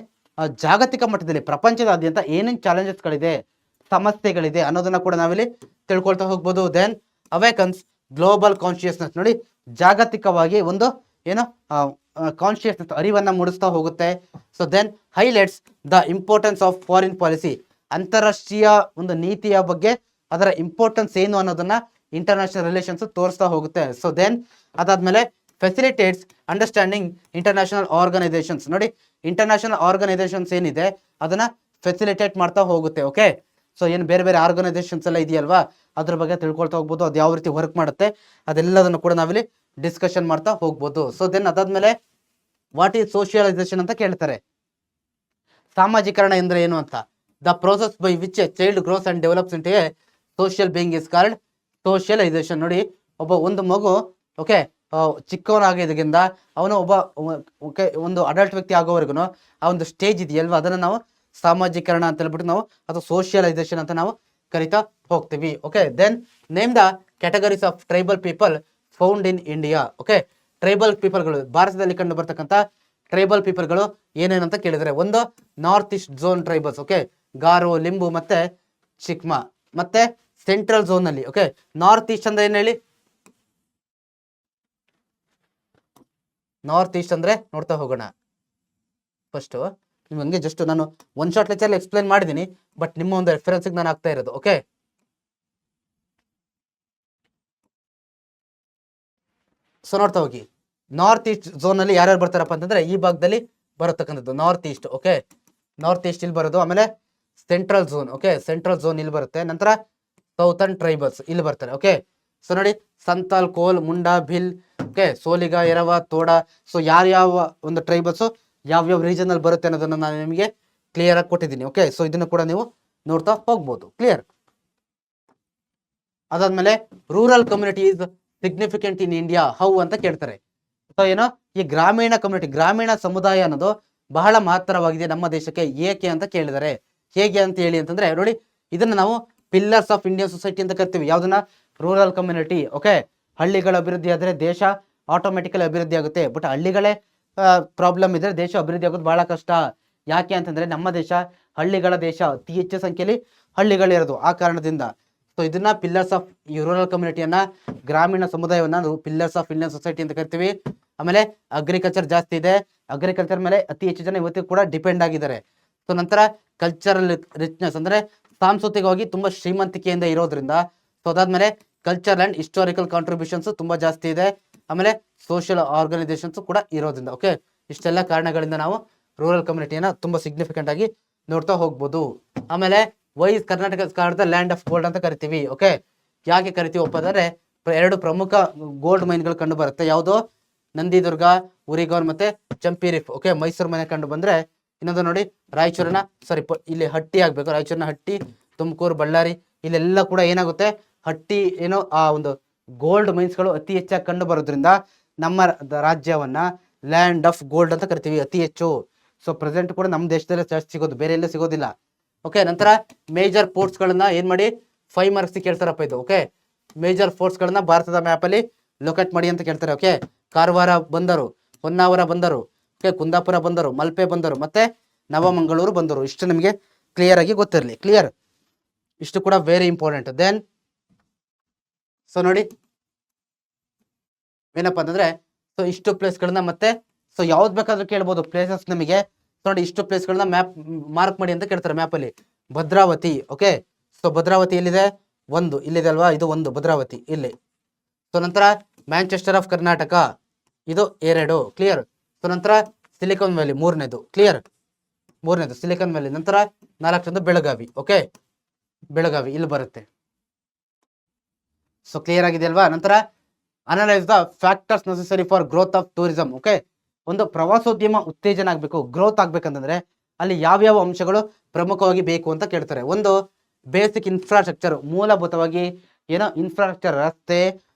ಜಾಗತಿಕ ಮಟ್ಟದಲ್ಲಿ ಪ್ರಪಂಚದಾದ್ಯಂತ ಏನೇನು ಚಾಲೆಂಜಸ್ಗಳಿದೆ, ಸಮಸ್ಯೆಗಳಿದೆ ಅನ್ನೋದನ್ನ ಕೂಡ ನಾವಿಲ್ಲಿ ತಿಳ್ಕೊಳ್ತಾ ಹೋಗ್ಬೋದು. Then awakens global consciousness. ನೋಡಿ, ಜಾಗತಿಕವಾಗಿ ಒಂದು ಏನು ಕಾನ್ಶಿಯಸ್ನೆಸ್, ಅರಿವನ್ನ ಮೂಡಿಸ್ತಾ ಹೋಗುತ್ತೆ. So then highlights the importance of foreign policy. ಅಂತಾರಾಷ್ಟ್ರೀಯ ಒಂದು ನೀತಿಯ ಬಗ್ಗೆ ಅದರ ಇಂಪಾರ್ಟೆನ್ಸ್ ಏನು ಅನ್ನೋದನ್ನ ಇಂಟರ್ನ್ಯಾಷನಲ್ ರಿಲೇಷನ್ಸ್ ತೋರಿಸ್ತಾ ಹೋಗುತ್ತೆ. ಸೊ ದೆನ್ ಅದಾದ್ಮೇಲೆ ಫೆಸಿಲಿಟೇಟ್ಸ್ ಅಂಡರ್ಸ್ಟ್ಯಾಂಡಿಂಗ್ ಇಂಟರ್ನ್ಯಾಷನಲ್ ಆರ್ಗನೈಸೇಷನ್ಸ್. ನೋಡಿ, ಇಂಟರ್ನ್ಯಾಷನಲ್ ಆರ್ಗನೈಸೇಷನ್ಸ್ ಏನಿದೆ ಅದನ್ನ ಫೆಸಿಲಿಟೇಟ್ ಮಾಡ್ತಾ ಹೋಗುತ್ತೆ. ಓಕೆ, ಸೊ ಏನು ಬೇರೆ ಬೇರೆ ಆರ್ಗನೈಸೇಷನ್ಸ್ ಎಲ್ಲ ಇದೆಯಲ್ವಾ, ಅದ್ರ ಬಗ್ಗೆ ತಿಳ್ಕೊಳ್ತಾ ಹೋಗ್ಬೋದು, ಅದು ಯಾವ ರೀತಿ ವರ್ಕ್ ಮಾಡುತ್ತೆ ಅದೆಲ್ಲದನ್ನು ಕೂಡ ನಾವಿಲ್ಲಿ ಡಿಸ್ಕಷನ್ ಮಾಡ್ತಾ ಹೋಗ್ಬೋದು. ಸೊ ದೆನ್ ಅದಾದ್ಮೇಲೆ ವಾಟ್ ಈಸ್ ಸೋಷಿಯಲೈಸೇಷನ್ ಅಂತ ಕೇಳ್ತಾರೆ. ಸಾಮಾಜೀಕರಣ ಎಂದ್ರೆ ಏನು ಅಂತ. The process by which a child grows and develops into a social being is called socialisation. ನೋಡಿ, ಒಂದು ಮಗು ಓಕೆ ಚಿಕ್ಕವನಾಗಿದ್ದರಿಂದ ಅವನು ಒಂದು ಅಡಲ್ಟ್ ವ್ಯಕ್ತಿ ಆಗೋವರೆಗೂ ಆ ಒಂದು ಸ್ಟೇಜ್ ಇದೆಯಲ್ವಾ, ಅದನ್ನು ನಾವು ಸಾಮಾಜೀಕರಣ ಅಂತ ಹೇಳ್ಬಿಟ್ಟು ನಾವು ಅದು ಸೋಷಿಯಲೈಸೇಷನ್ ಅಂತ ನಾವು ಕರಿತಾ ಹೋಗ್ತೀವಿ. Okay, then name the categories of tribal people found in India. Okay, tribal ಪೀಪಲ್ಗಳು ಭಾರತದಲ್ಲಿ ಕಂಡು ಬರ್ತಕ್ಕಂಥ ಟ್ರೈಬಲ್ ಪೀಪಲ್ಗಳು ಏನೇನಂತ ಕೇಳಿದರೆ, ಒಂದು north east zone tribals. Okay, Garo, Limbu ಮತ್ತೆ ಚಿಕ್ಮಾ. ಮತ್ತೆ ಸೆಂಟ್ರಲ್ ಝೋನ್ ಅಲ್ಲಿ ಓಕೆ, ನಾರ್ತ್ ಈಸ್ಟ್ ಅಂದ್ರೆ ಏನ್ ಹೇಳಿ, ನಾರ್ತ್ ಈಸ್ಟ್ ಅಂದ್ರೆ ನೋಡ್ತಾ ಹೋಗೋಣ. ಫಸ್ಟ್ ನಿಮಗೆ ಜಸ್ಟ್ ನಾನು ಒನ್ ಶಾರ್ಟ್ ಲೆಕ್ಚರ್ ಎಕ್ಸ್ಪ್ಲೈನ್ ಮಾಡಿದ್ದೀನಿ, ಬಟ್ ನಿಮ್ಮ ಒಂದು ರೆಫರೆನ್ಸ್ಗೆ ನಾನು ಆಗ್ತಾ ಇರೋದು. ಓಕೆ, ಸೊ ನೋಡ್ತಾ ಹೋಗಿ. ನಾರ್ತ್ ಈಸ್ಟ್ ಝೋನ್ ಅಲ್ಲಿ ಯಾರ್ಯಾರು ಬರ್ತಾರಪ್ಪ ಅಂತಂದ್ರೆ ಈ ಭಾಗದಲ್ಲಿ ಬರತಕ್ಕಂಥದ್ದು north east. Okay, north east ಇಲ್ಲಿ ಬರೋದು. ಆಮೇಲೆ central zone. Okay, central zone ಇಲ್ಲಿ ಬರುತ್ತೆ. ನಂತರ ಸೌತರ್ನ್ ಟ್ರೈಬಲ್ಸ್ ಇಲ್ಲಿ ಬರ್ತಾರೆ. ಓಕೆ, ಸೊ ನೋಡಿ, ಸಂತಾಲ್, ಕೋಲ್, ಮುಂಡಾ, ಭಿಲ್, ಓಕೆ, ಸೋಲಿಗ, ಎರವ, ತೋಡ. ಸೊ ಯಾರ್ಯಾವ ಒಂದು ಟ್ರೈಬಲ್ಸ್ ಯಾವ್ಯಾವ ರೀಜನ್ ಅಲ್ಲಿ ಬರುತ್ತೆ ಅನ್ನೋದನ್ನ ನಾನು ನಿಮಗೆ ಕ್ಲಿಯರ್ ಆಗಿ ಕೊಟ್ಟಿದ್ದೀನಿ. ಓಕೆ, ಸೊ ಇದನ್ನು ಕೂಡ ನೀವು ನೋಡ್ತಾ ಹೋಗ್ಬೋದು. ಕ್ಲಿಯರ್. ಅದಾದ್ಮೇಲೆ rural community is significant in India how ಅಂತ ಕೇಳ್ತಾರೆ. ಸೊ ಏನೋ ಈ ಗ್ರಾಮೀಣ ಕಮ್ಯುನಿಟಿ, ಗ್ರಾಮೀಣ ಸಮುದಾಯ ಅನ್ನೋದು ಬಹಳ ಮಹತ್ತರವಾಗಿದೆ ನಮ್ಮ ದೇಶಕ್ಕೆ, ಏಕೆ ಅಂತ ಕೇಳಿದರೆ ಹೇಗೆ ಅಂತ ಹೇಳಿ ಅಂತಂದ್ರೆ ನೋಡಿ, ಇದನ್ನ ನಾವು ಪಿಲ್ಲರ್ಸ್ ಆಫ್ ಇಂಡಿಯನ್ ಸೊಸೈಟಿ ಅಂತ ಕರಿತೀವಿ. ಯಾವ್ದನ್ನ? Rural community. ಓಕೆ, ಹಳ್ಳಿಗಳ ಅಭಿವೃದ್ಧಿ ಆದ್ರೆ ದೇಶ ಆಟೋಮೆಟಿಕಲಿ ಅಭಿವೃದ್ಧಿ ಆಗುತ್ತೆ. ಬಟ್ ಹಳ್ಳಿಗಳೇ ಪ್ರಾಬ್ಲಮ್ ಇದ್ರೆ ದೇಶ ಅಭಿವೃದ್ಧಿ ಆಗೋದು ಬಹಳ ಕಷ್ಟ. ಯಾಕೆ ಅಂತಂದ್ರೆ ನಮ್ಮ ದೇಶ ಹಳ್ಳಿಗಳ ದೇಶ, ಅತಿ ಹೆಚ್ಚು ಸಂಖ್ಯೆಯಲ್ಲಿ ಹಳ್ಳಿಗಳಿರೋದು. ಆ ಕಾರಣದಿಂದ ಸೊ ಇದನ್ನ ಪಿಲ್ಲರ್ಸ್ ಆಫ್ ರೂರಲ್ ಕಮ್ಯುನಿಟಿಯನ್ನ, ಗ್ರಾಮೀಣ ಸಮುದಾಯವನ್ನ ಪಿಲ್ಲರ್ಸ್ ಆಫ್ ಇಂಡಿಯನ್ ಸೊಸೈಟಿ ಅಂತ ಕರಿತೀವಿ. ಆಮೇಲೆ ಅಗ್ರಿಕಲ್ಚರ್ ಜಾಸ್ತಿ ಇದೆ, ಅಗ್ರಿಕಲ್ಚರ್ ಮೇಲೆ ಅತಿ ಹೆಚ್ಚು ಜನ ಇವತ್ತಿಗೂ ಕೂಡ ಡಿಪೆಂಡ್ ಆಗಿದ್ದಾರೆ. ಸೊ ನಂತರ ಕಲ್ಚರಲ್ ರಿಚ್ನೆಸ್ ಅಂದ್ರೆ ಸಾಂಸ್ಕೃತಿಕವಾಗಿ ತುಂಬಾ ಶ್ರೀಮಂತಿಕೆಯಿಂದ ಇರೋದ್ರಿಂದ. ಸೊ ಅದಾದ್ಮೇಲೆ ಕಲ್ಚರ್ ಅಂಡ್ ಹಿಸ್ಟಾರಿಕಲ್ ಕಾಂಟ್ರಿಬ್ಯೂಷನ್ಸ್ ತುಂಬಾ ಜಾಸ್ತಿ ಇದೆ. ಆಮೇಲೆ ಸೋಷಿಯಲ್ ಆರ್ಗನೈಸೇಷನ್ಸ್ ಕೂಡ ಇರೋದ್ರಿಂದ. ಓಕೆ, ಇಷ್ಟೆಲ್ಲ ಕಾರಣಗಳಿಂದ ನಾವು ರೂರಲ್ ಕಮ್ಯುನಿಟಿಯನ್ನ ತುಂಬಾ ಸಿಗ್ನಿಫಿಕೆಂಟ್ ಆಗಿ ನೋಡ್ತಾ ಹೋಗ್ಬೋದು. ಆಮೇಲೆ why's Karnataka the land of gold ಅಂತ ಕರಿತೀವಿ. ಓಕೆ, ಯಾಕೆ ಕರಿತೀವಪ್ಪ ಅಂದ್ರೆ ಎರಡು ಪ್ರಮುಖ ಗೋಲ್ಡ್ ಮೈನ್ಗಳು ಕಂಡು ಬರುತ್ತೆ. ಯಾವುದು? ನಂದಿದುರ್ಗ, ಉರಿಗೌನ್ ಮತ್ತೆ ಚಂಪಿರಿಫ್. ಓಕೆ, ಮೈಸೂರು ಮನೆ ಕಂಡು ಬಂದ್ರೆ ಇನ್ನೊಂದು ನೋಡಿ ರಾಯಚೂರಿನ ಇಲ್ಲಿ ಹಟ್ಟಿ ಆಗ್ಬೇಕು. ರಾಯಚೂರಿನ ಹಟ್ಟಿ, ತುಮಕೂರು, ಬಳ್ಳಾರಿ ಇಲ್ಲೆಲ್ಲ ಕೂಡ ಏನಾಗುತ್ತೆ, ಹಟ್ಟಿ ಏನೋ ಆ ಒಂದು ಗೋಲ್ಡ್ ಮೈನ್ಸ್ಗಳು ಅತಿ ಹೆಚ್ಚಾಗಿ ಕಂಡು ಬರೋದ್ರಿಂದ ನಮ್ಮ ರಾಜ್ಯವನ್ನ ಲ್ಯಾಂಡ್ ಆಫ್ ಗೋಲ್ಡ್ ಅಂತ ಕರಿತೀವಿ ಅತಿ ಹೆಚ್ಚು. ಸೊ ಪ್ರೆಸೆಂಟ್ ಕೂಡ ನಮ್ಮ ದೇಶದಲ್ಲೇ ಜಾಸ್ತಿ ಸಿಗೋದು, ಬೇರೆ ಎಲ್ಲ ಸಿಗೋದಿಲ್ಲ. ಓಕೆ, ನಂತರ ಮೇಜರ್ ಪೋರ್ಟ್ಸ್ ಗಳನ್ನ ಏನ್ ಮಾಡಿ 5 ಮಾರ್ಕ್ಸ್ ಕೇಳ್ತಾರಪ್ಪ ಇದು. ಓಕೆ, ಮೇಜರ್ ಪೋರ್ಟ್ಸ್ ಗಳನ್ನ ಭಾರತದ ಮ್ಯಾಪ್ ಅಲ್ಲಿ ಲೊಕೇಟ್ ಮಾಡಿ ಅಂತ ಕೇಳ್ತಾರೆ. ಓಕೆ, ಕಾರವಾರ ಬಂದರು, ಹೊನ್ನಾವರ ಬಂದರು, ಓಕೆ, ಕುಂದಾಪುರ ಬಂದರು, ಮಲ್ಪೆ ಬಂದರು, ಮತ್ತೆ ನವಮಂಗಳೂರು ಬಂದರು. ಇಷ್ಟು ನಿಮಗೆ ಕ್ಲಿಯರ್ ಆಗಿ ಗೊತ್ತಿರಲಿ. ಕ್ಲಿಯರ್, ಇಷ್ಟು ಕೂಡ ವೆರಿ ಇಂಪಾರ್ಟೆಂಟ್. ದೆನ್ ಸೊ ನೋಡಿ ಏನಪ್ಪಾ ಅಂತಂದ್ರೆ, ಸೊ ಇಷ್ಟು ಪ್ಲೇಸ್ಗಳನ್ನ ಮತ್ತೆ ಸೊ ಯಾವ್ದು ಬೇಕಾದ್ರೂ ಕೇಳ್ಬೋದು ಪ್ಲೇಸಸ್ ನಮಗೆ. ನೋಡಿ ಇಷ್ಟು ಪ್ಲೇಸ್ಗಳನ್ನ ಮಾರ್ಕ್ ಮಾಡಿ ಅಂತ ಕೇಳ್ತಾರೆ ಮ್ಯಾಪ್ ಅಲ್ಲಿ. ಭದ್ರಾವತಿ. ಓಕೆ, ಸೊ ಭದ್ರಾವತಿ ಎಲ್ಲಿದೆ? ಒಂದು ಇಲ್ಲಿದೆ ಅಲ್ವಾ, ಇದು ಒಂದು ಭದ್ರಾವತಿ ಇಲ್ಲಿ. ಸೊ ನಂತರ ಮ್ಯಾಂಚೆಸ್ಟರ್ ಆಫ್ ಕರ್ನಾಟಕ, ಇದು 2. ಕ್ಲಿಯರ್. ಸೊ ನಂತರ ಸಿಲಿಕಾನ್ ವ್ಯಾಲಿ 3ನೇದು. ಕ್ಲಿಯರ್, 3ನೇದು ಸಿಲಿಕಾನ್ ವ್ಯಾಲಿ. ನಂತರ 4ನೇದು ಬೆಳಗಾವಿ. ಓಕೆ, ಬೆಳಗಾವಿ ಇಲ್ಲಿ ಬರುತ್ತೆ. ಸೊ ಕ್ಲಿಯರ್ ಆಗಿದೆ ಅಲ್ವಾ? ನಂತರ analyse the factors necessary for growth of tourism. Okay, ಒಂದು ಪ್ರವಾಸೋದ್ಯಮ ಉತ್ತೇಜನ ಆಗ್ಬೇಕು, ಗ್ರೋತ್ ಆಗ್ಬೇಕಂತಂದ್ರೆ ಅಲ್ಲಿ ಯಾವ್ಯಾವ ಅಂಶಗಳು ಪ್ರಮುಖವಾಗಿ ಬೇಕು ಅಂತ ಕೇಳ್ತಾರೆ. ಒಂದು ಬೇಸಿಕ್ ಇನ್ಫ್ರಾಸ್ಟ್ರಕ್ಚರ್, ಮೂಲಭೂತವಾಗಿ ಏನೋ ಇನ್ಫ್ರಾಸ್ಟ್ರಕ್ಚರ್, ರಸ್ತೆ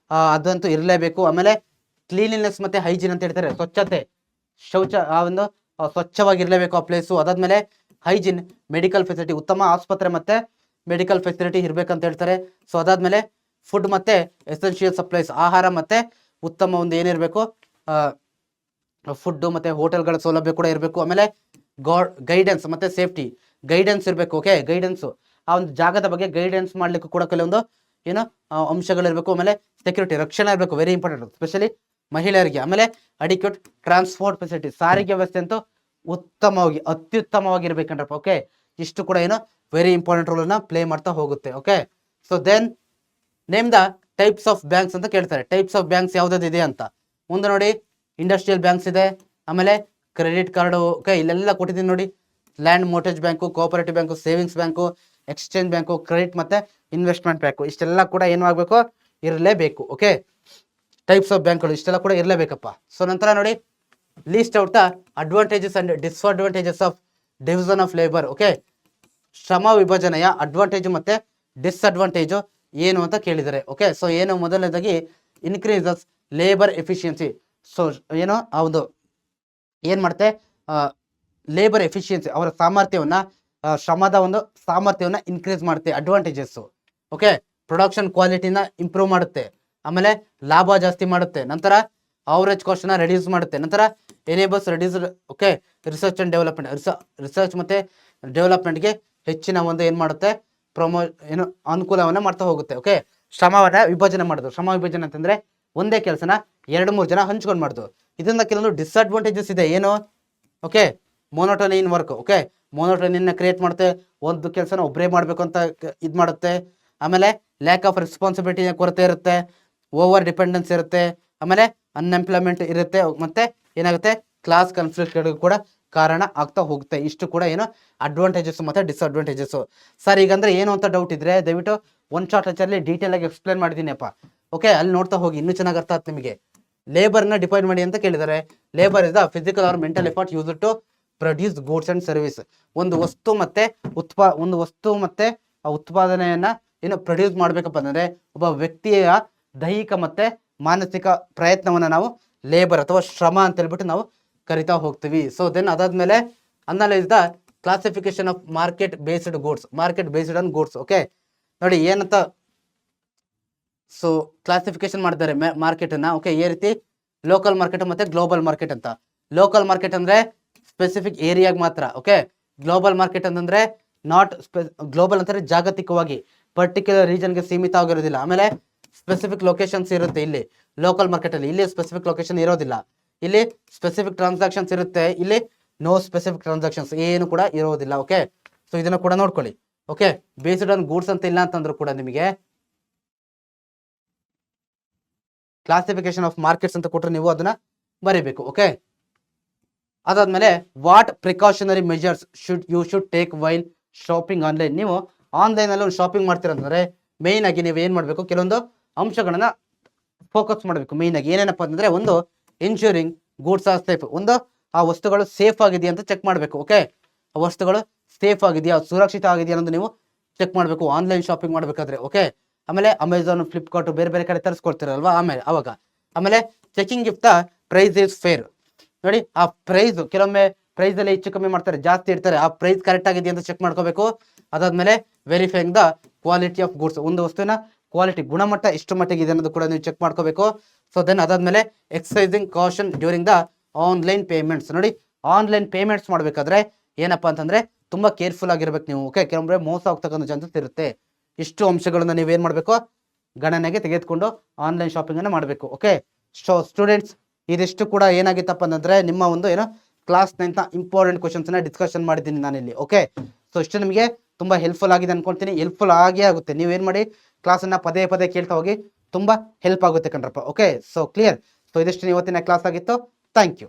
ಅದಂತೂ ಇರಲೇಬೇಕು. ಆಮೇಲೆ ಕ್ಲೀನ್ಲಿನೆಸ್ ಮತ್ತೆ ಹೈಜೀನ್ ಅಂತ ಹೇಳ್ತಾರೆ, ಸ್ವಚ್ಛತೆ, ಶೌಚ ಆ ಒಂದು ಸ್ವಚ್ಛವಾಗಿರ್ಲೇಬೇಕು ಆ ಪ್ಲೇಸು. ಅದಾದ್ಮೇಲೆ ಹೈಜೀನ್, ಮೆಡಿಕಲ್ ಫೆಸಿಲಿಟಿ, ಉತ್ತಮ ಆಸ್ಪತ್ರೆ ಮತ್ತೆ ಮೆಡಿಕಲ್ ಫೆಸಿಲಿಟಿ ಇರ್ಬೇಕಂತ ಹೇಳ್ತಾರೆ. ಸೊ ಅದಾದ್ಮೇಲೆ ಫುಡ್ ಮತ್ತೆ ಎಸೆನ್ಷಿಯಲ್ ಸಪ್ಲೈಸ್, ಆಹಾರ ಮತ್ತೆ ಉತ್ತಮ ಒಂದು ಏನಿರಬೇಕು ಫುಡ್ ಮತ್ತೆ ಹೋಟೆಲ್ಗಳ ಸೌಲಭ್ಯ ಕೂಡ ಇರಬೇಕು. ಆಮೇಲೆ ಗೈಡೆನ್ಸ್ ಮತ್ತೆ ಸೇಫ್ಟಿ, ಗೈಡೆನ್ಸ್ ಇರಬೇಕು. ಓಕೆ, ಗೈಡೆನ್ಸ್ ಆ ಒಂದು ಜಾಗದ ಬಗ್ಗೆ ಗೈಡೆನ್ಸ್ ಮಾಡ್ಲಿಕ್ಕೆ ಕೂಡ ಕೆಲವೊಂದು ಏನೋ ಅಂಶಗಳಿರ್ಬೇಕು. ಆಮೇಲೆ ಸೆಕ್ಯೂರಿಟಿ, ರಕ್ಷಣೆ ಇರಬೇಕು, ವೆರಿ ಇಂಪಾರ್ಟೆಂಟ್ ಸ್ಪೆಷಲಿ ಮಹಿಳೆಯರಿಗೆ. ಆಮೇಲೆ ಅಡಿಕ್ಯೂಟ್ ಟ್ರಾನ್ಸ್ಪೋರ್ಟ್ ಫೆಸಿಲಿಟಿ, ಸಾರಿಗೆ ವ್ಯವಸ್ಥೆ ಅಂತೂ ಉತ್ತಮವಾಗಿ ಅತ್ಯುತ್ತಮವಾಗಿರ್ಬೇಕಂಡ್ರಪ್ಪ. ಓಕೆ, ಇಷ್ಟು ಕೂಡ ಏನು ವೆರಿ ಇಂಪಾರ್ಟೆಂಟ್ ರೋಲ್ ಅನ್ನ ಪ್ಲೇ ಮಾಡ್ತಾ ಹೋಗುತ್ತೆ. Okay, so then name the types of banks ಅಂತ ಕೇಳ್ತಾರೆ. ಟೈಪ್ಸ್ ಆಫ್ ಬ್ಯಾಂಕ್ಸ್ ಯಾವ್ದಾದ್ರು ಇದೆ ಅಂತ. ಮುಂದೆ ನೋಡಿ ಇಂಡಸ್ಟ್ರಿಯಲ್ ಬ್ಯಾಂಕ್ಸ್ ಇದೆ, ಆಮೇಲೆ ಕ್ರೆಡಿಟ್ ಕಾರ್ಡು. ಓಕೆ, ಇಲ್ಲೆಲ್ಲ ಕೊಟ್ಟಿದ್ದೀನಿ ನೋಡಿ. Land mortgage bank, cooperative bank, savings bank, exchange bank, credit ಮತ್ತೆ ಇನ್ವೆಸ್ಟ್ಮೆಂಟ್ ಬ್ಯಾಂಕು, ಇಷ್ಟೆಲ್ಲ ಕೂಡ ಏನು ಆಗಬೇಕು, ಇರಲೇಬೇಕು. ಓಕೆ, ಟೈಪ್ಸ್ ಆಫ್ ಬ್ಯಾಂಕ್ಗಳು ಇಷ್ಟೆಲ್ಲ ಕೂಡ ಇರಲೇಬೇಕಪ್ಪ. ಸೊ ನಂತರ ನೋಡಿ list out the advantages and disadvantages of division of labour. Okay, ಶ್ರಮ ವಿಭಜನೆಯ ಅಡ್ವಾಂಟೇಜ್ ಮತ್ತೆ ಡಿಸ್ಅಡ್ವಾಂಟೇಜ್ ಏನು ಅಂತ ಕೇಳಿದ್ದಾರೆ. ಓಕೆ, ಸೊ ಏನು ಮೊದಲನೇದಾಗಿ ಇನ್ಕ್ರೀಸಸ್ ಲೇಬರ್ ಎಫಿಷಿಯನ್ಸಿ. ಸೊ ಏನೋ ಆ ಒಂದು ಏನ್ ಮಾಡುತ್ತೆ, ಲೇಬರ್ ಎಫಿಷಿಯನ್ಸಿ ಅವರ ಸಾಮರ್ಥ್ಯವನ್ನ, ಶ್ರಮದ ಒಂದು ಸಾಮರ್ಥ್ಯವನ್ನ ಇನ್ಕ್ರೀಸ್ ಮಾಡುತ್ತೆ. ಅಡ್ವಾಂಟೇಜಸ್. ಓಕೆ, ಪ್ರೊಡಕ್ಷನ್ ಕ್ವಾಲಿಟಿನ ಇಂಪ್ರೂವ್ ಮಾಡುತ್ತೆ. ಆಮೇಲೆ ಲಾಭ ಜಾಸ್ತಿ ಮಾಡುತ್ತೆ. ನಂತರ ಅವರೇಜ್ ಕಾಸ್ಟ್ ನ ರೆಡ್ಯೂಸ್ ಮಾಡುತ್ತೆ. ನಂತರ enables reduced. Okay, research and development, research ಮತ್ತೆ ಡೆವಲಪ್ಮೆಂಟ್ಗೆ ಹೆಚ್ಚಿನ ಒಂದು ಏನ್ ಮಾಡುತ್ತೆ, ಏನು ಅನುಕೂಲವನ್ನ ಮಾಡ್ತಾ ಹೋಗುತ್ತೆ. ಓಕೆ, ಶ್ರಮವನ್ನ ವಿಭಜನೆ ಮಾಡೋದು. ಶ್ರಮ ವಿಭಜನೆ ಅಂತಂದ್ರೆ ಒಂದೇ ಕೆಲಸನ 2-3 ಜನ ಹಂಚ್ಕೊಂಡು ಮಾಡೋದು. ಇದರಿಂದ ಕೆಲವೊಂದು ಡಿಸ್ಅಡ್ವಾಂಟೇಜಸ್ ಇದೆ. ಏನು? Okay, monotony in work. Okay, ಮೊನೋಟೋನಿನ ಕ್ರಿಯೇಟ್ ಮಾಡುತ್ತೆ, ಒಂದು ಕೆಲಸನ ಒಬ್ಬರೇ ಮಾಡಬೇಕು ಅಂತ ಇದು ಮಾಡುತ್ತೆ. ಆಮೇಲೆ ಲ್ಯಾಕ್ ಆಫ್ ರೆಸ್ಪಾನ್ಸಿಬಿಲಿಟಿ ಕೊರತೆ ಇರುತ್ತೆ, ಓವರ್ ಡಿಪೆಂಡೆನ್ಸ್ ಇರುತ್ತೆ, ಆಮೇಲೆ ಅನ್ಎಂಪ್ಲಾಯ್ಮೆಂಟ್ ಇರುತ್ತೆ, ಮತ್ತೆ ಏನಾಗುತ್ತೆ ಕ್ಲಾಸ್ ಕಾನ್ಫ್ಲಿಕ್ಟ್ ಕೂಡ ಕಾರಣ ಆಗ್ತಾ ಹೋಗುತ್ತೆ. ಇಷ್ಟು ಕೂಡ ಏನು ಅಡ್ವಾಂಟೇಜಸ್ ಮತ್ತೆ ಡಿಸ್ಅಡ್ವಾಂಟೇಜಸ್. ಸರ್ ಈಗಂದ್ರೆ ಏನು ಅಂತ ಡೌಟ್ ಇದ್ರೆ ದಯವಿಟ್ಟು ಒನ್ ಶಾರ್ಟ್ ಲೆಕ್ಚರ್ಲಿ ಡೀಟೇಲ್ ಆಗಿ ಎಕ್ಸ್ಪ್ಲೇನ್ ಮಾಡಿದೀನಿಪ್ಪ. ಓಕೆ, ಅಲ್ಲಿ ನೋಡ್ತಾ ಹೋಗಿ, ಇನ್ನೂ ಚೆನ್ನಾಗಿ ಅರ್ಥ ಆಯ್ತು ನಿಮಗೆ. ಲೇಬರ್ನ ಡಿಫೈನ್ ಮಾಡಿ ಅಂತ ಕೇಳಿದ್ದಾರೆ. Labour is the physical or mental effort use to produce goods and service. ಒಂದು ವಸ್ತು ಮತ್ತೆ ಆ ಉತ್ಪಾದನೆಯನ್ನ ಏನು ಪ್ರೊಡ್ಯೂಸ್ ಮಾಡ್ಬೇಕಪ್ಪ ಅಂದ್ರೆ ಒಬ್ಬ ವ್ಯಕ್ತಿಯ ದೈಹಿಕ ಮತ್ತೆ ಮಾನಸಿಕ ಪ್ರಯತ್ನವನ್ನ ನಾವು ಲೇಬರ್ ಅಥವಾ ಶ್ರಮ ಅಂತ ಹೇಳ್ಬಿಟ್ಟು ನಾವು ಕರಿತಾ ಹೋಗ್ತೀವಿ. ಸೊ ದೆನ್ ಅದಾದ್ಮೇಲೆ analyse the classification of market based goods. Okay, ನೋಡಿ ಏನಂತ ಸೊ ಕ್ಲಾಸಿಫಿಕೇಶನ್ ಮಾಡಿದ್ದಾರೆ ಮಾರ್ಕೆಟ್ ಅನ್ನ. ಓಕೆ, ಈ ರೀತಿ ಲೋಕಲ್ ಮಾರ್ಕೆಟ್ ಮತ್ತೆ ಗ್ಲೋಬಲ್ ಮಾರ್ಕೆಟ್ ಅಂತ. ಲೋಕಲ್ ಮಾರ್ಕೆಟ್ ಅಂದ್ರೆ ಸ್ಪೆಸಿಫಿಕ್ ಏರಿಯಾಗ ಮಾತ್ರ. ಓಕೆ, ಗ್ಲೋಬಲ್ ಮಾರ್ಕೆಟ್ ಅಂತಂದ್ರೆ ಗ್ಲೋಬಲ್ ಅಂತಂದ್ರೆ ಜಾಗತಿಕವಾಗಿ ಪರ್ಟಿಕ್ಯುಲರ್ ರೀಜನ್ಗೆ ಸೀಮಿತ ಆಗಿರೋದಿಲ್ಲ. ಆಮೇಲೆ ಸ್ಪೆಸಿಫಿಕ್ ಲೊಕೇಶನ್ಸ್ ಇರುತ್ತೆ ಇಲ್ಲಿ ಲೋಕಲ್ ಮಾರ್ಕೆಟ್ ಅಲ್ಲಿ. ಇಲ್ಲಿ ಸ್ಪೆಸಿಫಿಕ್ ಲೊಕೇಶನ್ ಇರೋದಿಲ್ಲ. ಇಲ್ಲಿ ಸ್ಪೆಸಿಫಿಕ್ ಟ್ರಾನ್ಸಾಕ್ಷನ್ಸ್ ಇರುತ್ತೆ, ಇಲ್ಲಿ ನೋ ಸ್ಪೆಸಿಫಿಕ್ ಟ್ರಾನ್ಸಾಕ್ಷನ್ಸ್ ಏನು ಕೂಡ ಇರೋದಿಲ್ಲ. ಓಕೆ, ಸೊ ಇದನ್ನ ಕೂಡ ನೋಡ್ಕೊಳ್ಳಿ. ಓಕೆ, ಬೇಸ್ಡ್ ಆನ್ ಗೂಡ್ಸ್ ಅಂತ ಇಲ್ಲ ಅಂತಂದ್ರೂ ಕೂಡ ನಿಮಗೆ ಕ್ಲಾಸಿಫಿಕೇಶನ್ ಆಫ್ ಮಾರ್ಕೆಟ್ಸ್ ಅಂತ ಕೊಟ್ಟರೆ ನೀವು ಅದನ್ನ ಬರೀಬೇಕು. ಓಕೆ, ಅದಾದ್ಮೇಲೆ what precautionary measures you should take while shopping online. ನೀವು ಆನ್ಲೈನ್ ಅಲ್ಲಿ ಒಂದು ಶಾಪಿಂಗ್ ಮಾಡ್ತೀರಂತಂದ್ರೆ ಮೇನ್ ಆಗಿ ನೀವು ಏನ್ ಮಾಡಬೇಕು, ಕೆಲವೊಂದು ಅಂಶಗಳನ್ನ ಫೋಕಸ್ ಮಾಡಬೇಕು. ಮೇನ್ ಆಗಿ ಏನೇನಪ್ಪ ಅಂತಂದ್ರೆ, ಒಂದು ಇನ್ಶೂರಿಂಗ್ ಗೂಡ್ಸ್ ಆರ್ ಸೇಫ್. ಒಂದು ಆ ವಸ್ತುಗಳು ಸೇಫ್ ಆಗಿದೆಯಾ ಅಂತ ಚೆಕ್ ಮಾಡಬೇಕು. ಓಕೆ, ಆ ವಸ್ತುಗಳು ಸೇಫ್ ಆಗಿದೆಯಾ, ಸುರಕ್ಷಿತ ಆಗಿದೆಯಾ ಅನ್ನೋದು ನೀವು ಚೆಕ್ ಮಾಡಬೇಕು ಆನ್ಲೈನ್ ಶಾಪಿಂಗ್ ಮಾಡಬೇಕಾದ್ರೆ. ಓಕೆ, ಆಮೇಲೆ ಅಮೆಝಾನ್, ಫ್ಲಿಪ್ಕಾರ್ಟ್ ಬೇರೆ ಬೇರೆ ಕಡೆ ತರಿಸ್ಕೊಡ್ತೀರಲ್ವಾ, ಆಮೇಲೆ checking if the price is fair. ನೋಡಿ, ಆ ಪ್ರೈಸ್ ಕೆಲವೊಮ್ಮೆ ಪ್ರೈಸ್ ಅಲ್ಲಿ ಹೆಚ್ಚು ಕಮ್ಮಿ ಮಾಡ್ತಾರೆ, ಜಾಸ್ತಿ ಇರ್ತಾರೆ. ಆ ಪ್ರೈಸ್ ಕರೆಕ್ಟ್ ಆಗಿದೆ ಅಂತ ಚೆಕ್ ಮಾಡ್ಕೋಬೇಕು. ಅದಾದ್ಮೇಲೆ verifying the quality of goods. ಒಂದು ವಸ್ತುವಿನ ಕ್ವಾಲಿಟಿ, ಗುಣಮಟ್ಟ ಎಷ್ಟು ಮಟ್ಟಿಗೆ ಇದೆ ಅನ್ನೋದು ಕೂಡ ನೀವು ಚೆಕ್ ಮಾಡ್ಕೋಬೇಕು. ಸೊ ದೆನ್ ಅದಾದ್ಮೇಲೆ exercising caution during the online payments. ನೋಡಿ, ಆನ್ಲೈನ್ ಪೇಮೆಂಟ್ಸ್ ಮಾಡಬೇಕಾದ್ರೆ ಏನಪ್ಪಾ ಅಂತಂದ್ರೆ ತುಂಬಾ ಕೇರ್ಫುಲ್ ಆಗಿರ್ಬೇಕು ನೀವು. ಓಕೆ, ಕೆಲವೊಮ್ಮೆ ಮೋಸ ಹೋಗ್ತಕ್ಕಂಥ ಚಾನ್ಸಸ್ ಇರುತ್ತೆ. ಇಷ್ಟು ಅಂಶಗಳನ್ನ ನೀವೇನ್ ಮಾಡಬೇಕು, ಗಣನೆಗೆ ತೆಗೆದುಕೊಂಡು ಆನ್ಲೈನ್ ಶಾಪಿಂಗ್ ಅನ್ನ ಮಾಡಬೇಕು. ಓಕೆ, ಸೊ ಸ್ಟೂಡೆಂಟ್ಸ್, ಇದಿಷ್ಟು ಕೂಡ ಏನಾಗಿತ್ತಪ್ಪ ಅಂತಂದ್ರೆ ನಿಮ್ಮ ಒಂದು ಏನೋ ಕ್ಲಾಸ್ 9ನ ಇಂಪಾರ್ಟೆಂಟ್ ಕ್ವಶನ್ಸ್ ನ ಡಿಸ್ಕಷನ್ ಮಾಡಿದ್ದೀನಿ ನಾನಿಲ್ಲಿ. ಓಕೆ, ಸೊ ಇಷ್ಟು ನಿಮಗೆ ತುಂಬಾ ಹೆಲ್ಪ್ಫುಲ್ ಆಗಿದೆ ಅನ್ಕೊಂತೀನಿ. ಹೆಲ್ಪ್ಫುಲ್ ಆಗೇ ಆಗುತ್ತೆ. ನೀವೇನ್ ಮಾಡಿ, ಕ್ಲಾಸನ್ನ ಪದೇ ಪದೇ ಕೇಳ್ತಾ ಹೋಗಿ, ತುಂಬಾ ಹೆಲ್ಪ್ ಆಗುತ್ತೆ ಕಣ್ರಪ್ಪ. Okay, so clear. ಸೊ ಇದಿಷ್ಟು ಇವತ್ತಿನ ಕ್ಲಾಸ್ ಆಗಿತ್ತು. Thank you.